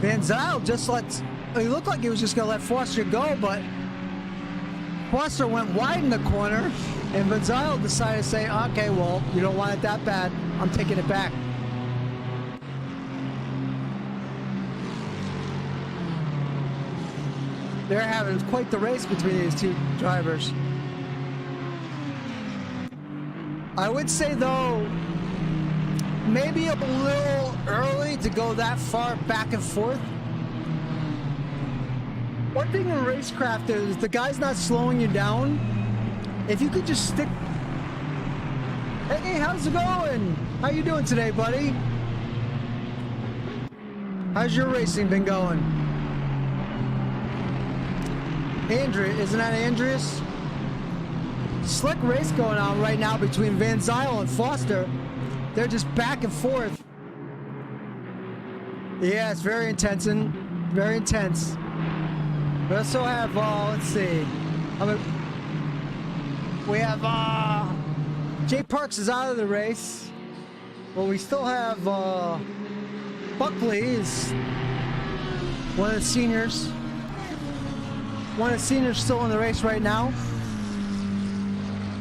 Van Zyl just he looked like he was just gonna let Foster go, but Foster went wide in the corner, and Van Zyl decided to say, okay, well, you don't want it that bad, I'm taking it back. They're having quite the race between these two drivers. I would say, though, maybe a little early to go that far back and forth. One thing in racecraft is the guy's not slowing you down. If you could just stick. Hey, how's it going? How you doing today, buddy? How's your racing been going? Andrea, isn't that Andreas? Slick race going on right now between Van Zyl and Foster. They're just back and forth. Yeah, it's very intense and very intense. We also have, let's see. We have, Jay Parks is out of the race. Well, we still have, Buckley is one of the seniors. One of the seniors still in the race right now.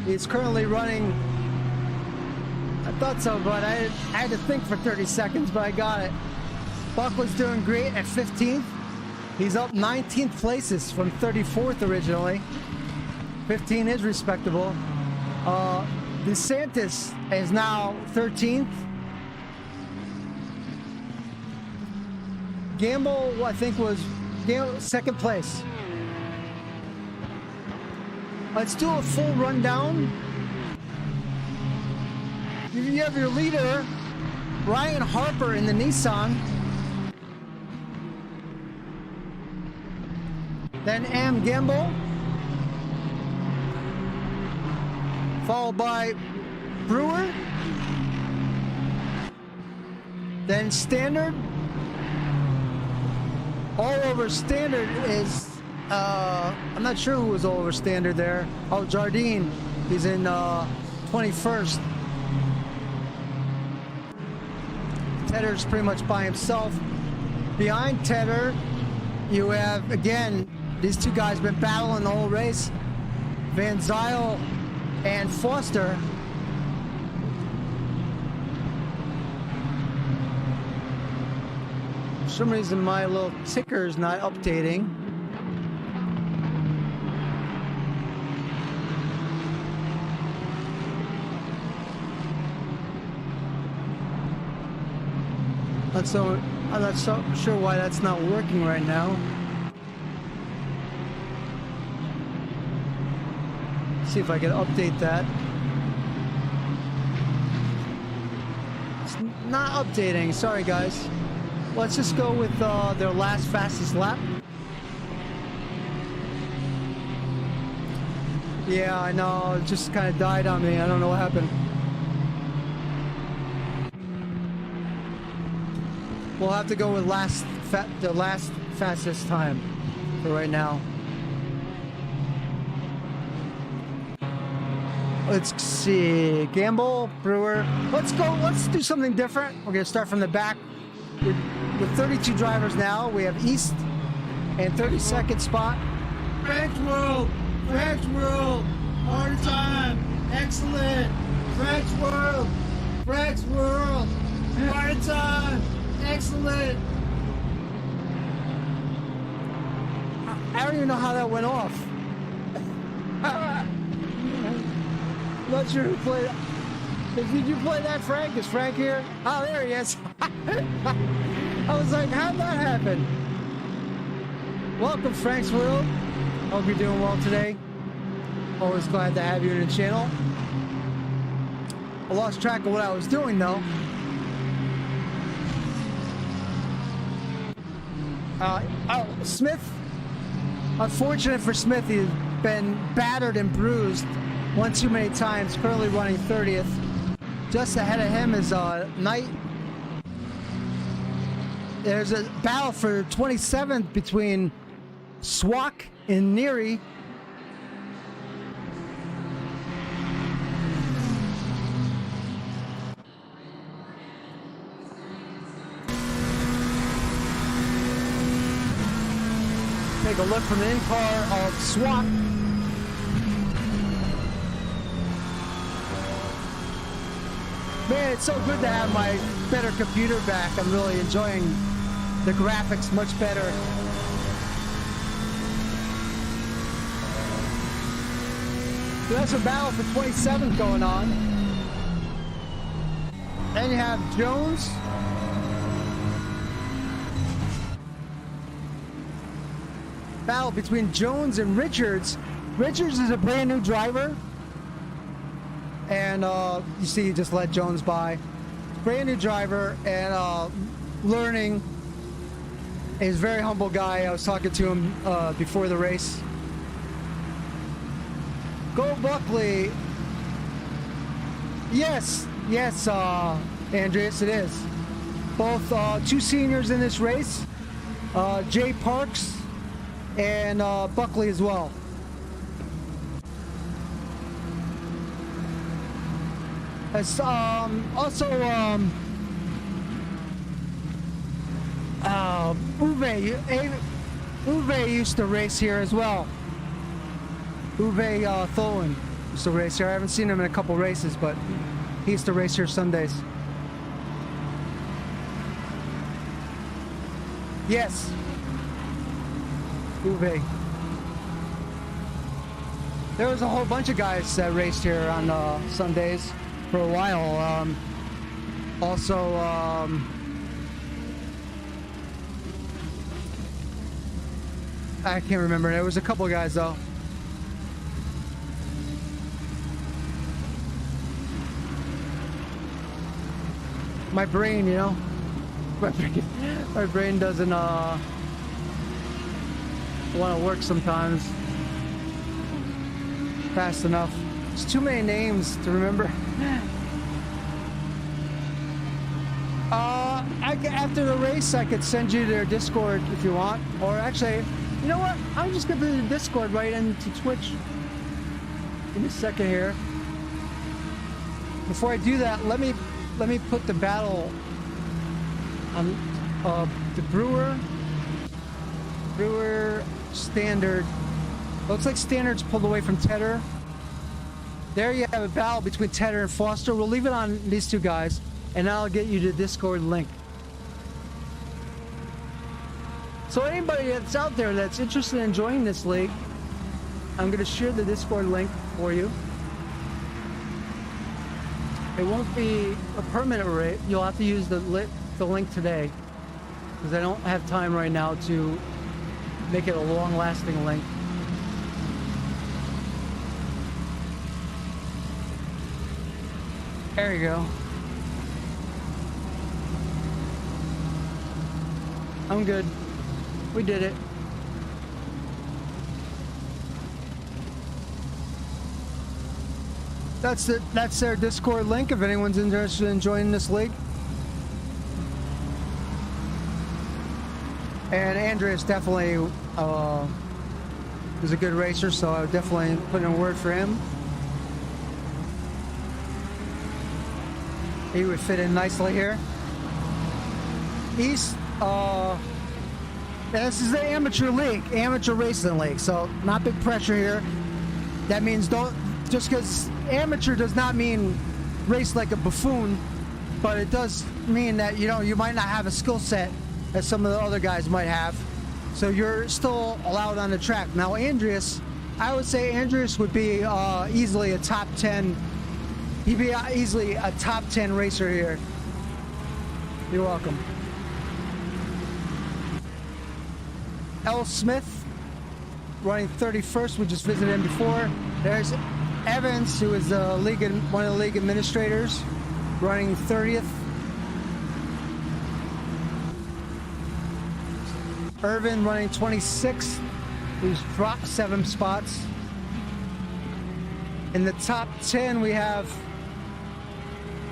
He's currently running. I thought so, but I had to think for 30 seconds, but I got it. Buckley's doing great at 15th. He's up 19th places from 34th originally. 15 is respectable. DeSantis is now 13th. Gamble, I think, was second place. Let's do a full rundown. You have your leader, Ryan Harper in the Nissan. Then Am Gamble. Followed by Brewer. Then Standard. All over Standard is, I'm not sure who was all over Standard there. Oh, Jardine. He's in 21st. Tedder's pretty much by himself. Behind Tedder, you have, again, these two guys been battling the whole race. Van Zyl and Foster. For some reason my little ticker is not updating. I'm not so sure why that's not working right now. See if I can update that. It's not updating. Sorry, guys. Let's just go with their last fastest lap. Yeah, I know. It just kind of died on me. I don't know what happened. We'll have to go with the last fastest time for right now. Let's see. Gamble, Brewer. Let's go. Let's do something different. We're going to start from the back. With 32 drivers now, we have East and 32nd spot. Frank's World! Frank's World! Hard time! Excellent! Frank's World! Frank's World! Hard time! Excellent! I don't even know how that went off. I'm not sure who played it. Did you play that, Frank? Is Frank here? Oh, there he is. I was like, how'd that happen? Welcome, Frank's World. Hope you're doing well today. Always glad to have you in the channel. I lost track of what I was doing, though. Smith. Unfortunate for Smith, he's been battered and bruised one too many times. Currently running 30th. Just ahead of him is Knight. There's a battle for 27th between Swak and Neary. Take a look from the in-car of Swak. Man, it's so good to have my better computer back. I'm really enjoying the graphics much better. So that's a battle for 27th going on. Then you have Jones. battle between Jones and Richards. Richards is a brand new driver, and you see he just let Jones by. Brand new driver and learning. He's a very humble guy. I was talking to him before the race. Go Buckley. Yes, Andreas, it is. Both two seniors in this race, Jay Parks and Buckley as well. It's also Uwe used to race here as well. Uwe Tholen used to race here. I haven't seen him in a couple races, but he used to race here Sundays. Yes. Uwe. There was a whole bunch of guys that raced here on Sundays for a while. I can't remember. There was a couple of guys though. My brain, you know, my brain doesn't want to work sometimes fast enough. There's too many names to remember. After the race, I could send you their Discord if you want, or actually, you know what? I'm just gonna do the Discord right into Twitch. Give me a second here. Before I do that, let me put the battle on the Brewer Standard. Looks like Standard's pulled away from Tedder. There you have a battle between Tedder and Foster. We'll leave it on these two guys, and I'll get you the Discord link. So anybody that's out there that's interested in joining this league, I'm going to share the Discord link for you. It won't be a permanent rate. You'll have to use the link today, because I don't have time right now to make it a long-lasting link. There you go. I'm good. We did it. That's their Discord link if anyone's interested in joining this league. And Andreas definitely is a good racer, so I would definitely put in a word for him. He would fit in nicely here. East, this is the amateur league, amateur racing league, so not big pressure here. That means just because amateur does not mean race like a buffoon, but it does mean that, you know, you might not have a skill set that some of the other guys might have, so you're still allowed on the track. Now Andreas, I would say Andreas would be easily a top 10. He'd be easily a top 10 racer here. You're welcome. L. Smith running 31st. We just visited him before. There's Evans, who is one of the league administrators, running 30th. Irvin running 26th, who's dropped 7 spots. In the top 10, we have.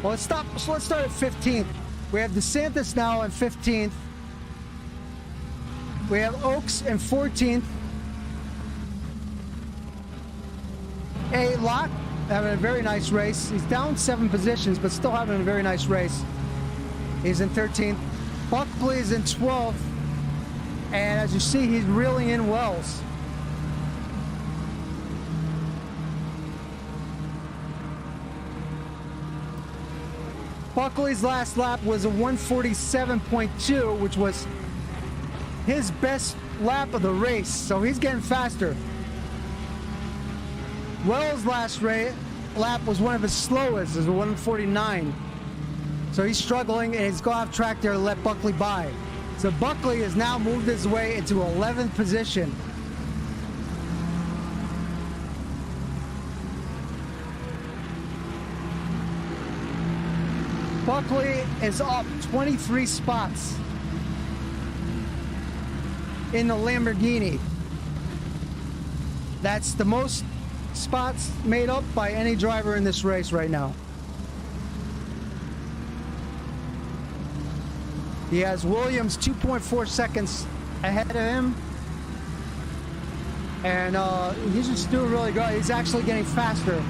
Well, let's start at 15th. We have DeSantis now in 15th. We have Oaks in 14th. A. Locke having a very nice race. He's down 7 positions, but still having a very nice race. He's in 13th. Buckley is in 12th. And as you see, he's reeling in Wells. Buckley's last lap was a 147.2, which was his best lap of the race, so he's getting faster. Wells' last lap was one of his slowest, it was a 149. So he's struggling, and he's going off track there to let Buckley by. So Buckley has now moved his way into 11th position. Buckley is up 23 spots in the Lamborghini. That's the most spots made up by any driver in this race right now. He has Williams 2.4 seconds ahead of him. And he's just doing really good. He's actually getting faster.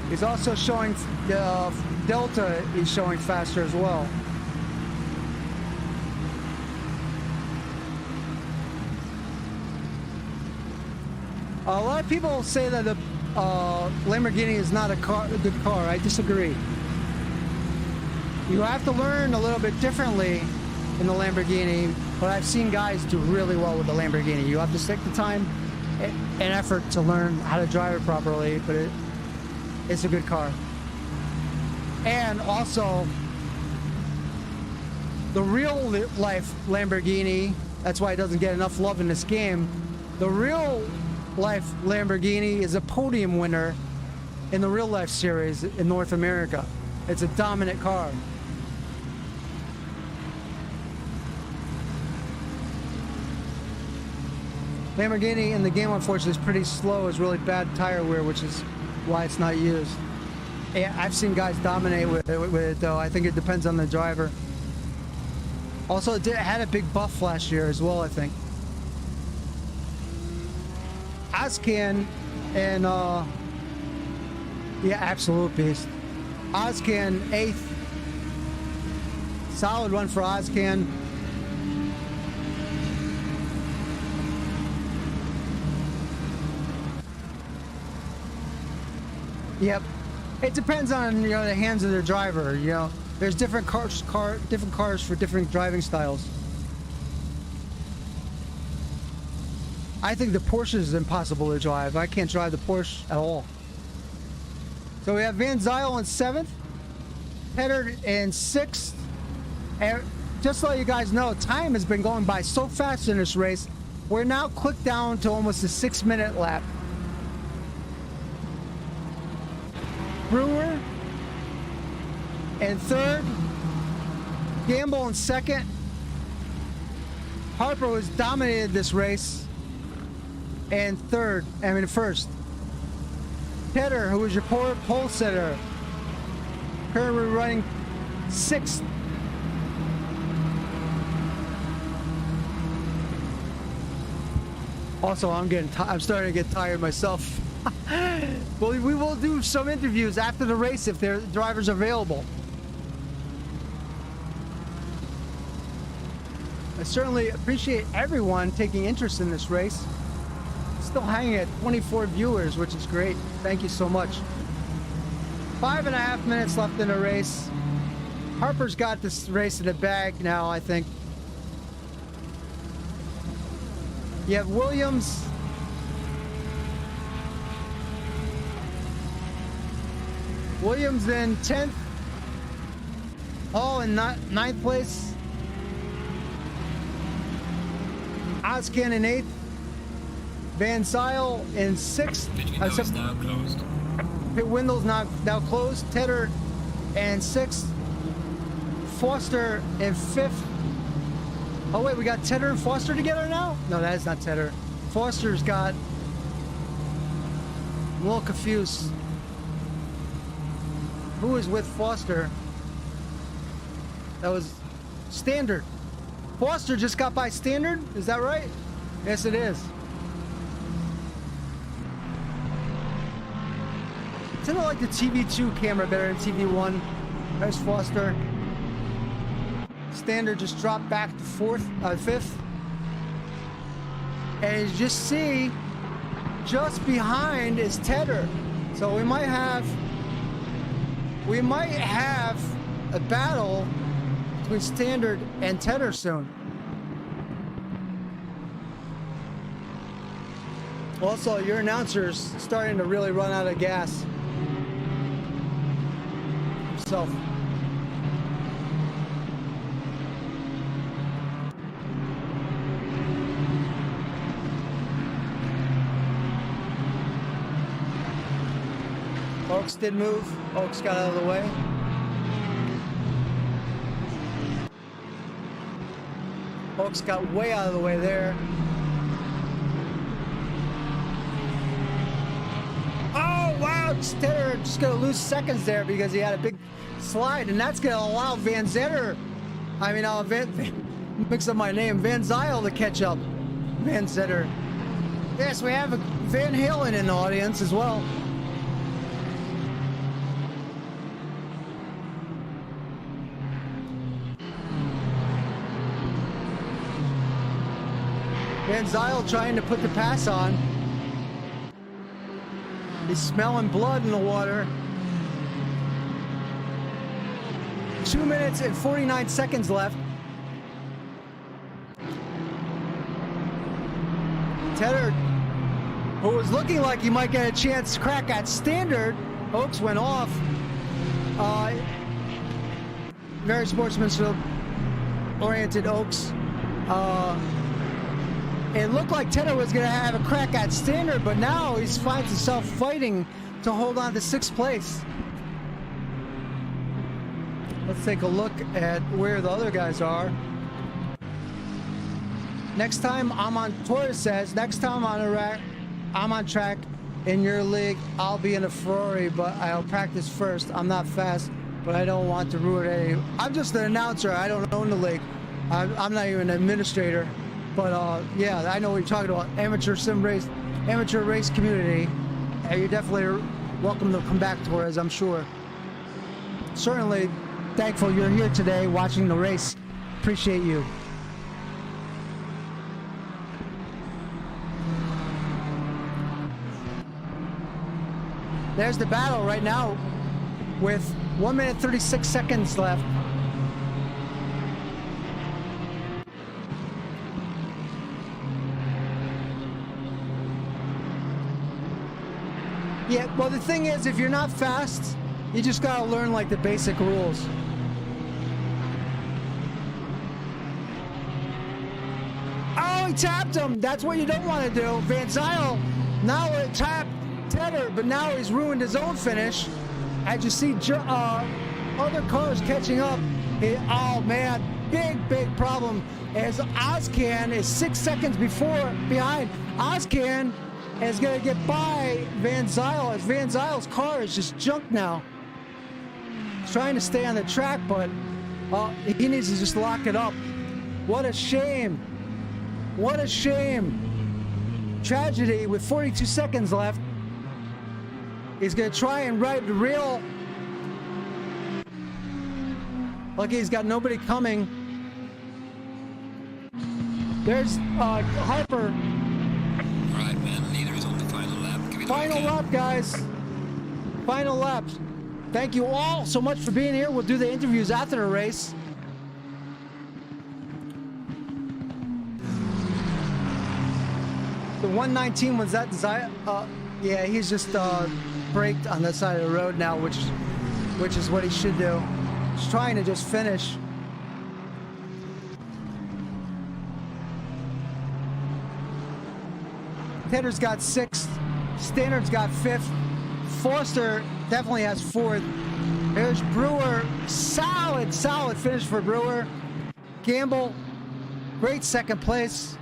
He's also showing Delta is showing faster as well. A lot of people say that the Lamborghini is not a good car. I disagree. You have to learn a little bit differently in the Lamborghini, but I've seen guys do really well with the Lamborghini. You have to take the time and effort to learn how to drive it properly, but it's a good car. And also, the real life Lamborghini, that's why it doesn't get enough love in this game. The real life Lamborghini is a podium winner in the real life series in North America. It's a dominant car. Lamborghini in the game, unfortunately, is pretty slow. It's really bad tire wear, which is why it's not used. Yeah, I've seen guys dominate with it, though. I think it depends on the driver. Also, it had a big buff last year as well, I think. Ozcan and, yeah, absolute beast. Ozcan, 8th. Solid run for Ozcan. Yep. It depends on, you know, the hands of the driver, you know. There's different cars for different driving styles. I think the Porsche is impossible to drive. I can't drive the Porsche at all. So we have Van Zyl in 7th, Pedder in 6th. And just so you guys know, time has been going by so fast in this race. We're now clicked down to almost a 6-minute lap. Brewer in 3rd, Gamble in 2nd. Harper was dominated this race in 1st. Tedder, who was your pole sitter, currently running 6th. Also, I'm starting to get tired myself. Well, we will do some interviews after the race if their drivers are available. I certainly appreciate everyone taking interest in this race. Still hanging at 24 viewers, which is great. Thank you so much. 5.5 minutes left in the race. Harper's got this race in the bag now, I think. You have Williams. Williams in 10th. Hall in 9th place. Ozcan in 8th. Van Zyl in 6th. Pit window is now closed. Pit window's now closed. Tedder in 6th. Foster in 5th. Oh wait, we got Tedder and Foster together now? No, that is not Tedder. Foster's got... I'm a little confused. Who is with Foster? That was Standard. Foster just got by Standard? Is that right? Yes, it is. I tend to like the TV2 camera better than TV1. There's Foster. Standard just dropped back to 5th. And you just see, just behind is Tedder. So we might have a battle between Standard and Tedder soon. Also, your announcer's starting to really run out of gas himself. Oaks did move. Oaks got out of the way. Oaks got way out of the way there. Oh, wow. Tedder just going to lose seconds there because he had a big slide, and that's going to allow Van Zetter, mix up my name, Van Zyl to catch up. Van Zetter. Yes, we have Van Halen in the audience as well. Van Zyl trying to put the pass on. He's smelling blood in the water. 2 minutes and 49 seconds left. Tedder, who was looking like he might get a chance to crack at standard, Oaks went off. Very sportsmanship-oriented Oaks. It looked like Tedder was going to have a crack at standard, but now he finds himself fighting to hold on to 6th place. Let's take a look at where the other guys are. Next time I'm on, Torres says, next time I'm on track in your league, I'll be in a Ferrari, but I'll practice first. I'm not fast, but I don't want to ruin any. I'm just an announcer. I don't own the league. I'm not even an administrator. But yeah, I know what you're talking about. Amateur race community. You're definitely welcome to come back, Torres, I'm sure. Certainly thankful you're here today watching the race. Appreciate you. There's the battle right now with 1 minute 36 seconds left. Yeah, well, the thing is, if you're not fast, you just gotta learn like the basic rules. Oh, he tapped him. That's what you don't want to do. Van Zyl now tapped Tedder, but now he's ruined his own finish. As you see, other cars catching up. Oh man, big problem. As Ozcan is 6 seconds behind. Ozcan is going to get by Van Zyl, as Van Zyl's car is just junk now. He's trying to stay on the track, but he needs to just lock it up. What a shame. What a shame. Tragedy with 42 seconds left. He's going to try and ride the rail. Lucky he's got nobody coming. There's Harper. Final lap, guys. Final lap. Thank you all so much for being here. We'll do the interviews after the race. The 119 was that yeah, he's just braked on the side of the road now, which is what he should do. He's trying to just finish. Tedder's got 6th. Standard's got 5th. Foster definitely has 4th. There's Brewer. Solid finish for Brewer. Gamble, great 2nd place.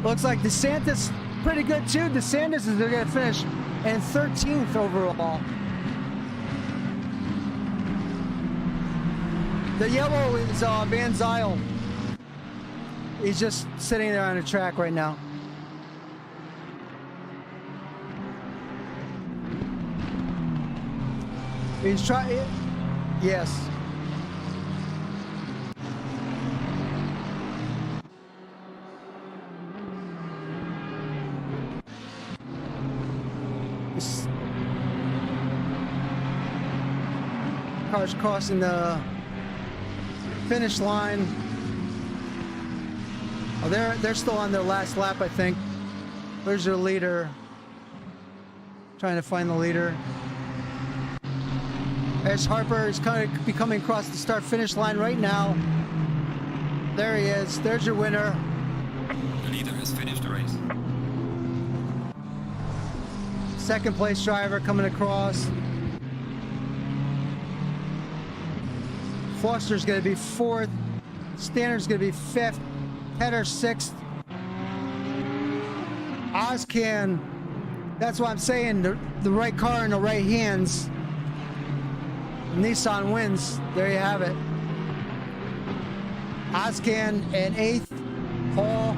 Looks like DeSantis pretty good too. DeSantis is going to finish in 13th overall. The yellow is Van Zyl. He's just sitting there on the track right now. He's trying. Yes. This car's crossing the finish line. Oh, they're still on their last lap, I think. Where's your leader? Trying to find the leader. There's Harper. He's kind of coming across the start-finish line right now. There he is. There's your winner. The leader has finished the race. Second place driver coming across. Foster's going to be 4th. Standard's going to be 5th. Header 6th. Ozcan, that's what I'm saying. The right car in the right hands. Nissan wins. There you have it. Ozcan in 8th. Hall.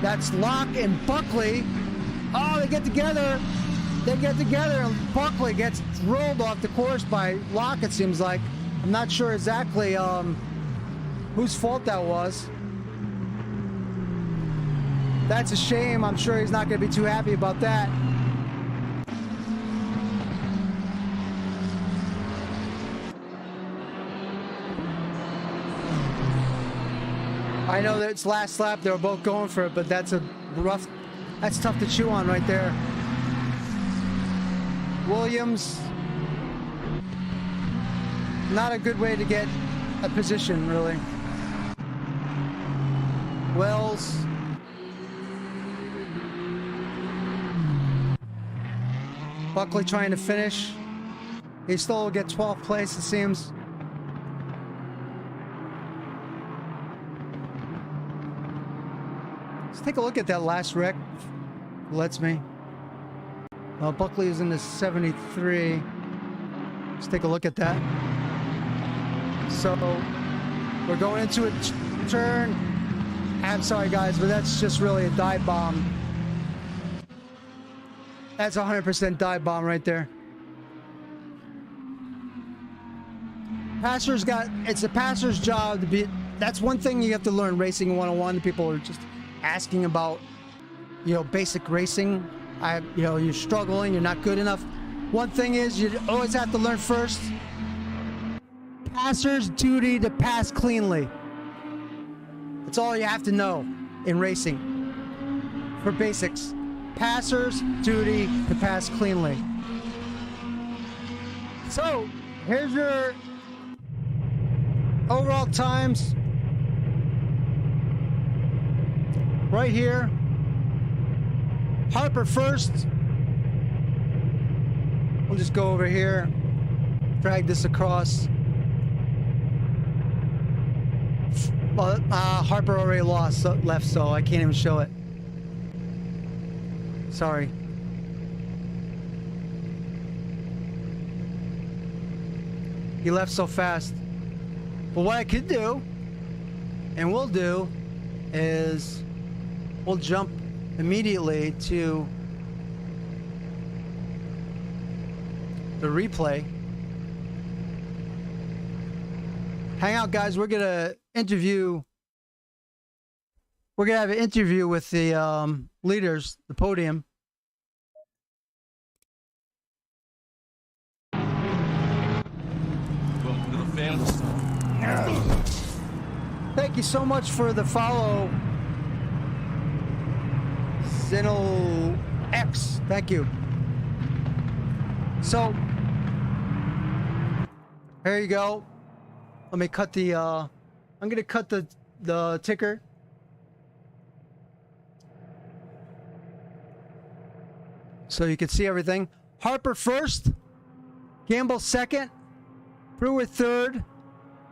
That's Locke and Buckley. Oh, they get together. They get together, and Buckley gets rolled off the course by Locke, it seems like. I'm not sure exactly whose fault that was. That's a shame. I'm sure he's not going to be too happy about that. I know that it's last lap. They were both going for it, but that's tough to chew on right there. Williams, not a good way to get a position, really. Wells. Buckley trying to finish. He still will get 12th place, it seems. Let's take a look at that last wreck. Lets me. Buckley is in the 73. Let's take a look at that. So we're going into a turn. I'm sorry guys, but that's just really a dive bomb. That's 100% dive bomb right there. It's a passer's job to be. That's one thing you have to learn racing 101. People are just asking about, basic racing. You're struggling, you're not good enough. One thing is you always have to learn first. Passer's duty to pass cleanly. That's all you have to know in racing. For basics. Passer's duty to pass cleanly. So, here's your overall times. Right here. Harper first. We'll just go over here. Drag this across. Well, Harper already left, so I can't even show it. Sorry. He left so fast. But what I could do, and will do, is we'll jump immediately to the replay. Hang out, guys. We're gonna interview. We're gonna have an interview with the leaders, the podium. Welcome to the family. Thank you so much for the follow, Zeno X. Thank you. So here you go. Let me cut the. I'm gonna cut the ticker. So you can see everything. Harper first, Gamble second, Brewer third,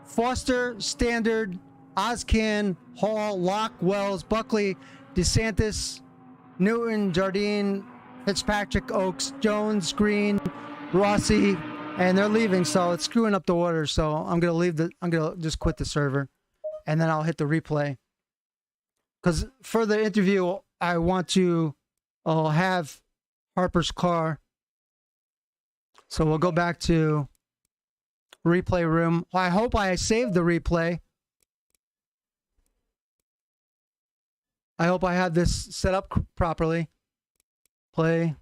Foster, Standard, Ozcan, Hall, Locke, Wells, Buckley, DeSantis, Newton, Jardine, Fitzpatrick, Oaks, Jones, Green, Rossi, and they're leaving, so it's screwing up the order. So I'm gonna just quit the server, and then I'll hit the replay. Because for the interview, I want to have Harper's car. So we'll go back to replay room. I hope I saved the replay. I hope I have this set up properly. Play.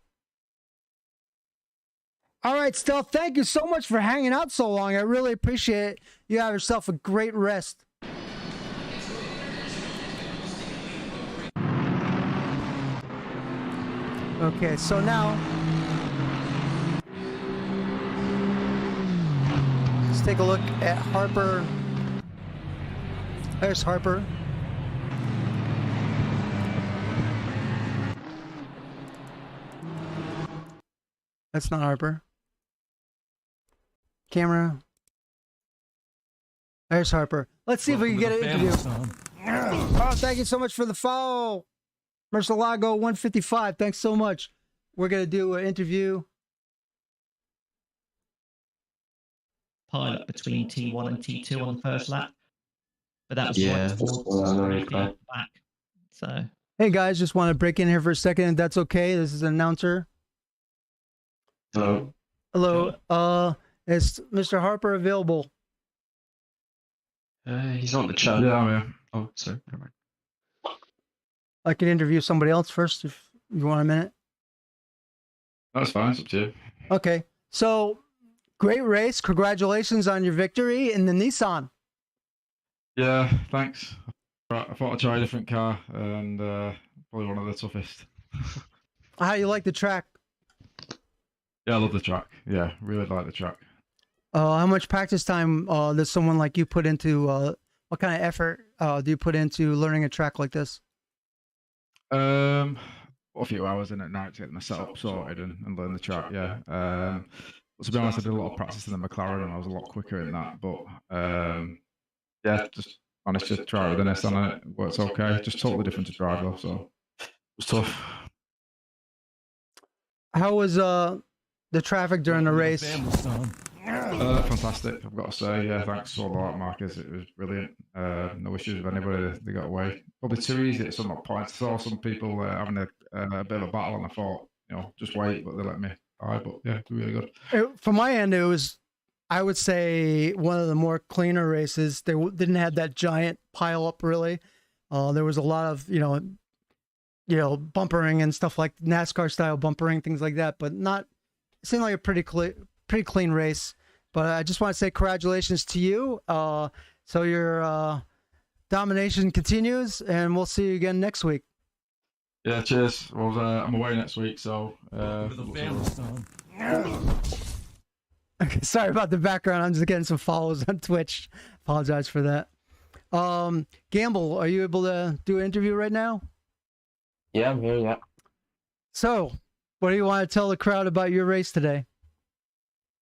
All right, Stealth, thank you so much for hanging out so long. I really appreciate it. You have yourself a great rest. Okay, so now let's take a look at Harper. There's Harper. That's not Harper. Camera. There's Harper. Let's see if we can get an interview. Oh, thank you so much for the follow. Mercelago 155. Thanks so much. We're going to do an interview. Pilot between T1 and T2 on the first lap. But that was Yeah, back. So Hey guys, just want to break in here for a second if that's okay. This is an announcer. hello. Hello. Is Mr. Harper available? He's on the chat. Yeah, I'm here. Oh, sorry. Never mind. I could interview somebody else first if you want a minute. That's fine. It's up to you. Okay. So, great race. Congratulations on your victory in the Nissan. Yeah, thanks. Right, I thought I'd try a different car, and probably one of the toughest. How you like the track? Yeah, I love the track. Yeah, really like the track. How much practice time does someone like you put into, what kind of effort do you put into learning a track like this? A few hours in at night to get my setup sorted and learn the track, yeah. But to be honest, I did a lot of practice in the McLaren, and I was a lot quicker in that. But yeah, just managed to try it with an S on it. Works okay. Just totally different to drive though, so it was tough. How was the traffic during the race? Fantastic, I've got to say. Yeah, thanks for all that, Marcus. It was brilliant. No issues with anybody. They got away. Probably too easy at some points. I saw some people having a bit of a battle, and I thought, just wait, but they let me die. But yeah, really good. From my end, it was, I would say, one of the more cleaner races. They didn't have that giant pile up, really. There was a lot of, bumpering and stuff like NASCAR style bumpering, things like that, but not, it seemed like a pretty clean race. But I just want to say congratulations to you. So your domination continues, and we'll see you again next week. Yeah, cheers. Well, I'm away next week, so. Okay, sorry about the background. I'm just getting some follows on Twitch. Apologize for that. Gamble, are you able to do an interview right now? Yeah, I'm here, yeah. So, what do you want to tell the crowd about your race today?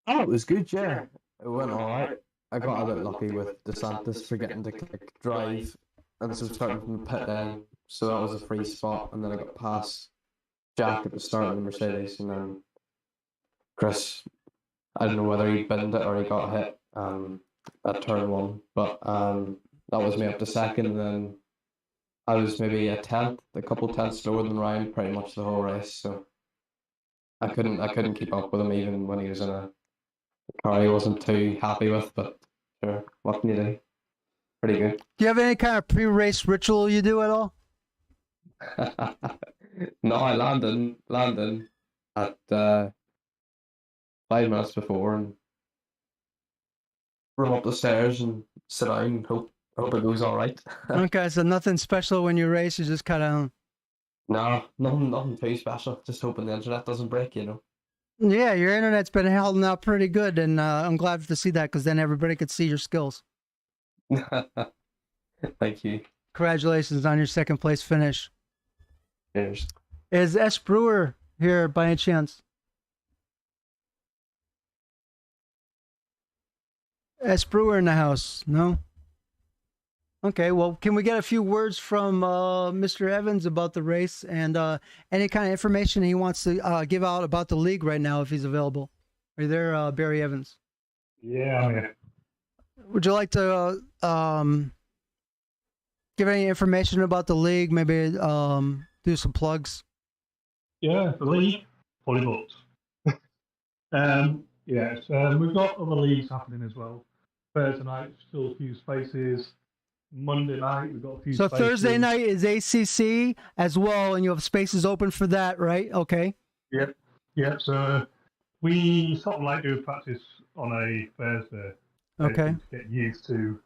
Oh, it was good, yeah. It went alright. I got a bit lucky with DeSantis forgetting to click drive, and so starting from the pit end, so that was a free spot, and then I got past Jack at the start of the Mercedes, and then Chris, I don't know whether he binned it or he got hit at turn one, but that was me up to second, and then I was maybe a couple tenths slower than Ryan pretty much the whole race, so I couldn't keep up with him even when he was in a car he wasn't too happy with, but sure, what can you do? Pretty good. Do you have any kind of pre-race ritual you do at all? No, I landed at 5 minutes before and run up the stairs and sit down and hope it goes all right. Okay, so nothing special when you race. You just kind of. No, nothing too special. Just hoping the internet doesn't break, Yeah, your internet's been holding out pretty good, and I'm glad to see that because then everybody could see your skills. Thank you. Congratulations on your second place finish. Cheers. Is S. Brewer here by any chance? S. Brewer in the house? No? Okay, well, can we get a few words from Mr. Evans about the race and any kind of information he wants to give out about the league right now if he's available? Are you there, Barry Evans? Yeah, I'm here. Would you like to give any information about the league? Maybe do some plugs? Yeah, the league, fully booked. Yes, we've got other leagues happening as well. Thursday night, still a few spaces. Monday night, we've got a few So spaces. Thursday night is ACC as well, and you have spaces open for that, right? Okay. Yep. So we sort of like doing practice on a Thursday. Okay. To get used to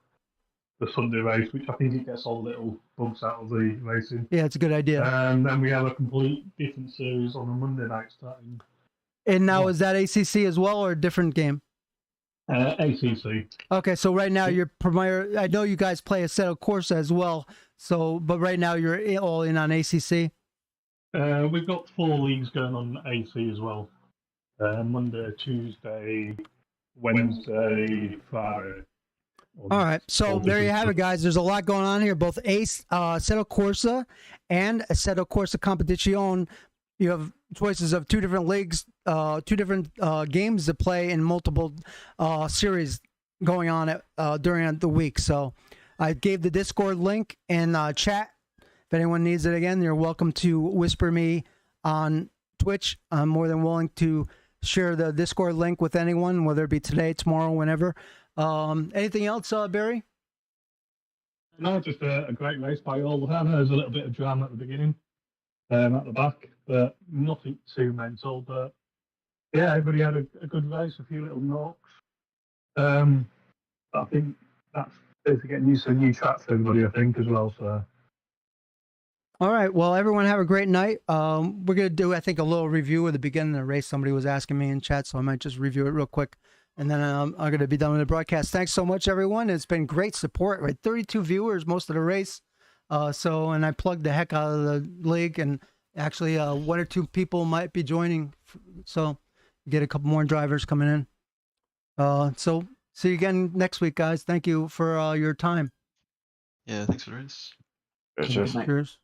the Sunday race, which I think it gets all the little bugs out of the racing. Yeah, it's a good idea. And then we have a complete different series on a Monday night starting. And now is that ACC as well or a different game? ACC. Okay, so right now you're premier. I know you guys play Assetto Corsa as well. So, but right now you're all in on ACC. We've got 4 leagues going on AC as well. Monday, Tuesday, Wednesday, Friday. All right, so there you have it, guys. There's a lot going on here. Both Assetto Corsa and Assetto Corsa Competizione. You have choices of two different leagues, two different games to play in multiple series going on during the week. So I gave the Discord link in chat. If anyone needs it again, you're welcome to whisper me on Twitch. I'm more than willing to share the Discord link with anyone, whether it be today, tomorrow, whenever. Anything else, Barry? No, just a great race by all. There's a little bit of drama at the beginning, at the back, but nothing too mental. But yeah, everybody had a good race, a few little knocks. I think that's basically getting used to a new track for everybody, I think, as well. So. All right. Well, everyone have a great night. We're going to do, I think, a little review at the beginning of the race. Somebody was asking me in chat, so I might just review it real quick. And then I'm going to be done with the broadcast. Thanks so much, everyone. It's been great support, right? 32 viewers most of the race. And I plugged the heck out of the league, and actually one or two people might be joining. So get a couple more drivers coming in. So see you again next week, guys. Thank you for your time. Yeah, thanks for the race. Cheers.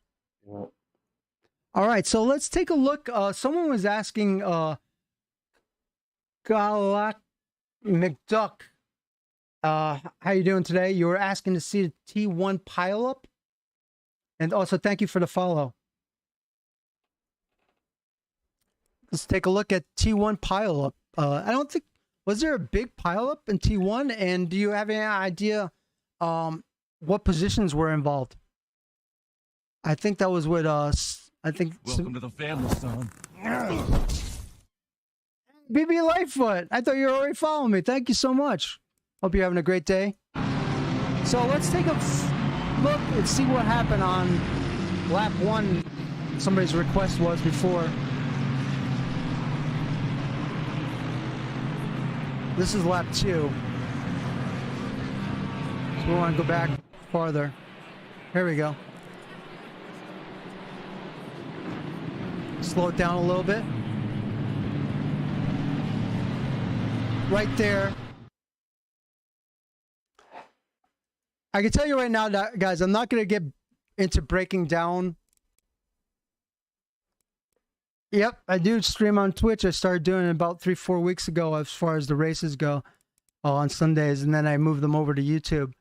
All right, so let's take a look. Someone was asking Galak McDuck, how you doing today? You were asking to see the T1 pileup, and also thank you for the follow. Let's take a look at T1 pileup. I don't think, was there a big pileup in T1, and do you have any idea what positions were involved? I think that was with us. I think. Welcome to the family, son. BB Lightfoot, I thought you were already following me. Thank you so much. Hope you're having a great day. So let's take a look and see what happened on lap 1. Somebody's request was before. This is lap 2. So we want to go back farther. Here we go. Slow it down a little bit. Right there. I can tell you right now, guys, I'm not going to get into breaking down. Yep, I do stream on Twitch. I started doing it about 3-4 weeks ago as far as the races go on Sundays, and then I moved them over to YouTube.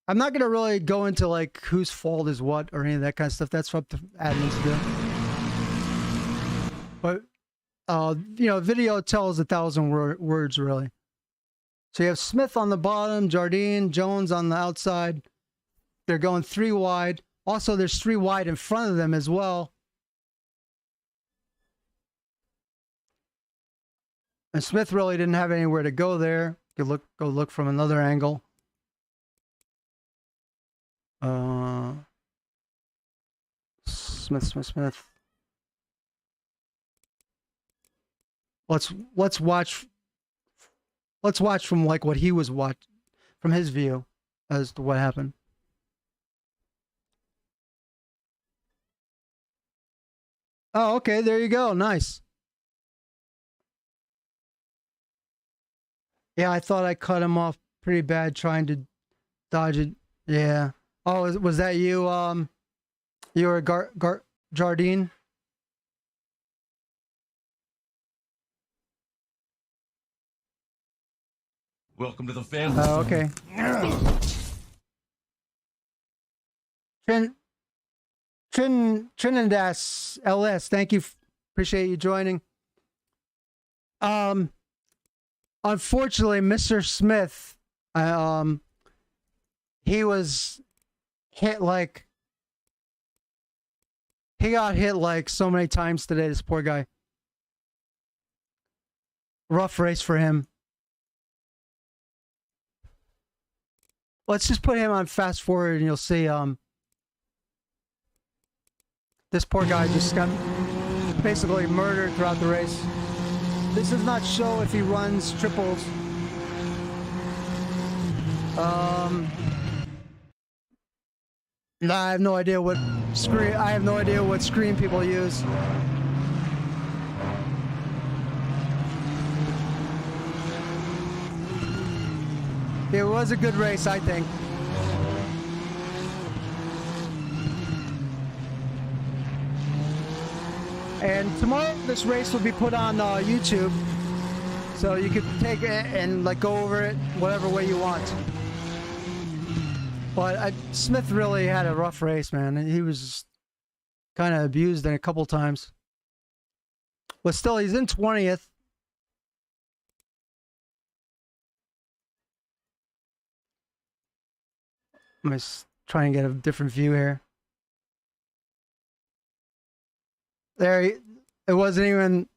I'm not going to really go into like whose fault is what or any of that kind of stuff. That's what the admins do. But video tells 1,000 words, really. So you have Smith on the bottom, Jardine, Jones on the outside. They're going 3 wide. Also, there's 3 wide in front of them as well. And Smith really didn't have anywhere to go there. Go look from another angle. Smith. Let's watch from like what he was from his view as to what happened. Oh, okay, there you go. Nice. Yeah, I thought I cut him off pretty bad trying to dodge it. Yeah. Oh, was that you? You were Jardine? Welcome to the family. Oh, okay. Trinidad LS, thank you. Appreciate you joining. Unfortunately, Mr. Smith, he was hit like, he got hit like so many times today, this poor guy. Rough race for him. Let's just put him on fast forward and you'll see this poor guy just got basically murdered throughout the race. This does not show if he runs triples. No, I have no idea what screen people use. It was a good race, I think. And tomorrow this race will be put on YouTube, so you could take it and like go over it whatever way you want. But Smith really had a rough race, man. He was kind of abused a couple times. But still, he's in 20th. I'm just trying to get a different view here. There, it wasn't even,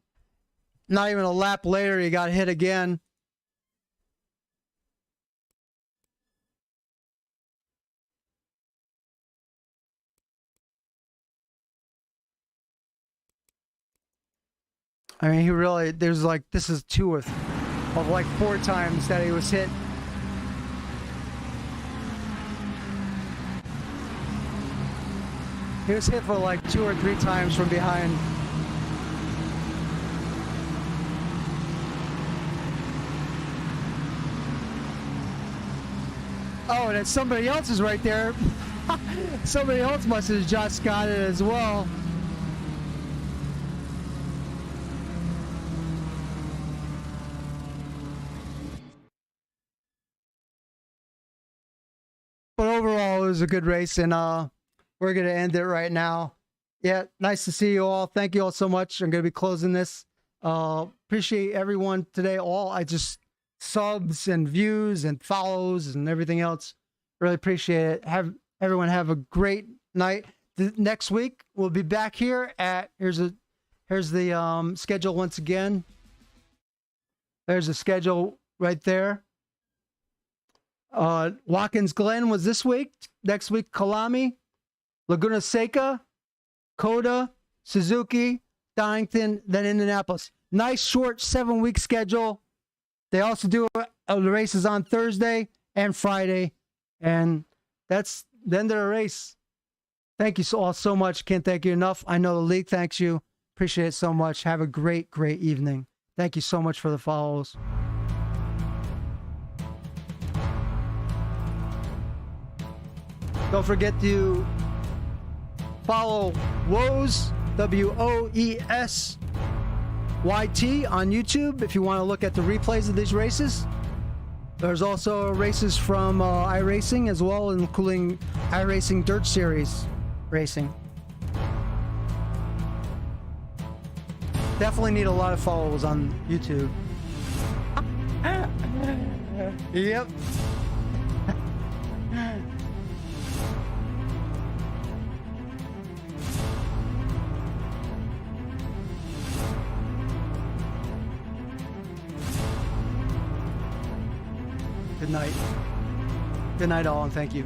not even a lap later, he got hit again. I mean, he really, there's like, this is two of like 4 times that he was hit. He was hit for like 2 or 3 times from behind. Oh, and then somebody else is right there. Somebody else must have just got it as well. But overall, it was a good race, and we're going to end it right now. Yeah, nice to see you all. Thank you all so much. I'm going to be closing this. Appreciate everyone today. I just subs and views and follows and everything else. Really appreciate it. Everyone have a great night. Next week, we'll be back here at, here's the schedule once again. There's the schedule right there. Watkins Glen was this week. Next week, Kalami, Laguna Seca, Coda, Suzuki, Donington, then Indianapolis. Nice short 7-week schedule. They also do the races on Thursday and Friday, and that's the end of the race. Thank you all so much. Can't thank you enough. I know the league thanks you. Appreciate it so much. Have a great, great evening. Thank you so much for the follows. Don't forget to follow Woes, WOESYT on YouTube if you want to look at the replays of these races. There's also races from iRacing as well, including iRacing Dirt Series racing. Definitely need a lot of followers on YouTube. Yep. Good night. Good night, all, and thank you.